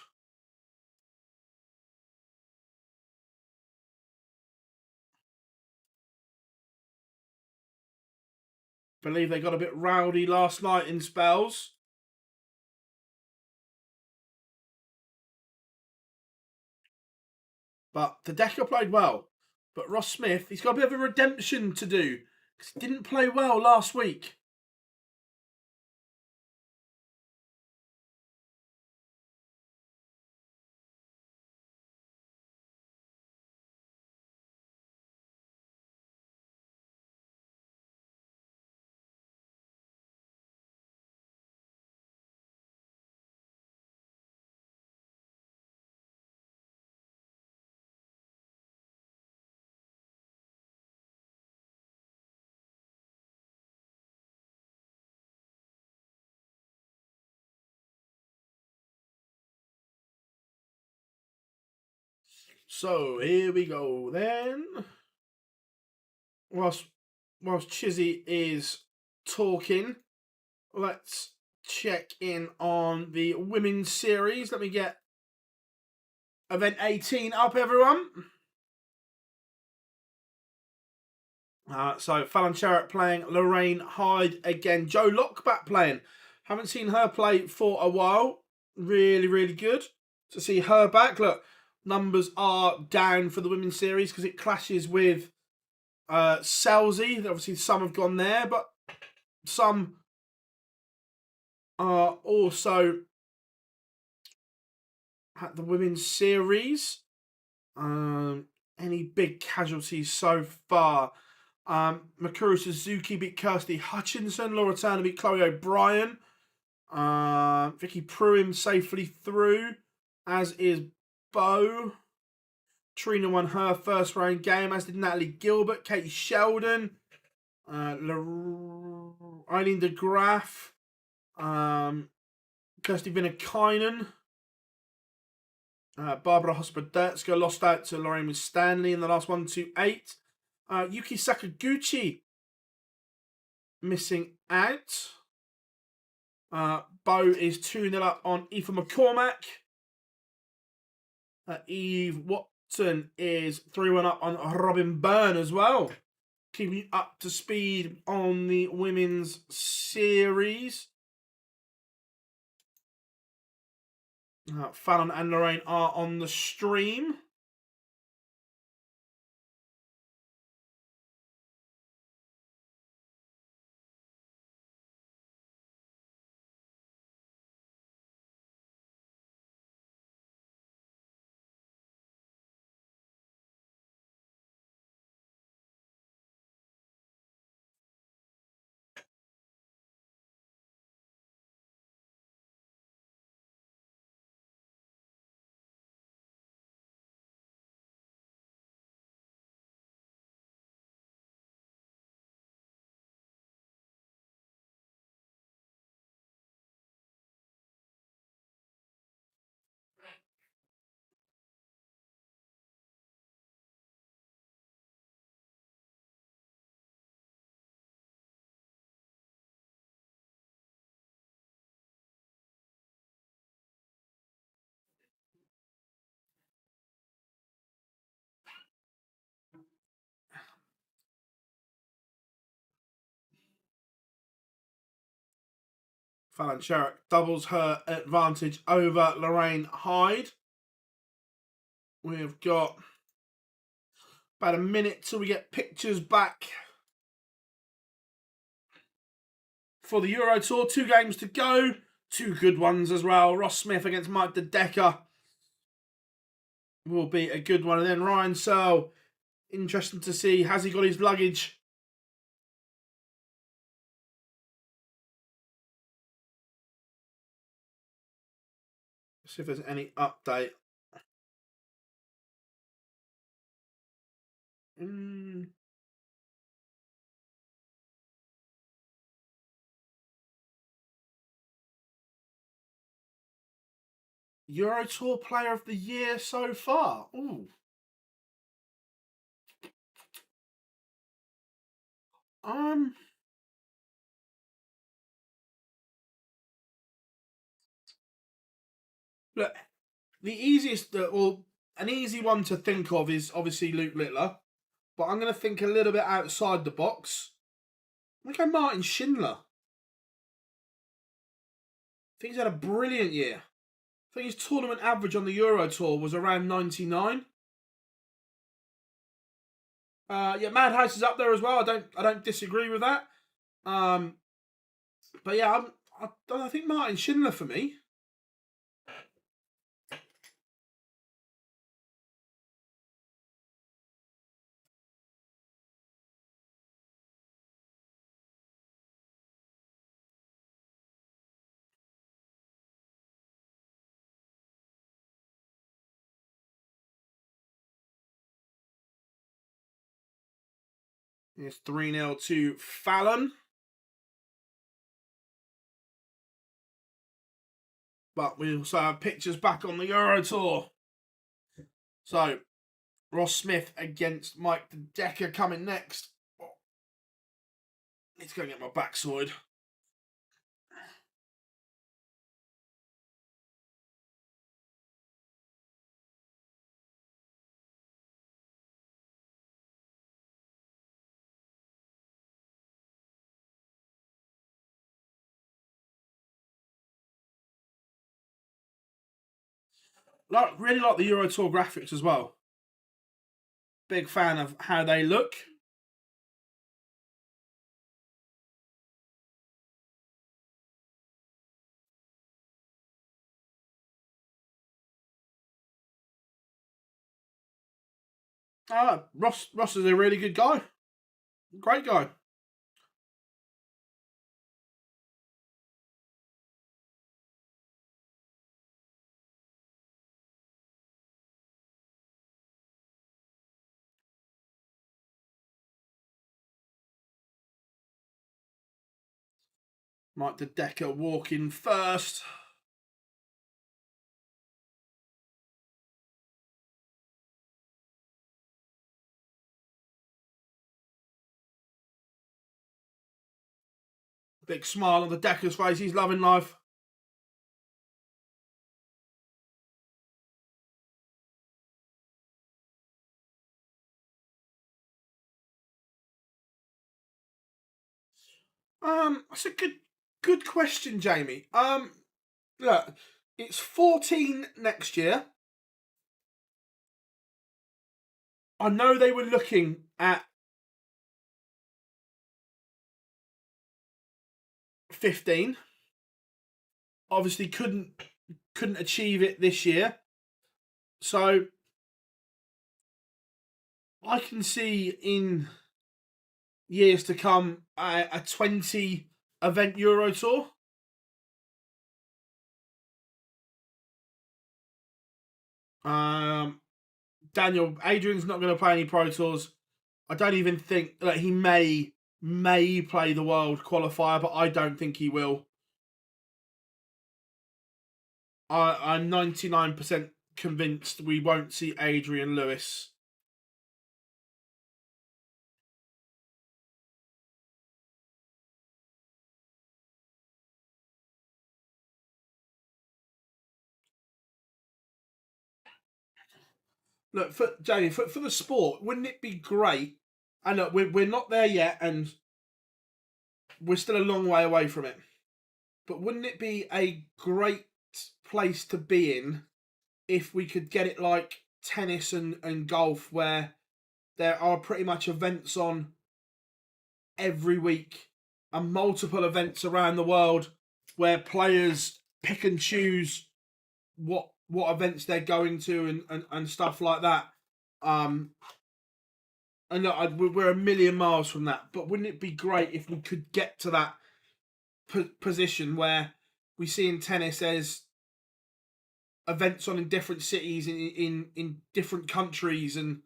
Believe they got a bit rowdy last night in spells. But De Decker played well. But Ross Smith, he's got a bit of a redemption to do, because he didn't play well last week. So here we go then. Whilst Chizzy is talking, let's check in on the women's series. Let me get event 18 up, everyone. So Fallon Sherritt playing Lorraine Hyde again. Jo Lockback playing. Haven't seen her play for a while. Really, really good to see her back. Look, numbers are down for the women's series because it clashes with Selsey. Obviously, some have gone there, but some are also at the women's series. Any big casualties so far? Mikuru Suzuki beat Kirsty Hutchinson. Laura Turner beat Chloe O'Brien. Vicky Pruim safely through, as is Bo. Trina won her first round game, as did Natalie Gilbert, Katie Sheldon, Eileen de Graaf, Kirsty Vinakainen, Barbara Hospodetska lost out to Lorraine Stanley in the last 1-2-8. Yuki Sakaguchi missing out. Bo is 2-0 up on Aoife McCormack. Eve Watson is 3-1 up on Robin Byrne as well. Keeping you up to speed on the women's series. Fallon and Lorraine are on the stream. Fallon Sherritt doubles her advantage over Lorraine Hyde. We've got about a minute till we get pictures back for the Euro Tour. 2 games to go. 2 good ones as well. Ross Smith against Mike De Decker will be a good one. And then Ryan Searle, interesting to see, has he got his luggage See if there's any update. Euro Tour Player of the Year so far. Ooh. Look, the easiest, or an easy one to think of is obviously Luke Littler, but I'm going to think a little bit outside the box. I'm going to go Martin Schindler. I think he's had a brilliant year. I think his tournament average on the Euro Tour was around 99. Yeah, Madhouse is up there as well. I don't disagree with that. But yeah, I think Martin Schindler for me. It's 3-0 to Fallon. But we also have pictures back on the Euro Tour. So, Ross Smith against Mike De Decker coming next. Oh, need to go get my backside. Really like the Euro Tour graphics as well. Big fan of how they look. Ross is a really good guy. Great guy. Mike De Decker walking first. Big smile on the Decker's face. He's loving life. That's a good question, Jamie. Look, it's 14 next year. I know they were looking at 15. Obviously couldn't achieve it this year. So I can see in years to come a 20 event Euro Tour. Adrian's not going to play any Pro Tours. I don't even think that he may play the World Qualifier, but I don't think he will. I'm 99% convinced we won't see Adrian Lewis. Look, Jamie, for the sport, wouldn't it be great? And look, we're not there yet, and we're still a long way away from it. But wouldn't it be a great place to be in if we could get it like tennis and golf, where there are pretty much events on every week and multiple events around the world where players pick and choose what events they're going to and stuff like that. And look, we're a million miles from that, but wouldn't it be great if we could get to that position where we see in tennis there's events on in different cities, in different countries, and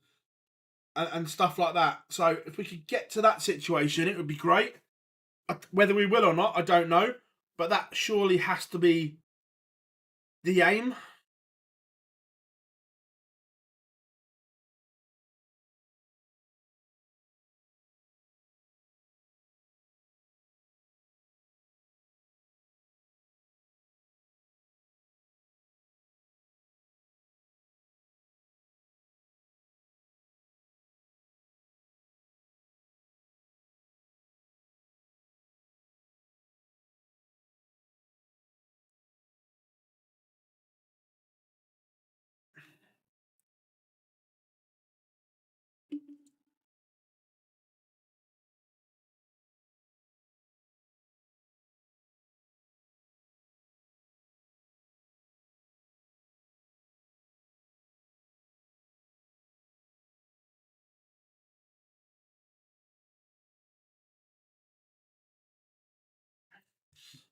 stuff like that. So if we could get to that situation, it would be great. Whether we will or not, I don't know. But that surely has to be the aim.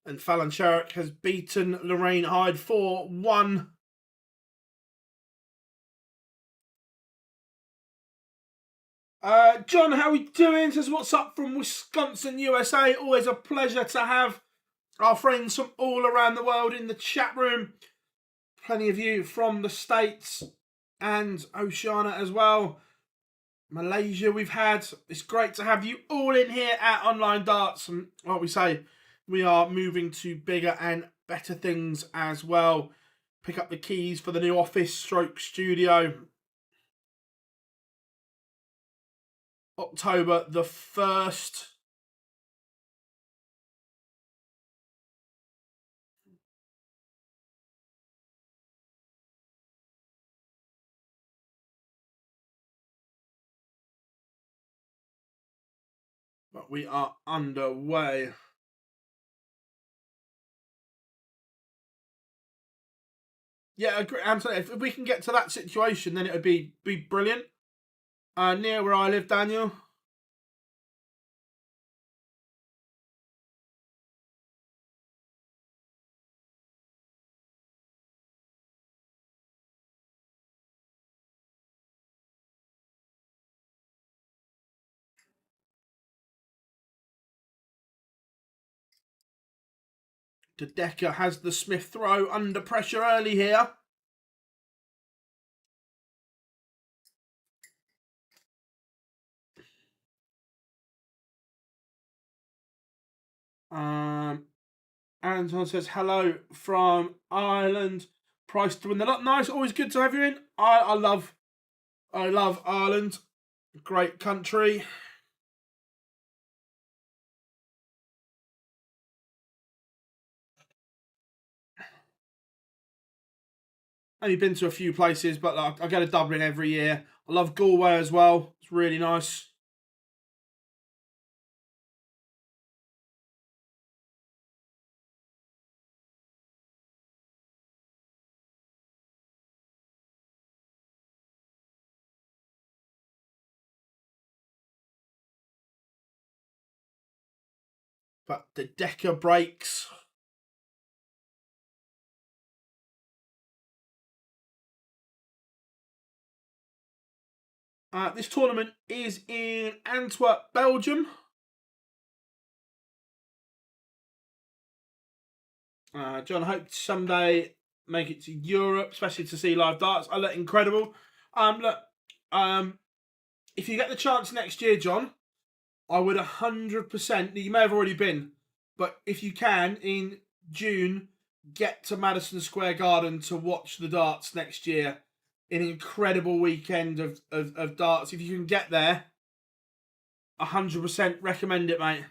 And Fallon Sherrick has beaten Lorraine Hyde 4-1. John, how we doing? Says, what's up from Wisconsin, USA? Always a pleasure to have our friends from all around the world in the chat room. Plenty of you from the States and Oceania as well. Malaysia we've had. It's great to have you all in here at Online Darts. And what we say, we are moving to bigger and better things as well. Pick up the keys for the new office stroke studio. October the 1st. But we are underway. Yeah, I agree. Anthony, if we can get to that situation, then it would be brilliant. Near where I live, Daniel. De Decker has the Smith throw under pressure early here. Anton says hello from Ireland. Price to win the lot. Nice, always good to have you in. I love Ireland. Great country. Only been to a few places, but I go to Dublin every year. I love Galway as well. It's really nice. But the Decker breaks. This tournament is in Antwerp, Belgium. John, hope to someday make it to Europe, especially to see live darts. I look incredible. If you get the chance next year, John, I would 100%. You may have already been, but if you can, in June, get to Madison Square Garden to watch the darts next year. An incredible weekend of darts. If you can get there, 100% recommend it, mate.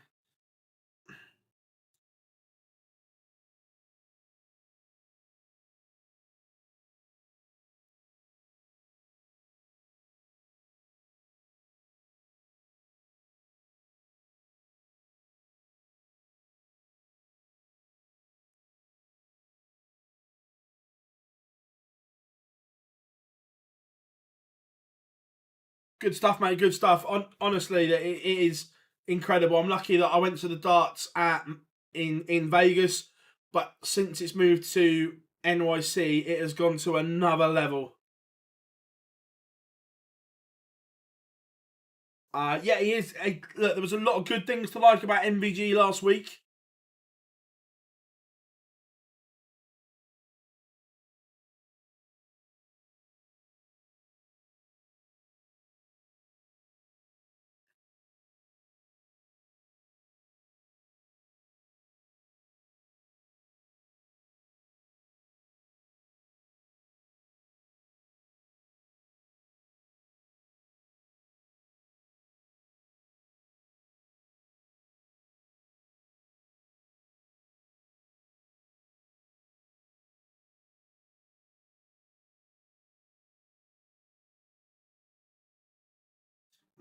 Good stuff, mate. Good stuff. Honestly, it is incredible. I'm lucky that I went to the darts in Vegas, but since it's moved to NYC, it has gone to another level. Yeah, he is. Look, there was a lot of good things to like about MVG last week.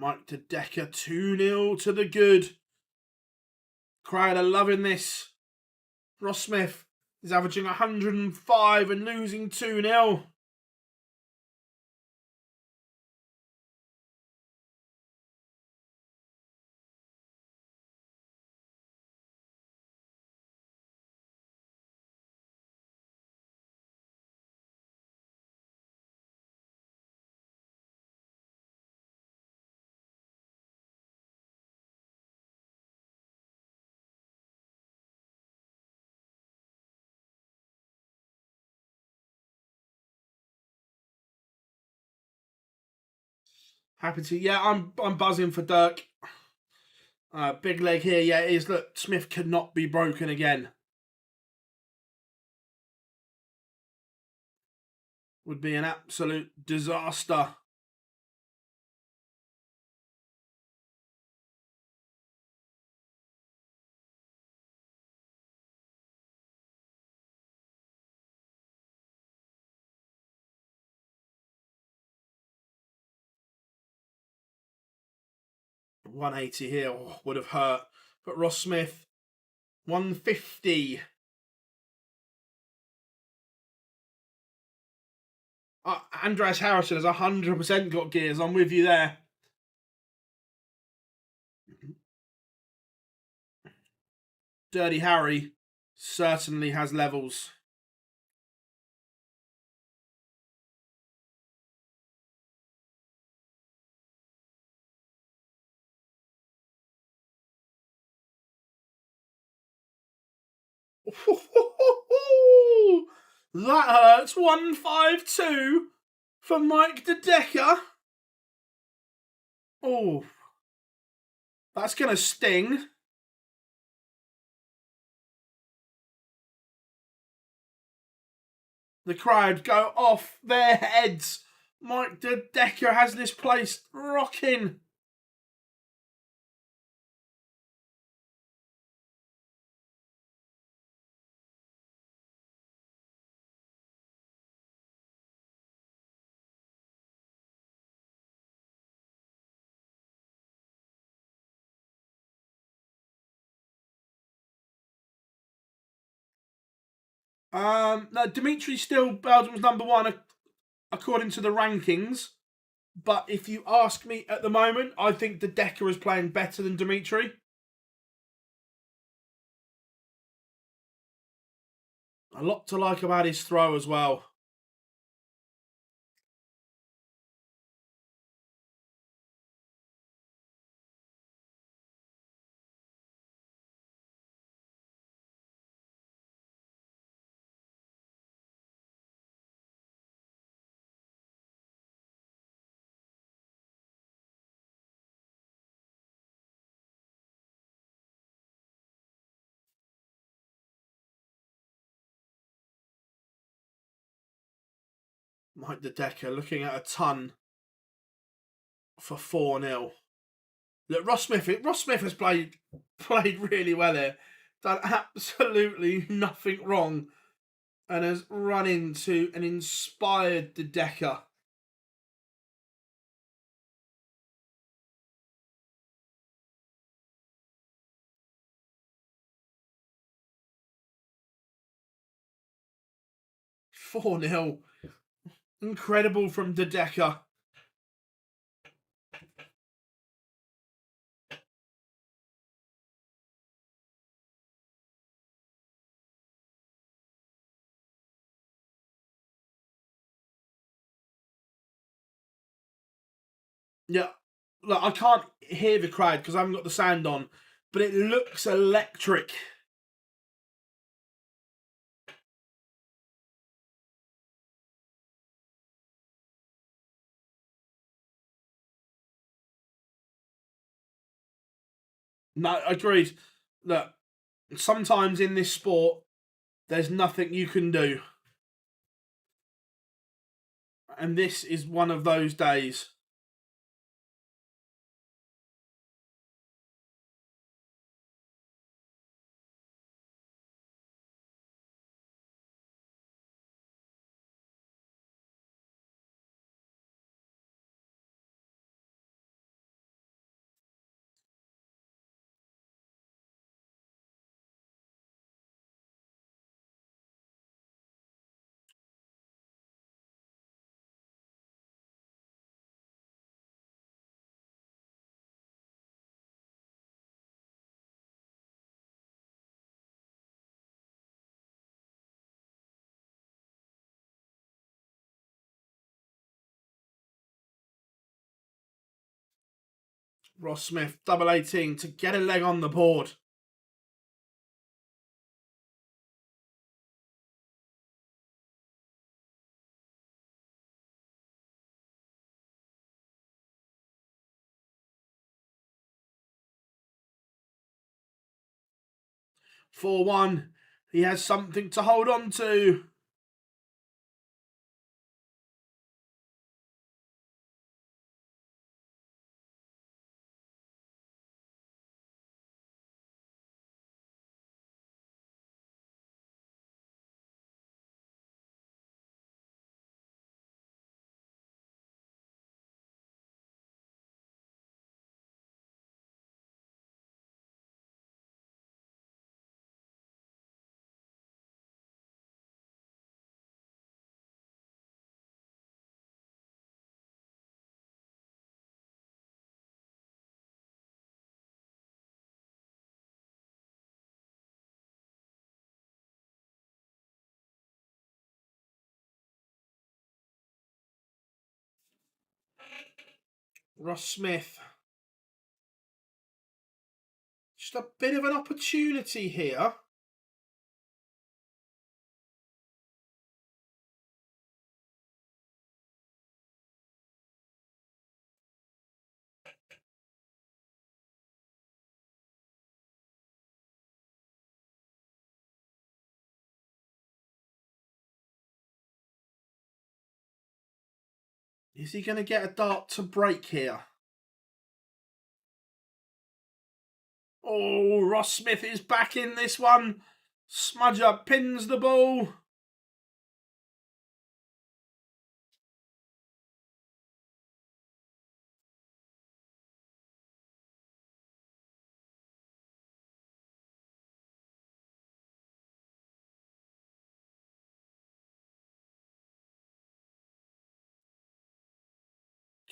Mike De Decker 2-0 to the good. Crowd are loving this. Ross Smith is averaging 105 and losing 2-0. Happy to. Yeah, I'm buzzing for Dirk. Big leg here. Yeah, it is. Look, Smith cannot be broken again. Would be an absolute disaster. $180 here would have hurt. But Ross Smith, $150. Andreas Harrison has 100% got gears. I'm with you there. Dirty Harry certainly has levels. That hurts. 152 for Mike De Decker. Oh, that's going to sting. The crowd go off their heads. Mike De Decker has this place rocking. No, Dimitri's still Belgium's number one according to the rankings. But if you ask me at the moment, I think De Decker is playing better than Dimitri. A lot to like about his throw as well. Mike De Decker looking at a ton for 4-0. Look, Ross Smith has played really well here. Done absolutely nothing wrong. And has run into an inspired De Decker. $4-0. Incredible from De Decker. Yeah, look, I can't hear the crowd because I haven't got the sound on, but it looks electric. No, agreed. Look, sometimes in this sport, there's nothing you can do. And this is one of those days. Ross Smith, double 18 to get a leg on the board. For 1, he has something to hold on to. Ross Smith. Just a bit of an opportunity here. Is he going to get a dart to break here? Oh, Ross Smith is back in this one. Smudger pins the ball.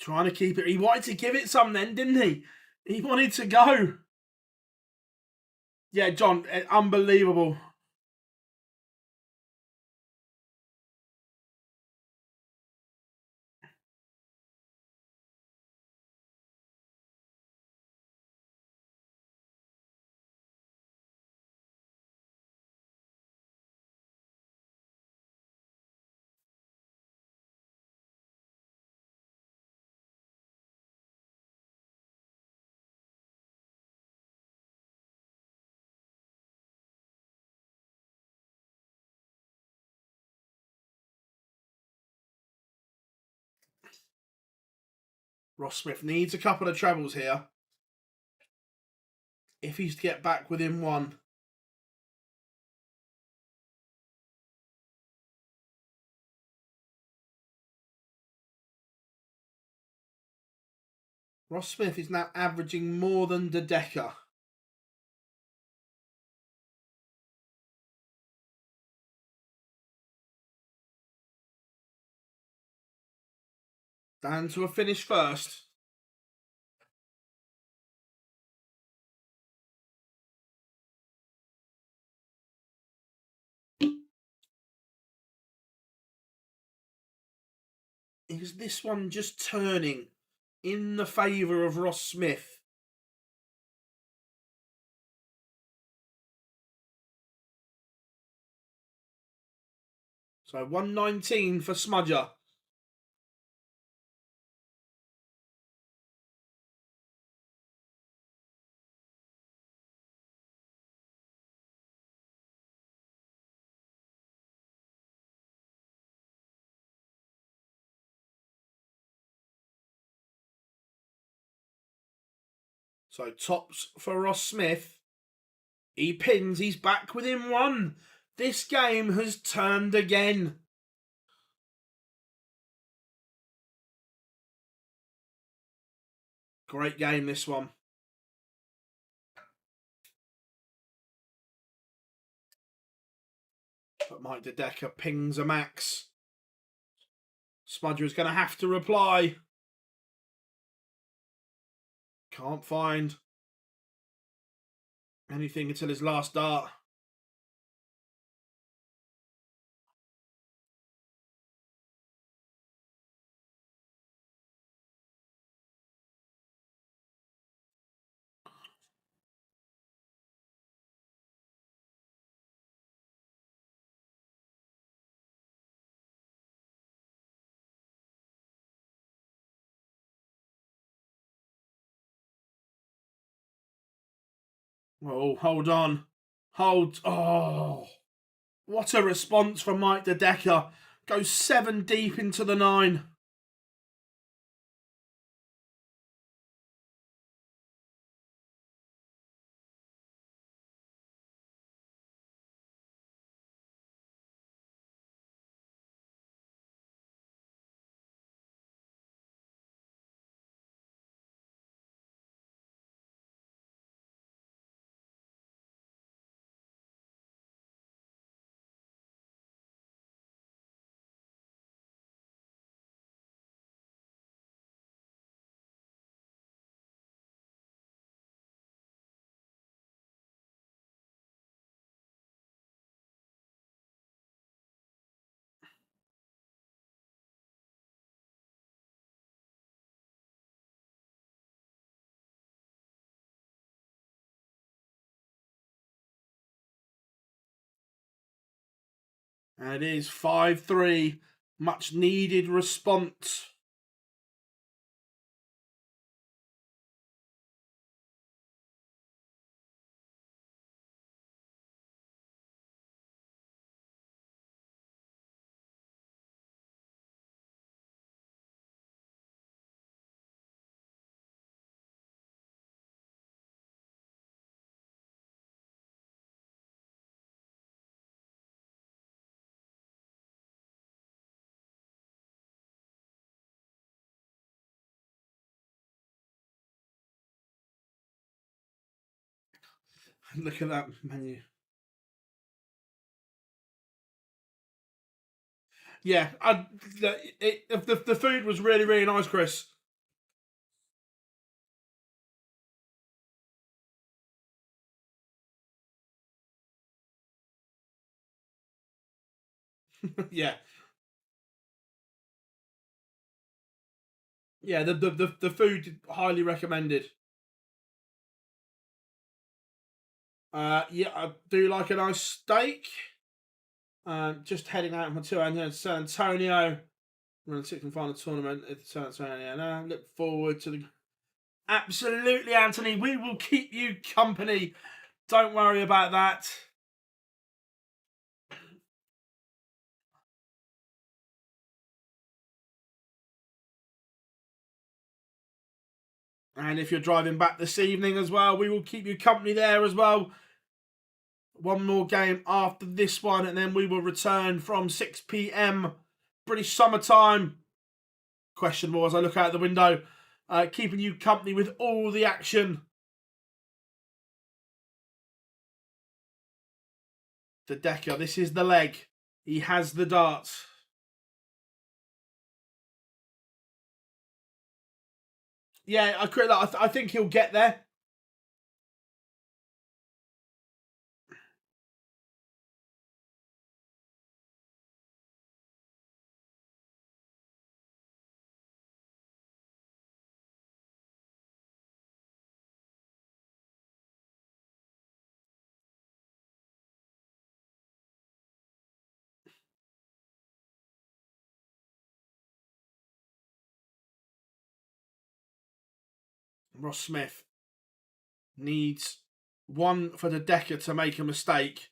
Trying to keep it. He wanted to give it some then, didn't he? He wanted to go. Yeah, John, unbelievable. Ross Smith needs a couple of trebles here if he's to get back within 1. Ross Smith is now averaging more than De Decker. Down to a finish first. Is this one just turning in the favour of Ross Smith. So 119 for Smudger. So tops for Ross Smith. He pins, he's back within one. This game has turned again. Great game, this one. But Mike De Decker pings a max. Smudger is going to have to reply. Can't find anything until his last dart. Oh, hold on. Hold. Oh, what a response from Mike De Decker. Goes 7 deep into the 9. And it is 5-3. Much needed response. Look at that menu. Yeah, the food was really, really nice, Chris. Yeah. Yeah, the food highly recommended. Yeah, I do like a nice steak. Just heading out from 200 San Antonio. We're in the sixth and final tournament at San Antonio. Now look forward to the. Absolutely, Anthony. We will keep you company. Don't worry about that. And if you're driving back this evening as well, we will keep you company there as well. One more game after this one, and then we will return from 6 p.m. British summertime. Questionable as I look out the window. Keeping you company with all the action. De Decker, this is the leg. He has the darts. Yeah, I think he'll get there. Ross Smith needs one for the Decker to make a mistake,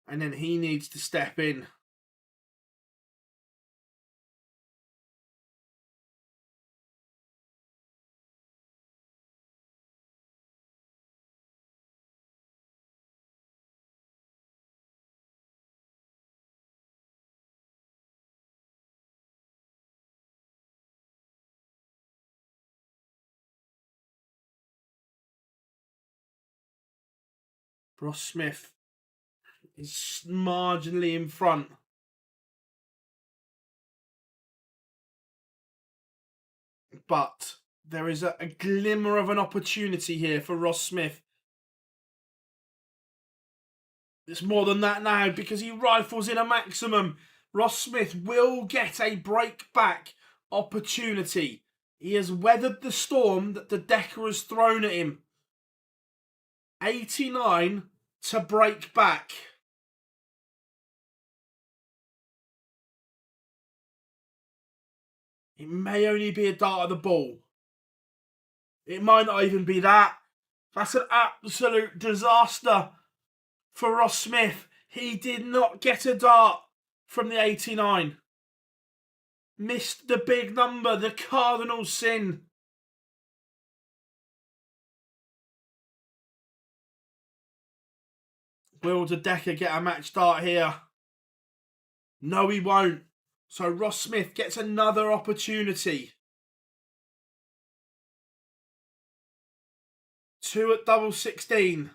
and then he needs to step in. Ross Smith is marginally in front. But there is a glimmer of an opportunity here for Ross Smith. It's more than that now because he rifles in a maximum. Ross Smith will get a break back opportunity. He has weathered the storm that the Decker has thrown at him. 89 to break back. It may only be a dart of the ball. It might not even be that. That's an absolute disaster for Ross Smith. He did not get a dart from the 89. Missed the big number, the cardinal sin. Will the Decker get a match dart here? No, he won't. So Ross Smith gets another opportunity. 2 at double 16.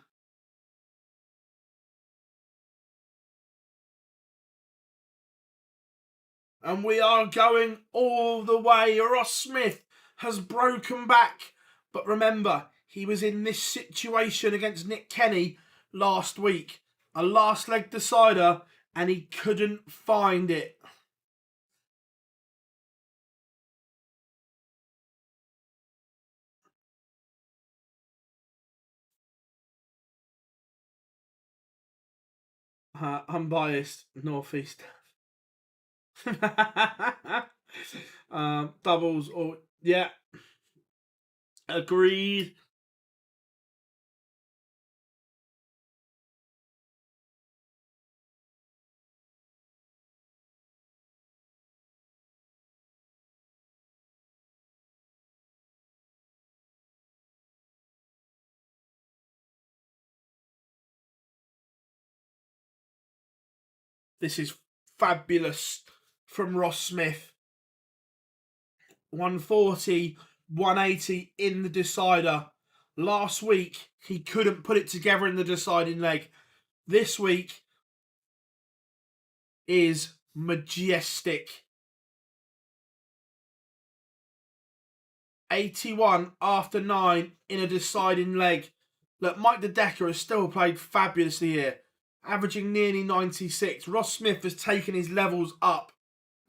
And we are going all the way. Ross Smith has broken back. But remember, he was in this situation against Nick Kenny last week. A last leg decider, and he couldn't find it. Unbiased, northeast. Doubles, or yeah, agreed. This is fabulous from Ross Smith. 140, 180 in the decider. Last week, he couldn't put it together in the deciding leg. This week is majestic. 81 after 9 in a deciding leg. Look, Mike the Decker has still played fabulously here, averaging nearly 96. Ross Smith has taken his levels up,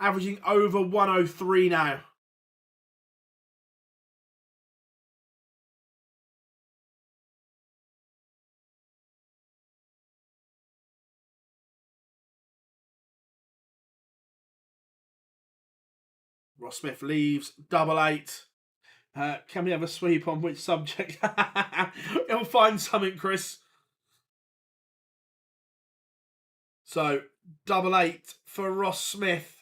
averaging over 103 now. Ross Smith leaves, double 8. Can we have a sweep on which subject? He'll find something, Chris. So, double 8 for Ross Smith.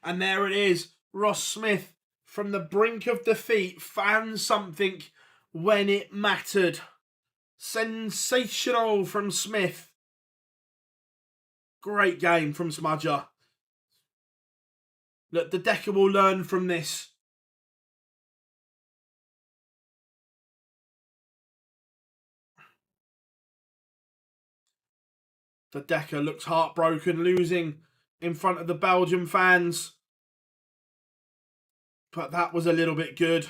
And there it is. Ross Smith, from the brink of defeat, found something when it mattered. Sensational from Smith. Great game from Smudger. Look, the Decker will learn from this. The Decker looks heartbroken, losing in front of the Belgian fans. But that was a little bit good.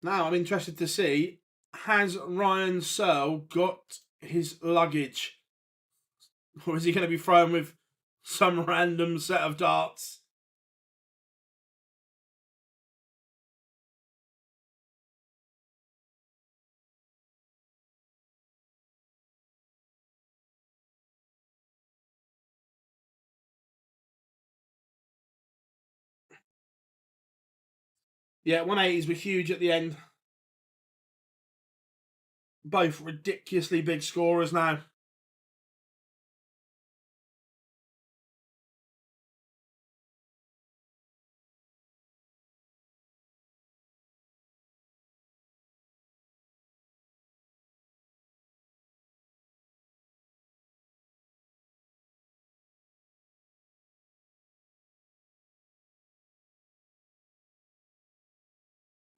Now I'm interested to see, has Ryan Searle got his luggage? Or is he going to be thrown with some random set of darts? Yeah, 180s were huge at the end. Both ridiculously big scorers now.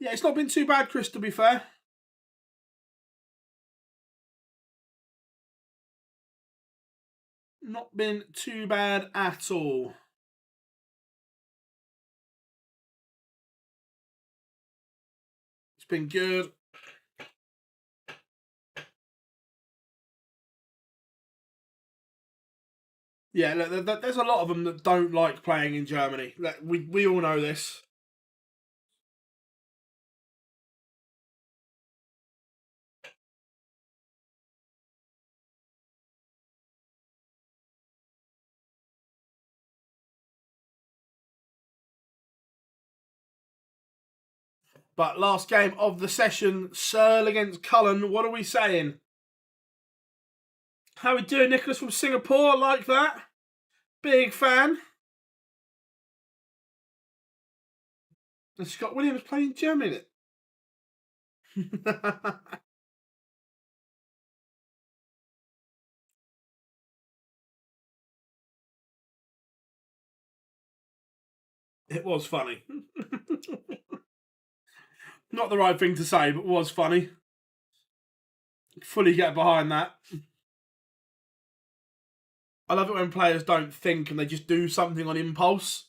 Yeah, it's not been too bad, Chris, to be fair. Not been too bad at all. It's been good. Yeah, look, there's a lot of them that don't like playing in Germany. We all know this. But last game of the session, Searle against Cullen. What are we saying? How we doing, Nicholas from Singapore? Like that? Big fan. And Scott Williams playing Germany. It was funny. Not the right thing to say, but was funny. Fully get behind that. I love it when players don't think and they just do something on impulse.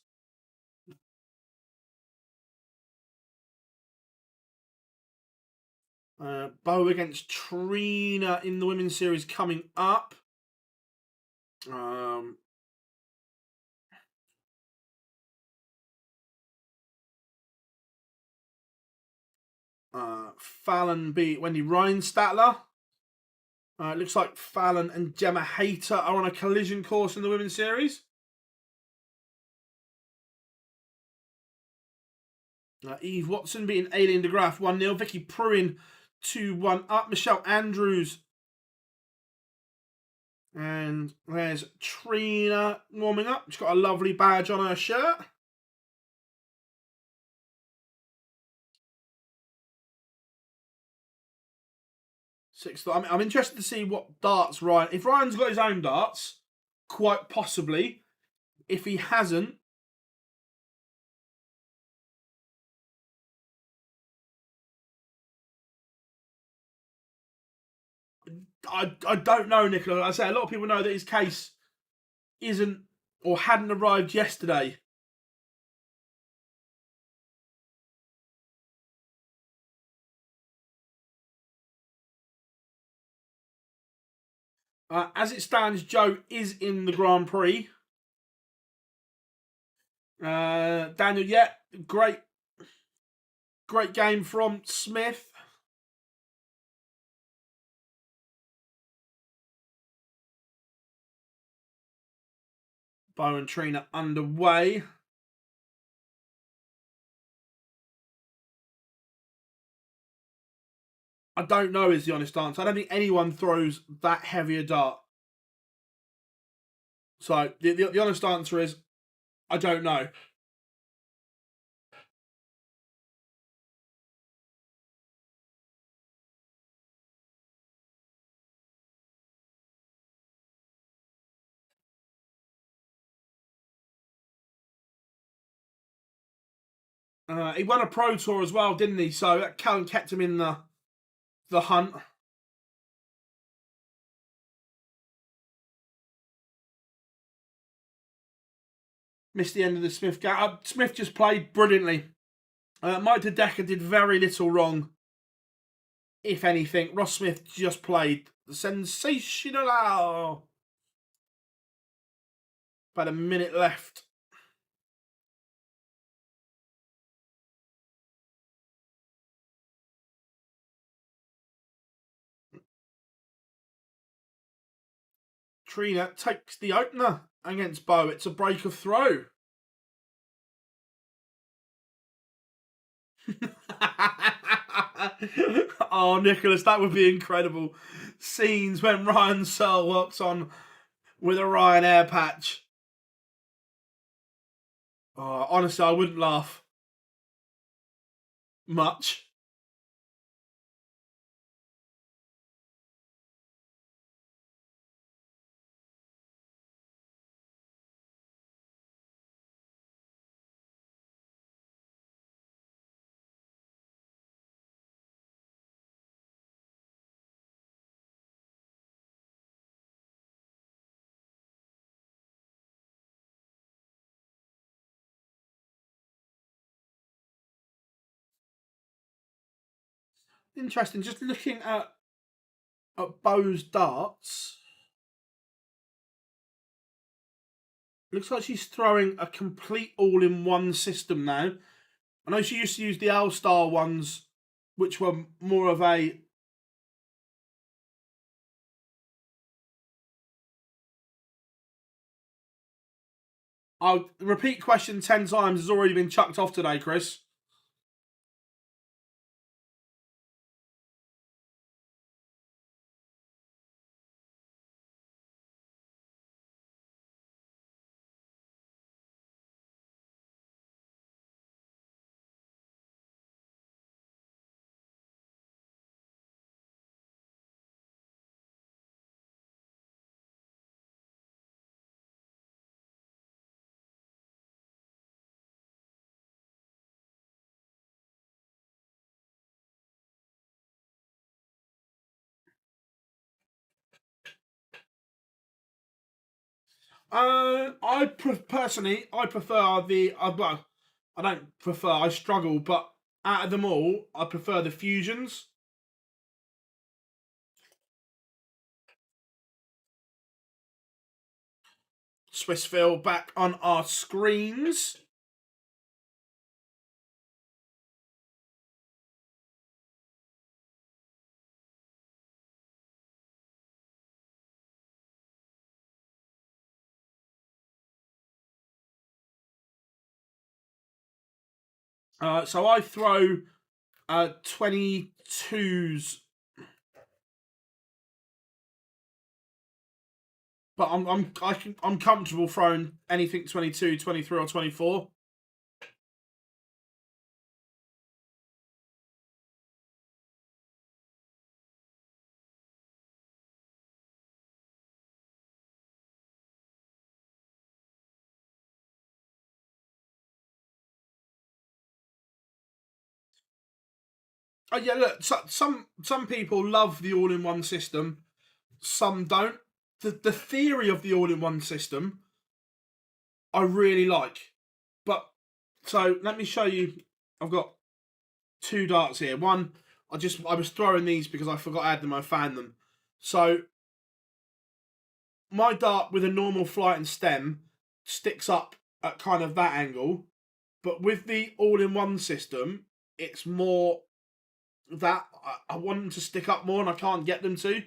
Bow against Trina in the women's series coming up. Fallon beat Wendy Reinstatler. It looks like Fallon and Gemma Hayter are on a collision course in the women's series. Eve Watson beating Aileen de Graaf 1-0. Vicky Pruin 2-1 up. Michelle Andrews. And there's Trina warming up. She's got a lovely badge on her shirt. Sixth. I'm interested to see what darts Ryan. If Ryan's got his own darts, quite possibly. If he hasn't, I don't know, Nicola. I say a lot of people know that his case isn't or hadn't arrived yesterday. As it stands, Joe is in the Grand Prix. Daniel, yeah, great game from Smith. Bo and Trina underway. I don't know is the honest answer. I don't think anyone throws that heavy a dart. So the honest answer is, I don't know. He won a Pro Tour as well, didn't he? So that Callum kept him in the hunt. Missed the end of the Smith game. Smith just played brilliantly. Mike Dedecker did very little wrong, if anything. Ross Smith just played sensational. About a minute left. Trina takes the opener against Bo. It's a break of throw. Oh, Nicholas, that would be incredible. Scenes when Ryan Searle walks on with a Ryanair patch. Oh, honestly, I wouldn't laugh much. Interesting. Just looking at Bo's darts, looks like she's throwing a complete all-in-one system now. I know she used to use the All-Star ones, which were more of a... I'll repeat question 10 times. Has already been chucked off today, Chris. Personally, I prefer the... well, I don't prefer, I struggle, but out of them all, I prefer the fusions. Swissville back on our screens. So I throw 22s, but I'm comfortable throwing anything 22, 23 or 24. Oh yeah, look, some people love the all-in-one system, some don't. The theory of the all-in-one system I really like, but so let me show you. I've got two darts here. One, I was throwing these because I forgot I had them. I found them. So my dart with a normal flight and stem sticks up at kind of that angle, but with the all-in-one system, it's more that I want them to stick up more and I can't get them to.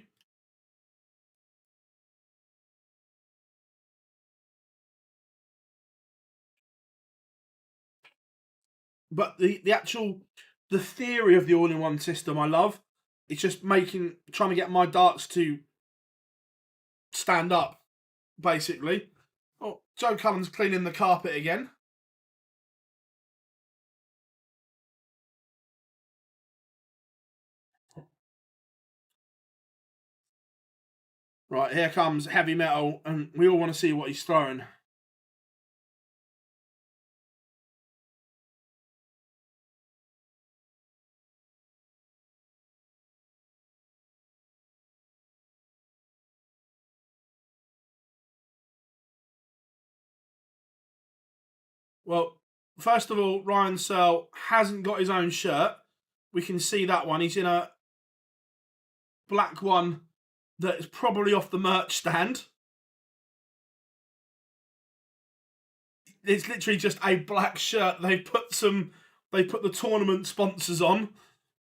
But the theory of the all-in-one system I love. It's just trying to get my darts to stand up, basically. Oh, Joe Cullen's cleaning the carpet again. Right, here comes heavy metal, and we all want to see what he's throwing. Well, first of all, Ryan Searle hasn't got his own shirt. We can see that one. He's in a black one that is probably off the merch stand. It's literally just a black shirt. They put the tournament sponsors on.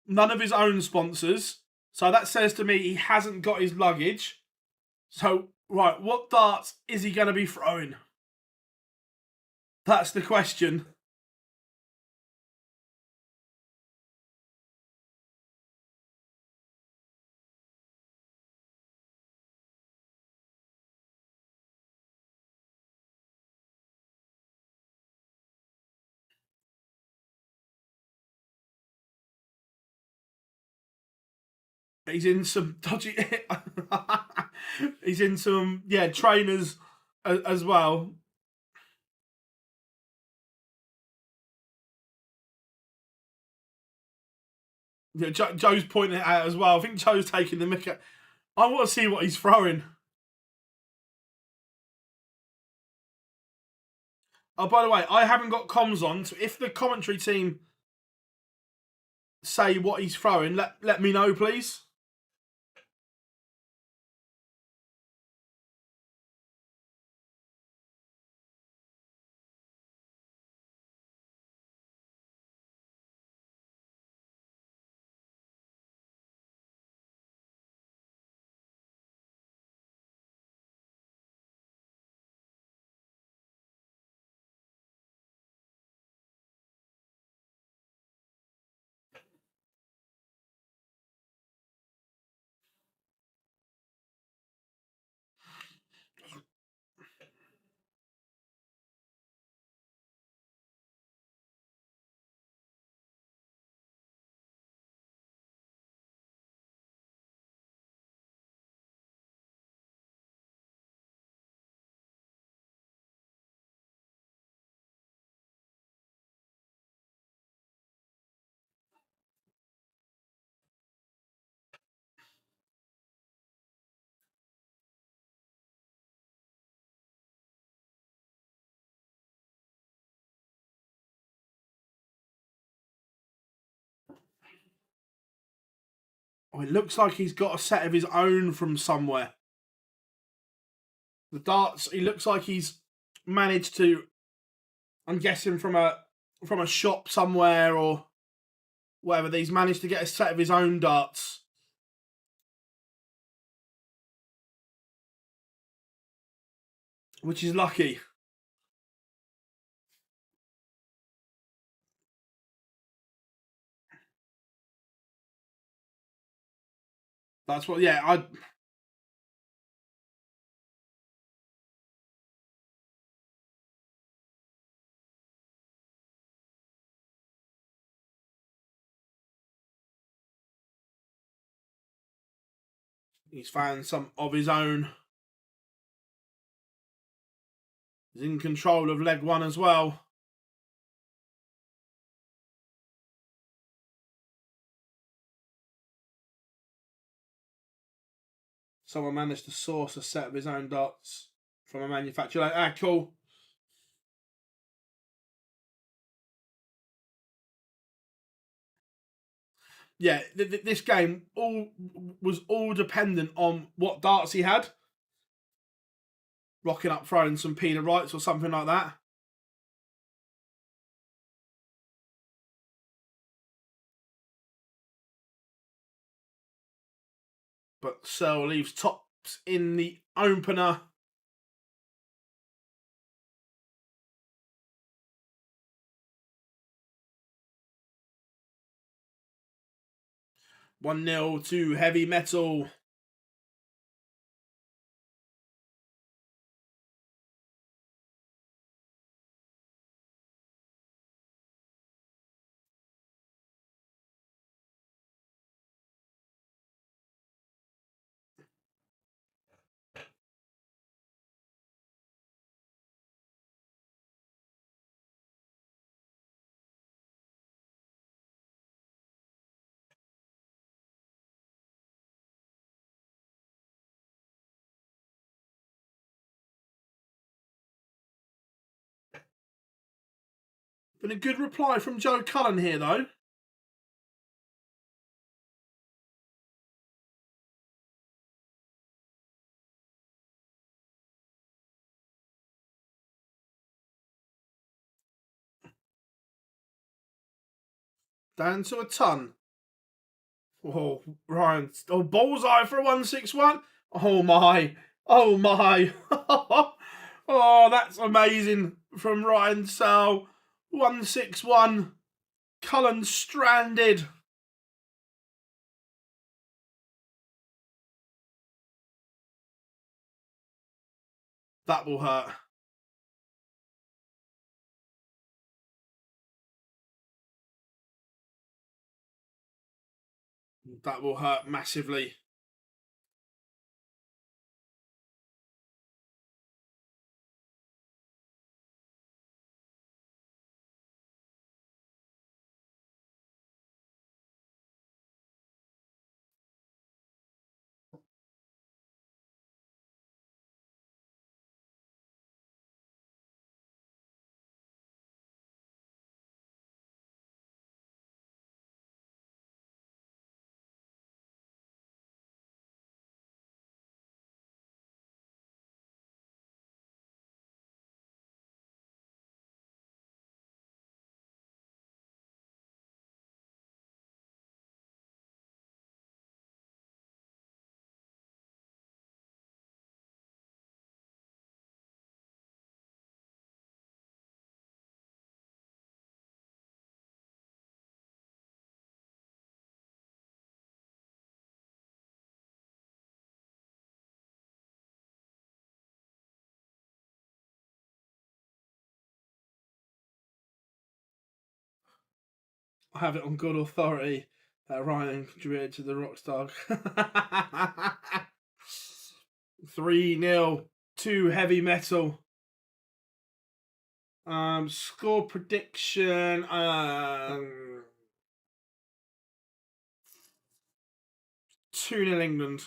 None of his own sponsors. So that says to me he hasn't got his luggage. So, right, what darts is he going to be throwing? That's the question. He's in some dodgy. He's in some trainers as well. Yeah, Joe's pointing it out as well. I think Joe's taking the mick. I want to see what he's throwing. Oh, by the way, I haven't got comms on, so if the commentary team say what he's throwing, let me know, please. Oh, it looks like he's got a set of his own from somewhere. The darts, he looks like he's managed to, I'm guessing from a shop somewhere or whatever, he's managed to get a set of his own darts. Which is lucky. That's what, he's found some of his own. He's in control of leg one as well. Someone managed to source a set of his own darts from a manufacturer. Like, cool. Yeah, this game was all dependent on what darts he had. Rocking up, throwing some Peter Wrights or something like that. But Searle leaves tops in the opener. One 0 to Heavy Metal. Been a good reply from Joe Cullen here, though. Down to a ton. Oh, Ryan. Oh, bullseye for a 161. Oh, my. Oh, my. Oh, that's amazing from Ryan Searle. 161. Cullen stranded. That will hurt. That will hurt massively. I have it on good authority that Ryan contributed to the Rockstar. 3-0 to Heavy Metal. Score prediction. 2-0 England.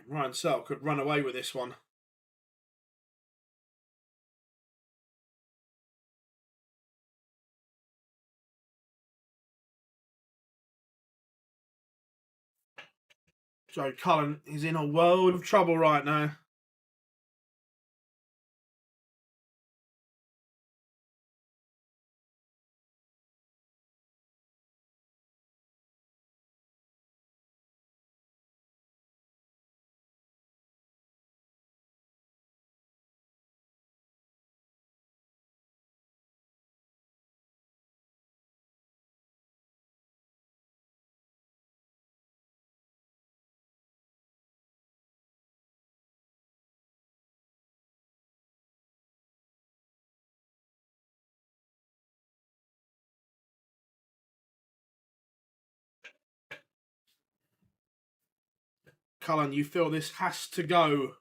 Ryan Searle could run away with this one. Joe Cullen is in a world of trouble right now. Cullen, you feel this has to go.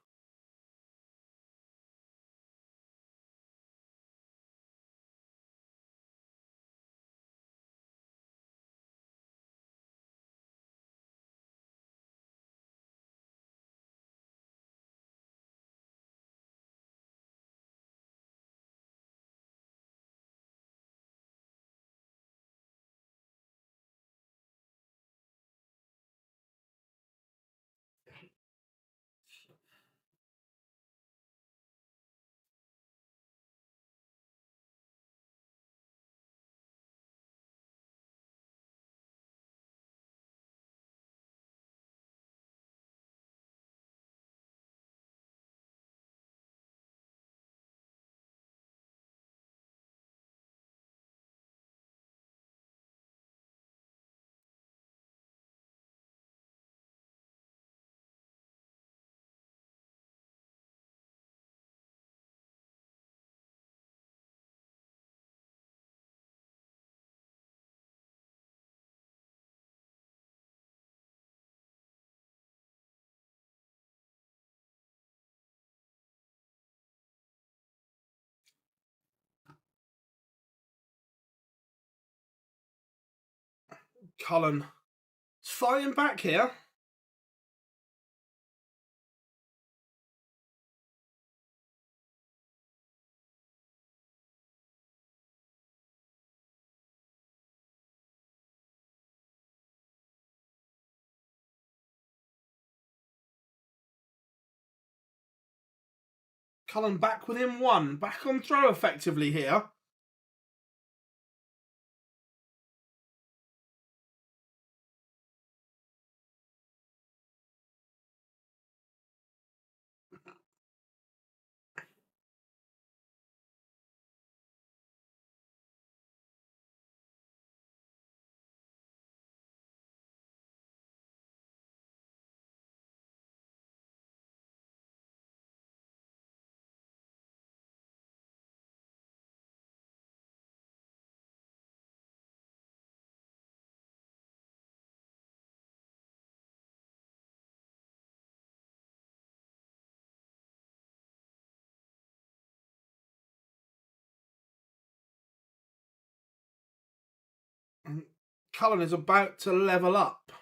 Cullen is fighting back here. Cullen back within one. Back on throw effectively here. Cullen is about to level up.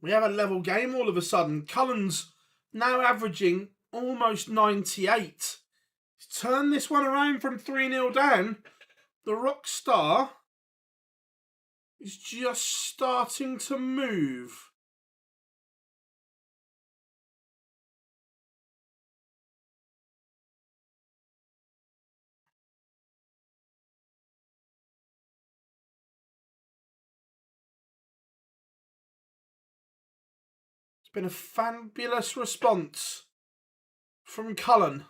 We have a level game all of a sudden. Cullen's now averaging almost 98. He's turned this one around from 3-0 down. The rock star is just starting to move. It's been a fabulous response from Cullen.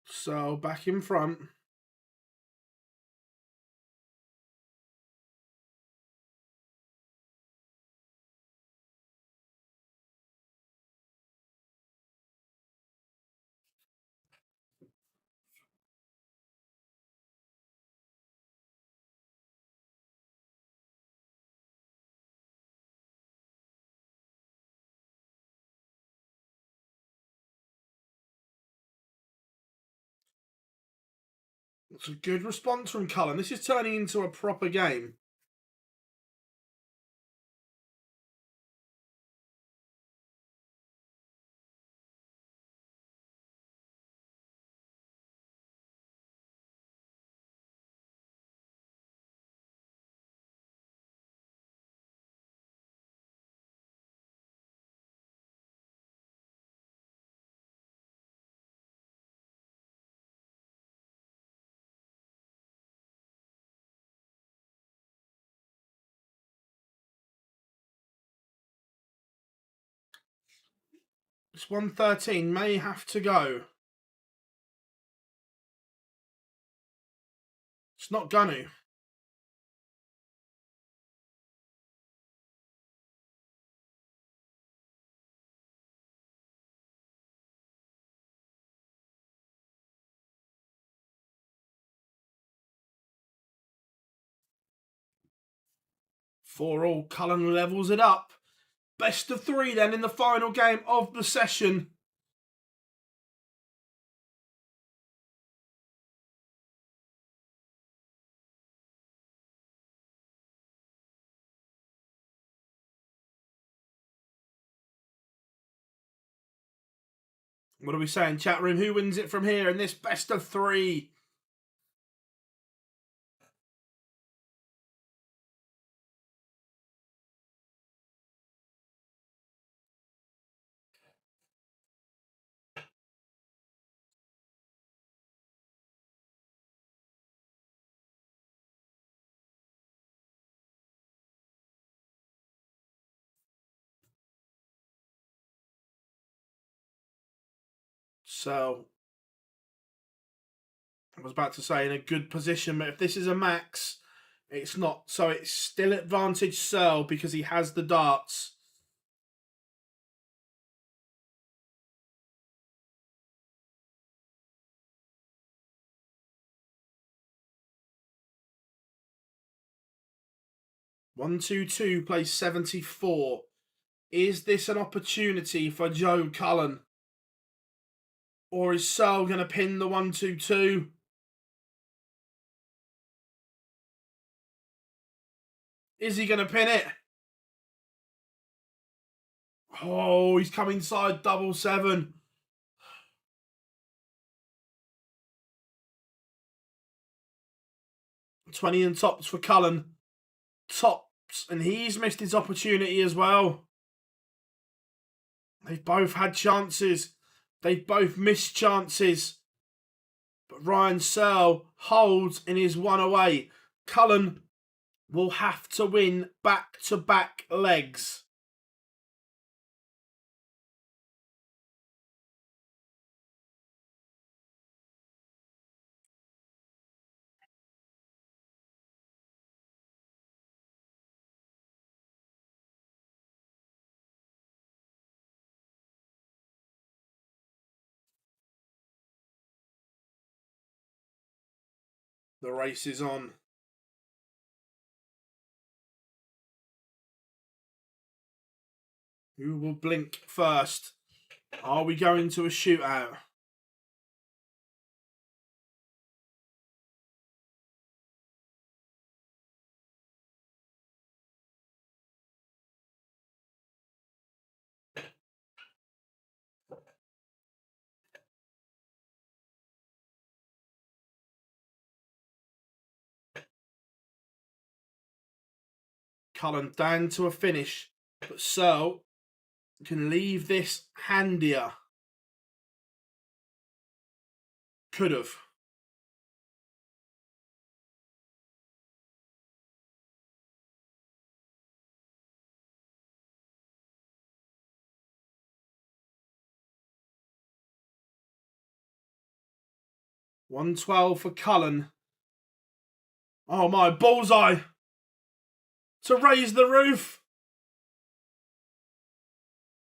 So back in front. It's a good response from Cullen. This is turning into a proper game. This 113 may have to go. It's not gonna. For all, Cullen levels it up. Best of 3 then in the final game of the session. What are we saying, chat room? Who wins it from here in this best of 3? So, I was about to say in a good position, but if this is a max, it's not. So it's still advantage Searle because he has the darts. One, two, two plays 74. Is this an opportunity for Joe Cullen? Or is Searle going to pin the 1-2-2? Is he going to pin it? Oh, he's come inside 7-7. 20 and tops for Cullen. Tops, and he's missed his opportunity as well. They've both had chances. They've both missed chances. But Ryan Searle holds and is one away. Cullen will have to win back-to-back legs. The race is on. Who will blink first? Are we going to a shootout? Cullen down to a finish, but Searle can leave this handier. Could have. $112 for Cullen. Oh my, bullseye! To raise the roof.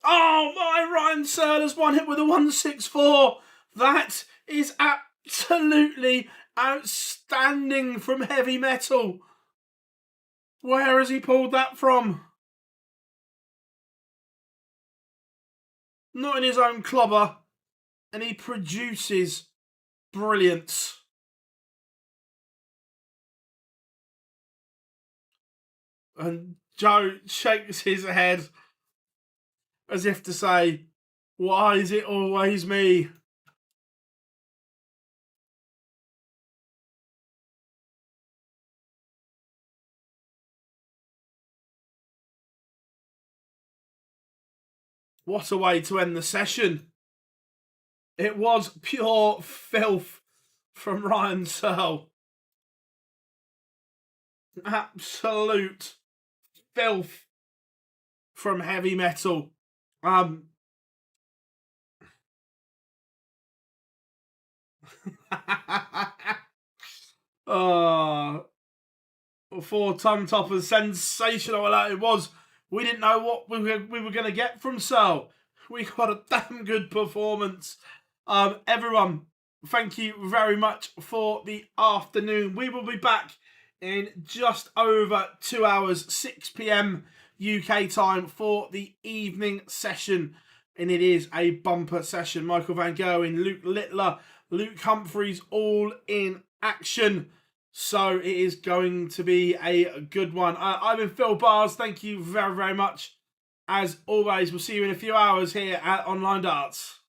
Oh my, Ryan Searle has won it with a 164. That is absolutely outstanding from Heavy Metal. Where has he pulled that from? Not in his own clobber. And he produces brilliance. And Joe shakes his head as if to say, why is it always me? What a way to end the session. It was pure filth from Ryan Searle. Absolute filth from Heavy Metal. Oh, 4-ton toppers, sensational that it was. We didn't know what we were going to get from Searle. We got a damn good performance. Everyone, thank you very much for the afternoon. We will be back in just over 2 hours, 6 p.m. UK time for the evening session. And it is a bumper session. Michael Van Gerwen, Luke Littler, Luke Humphreys all in action. So it is going to be a good one. I've been Phil Bars. Thank you very, very much. As always, we'll see you in a few hours here at Online Darts.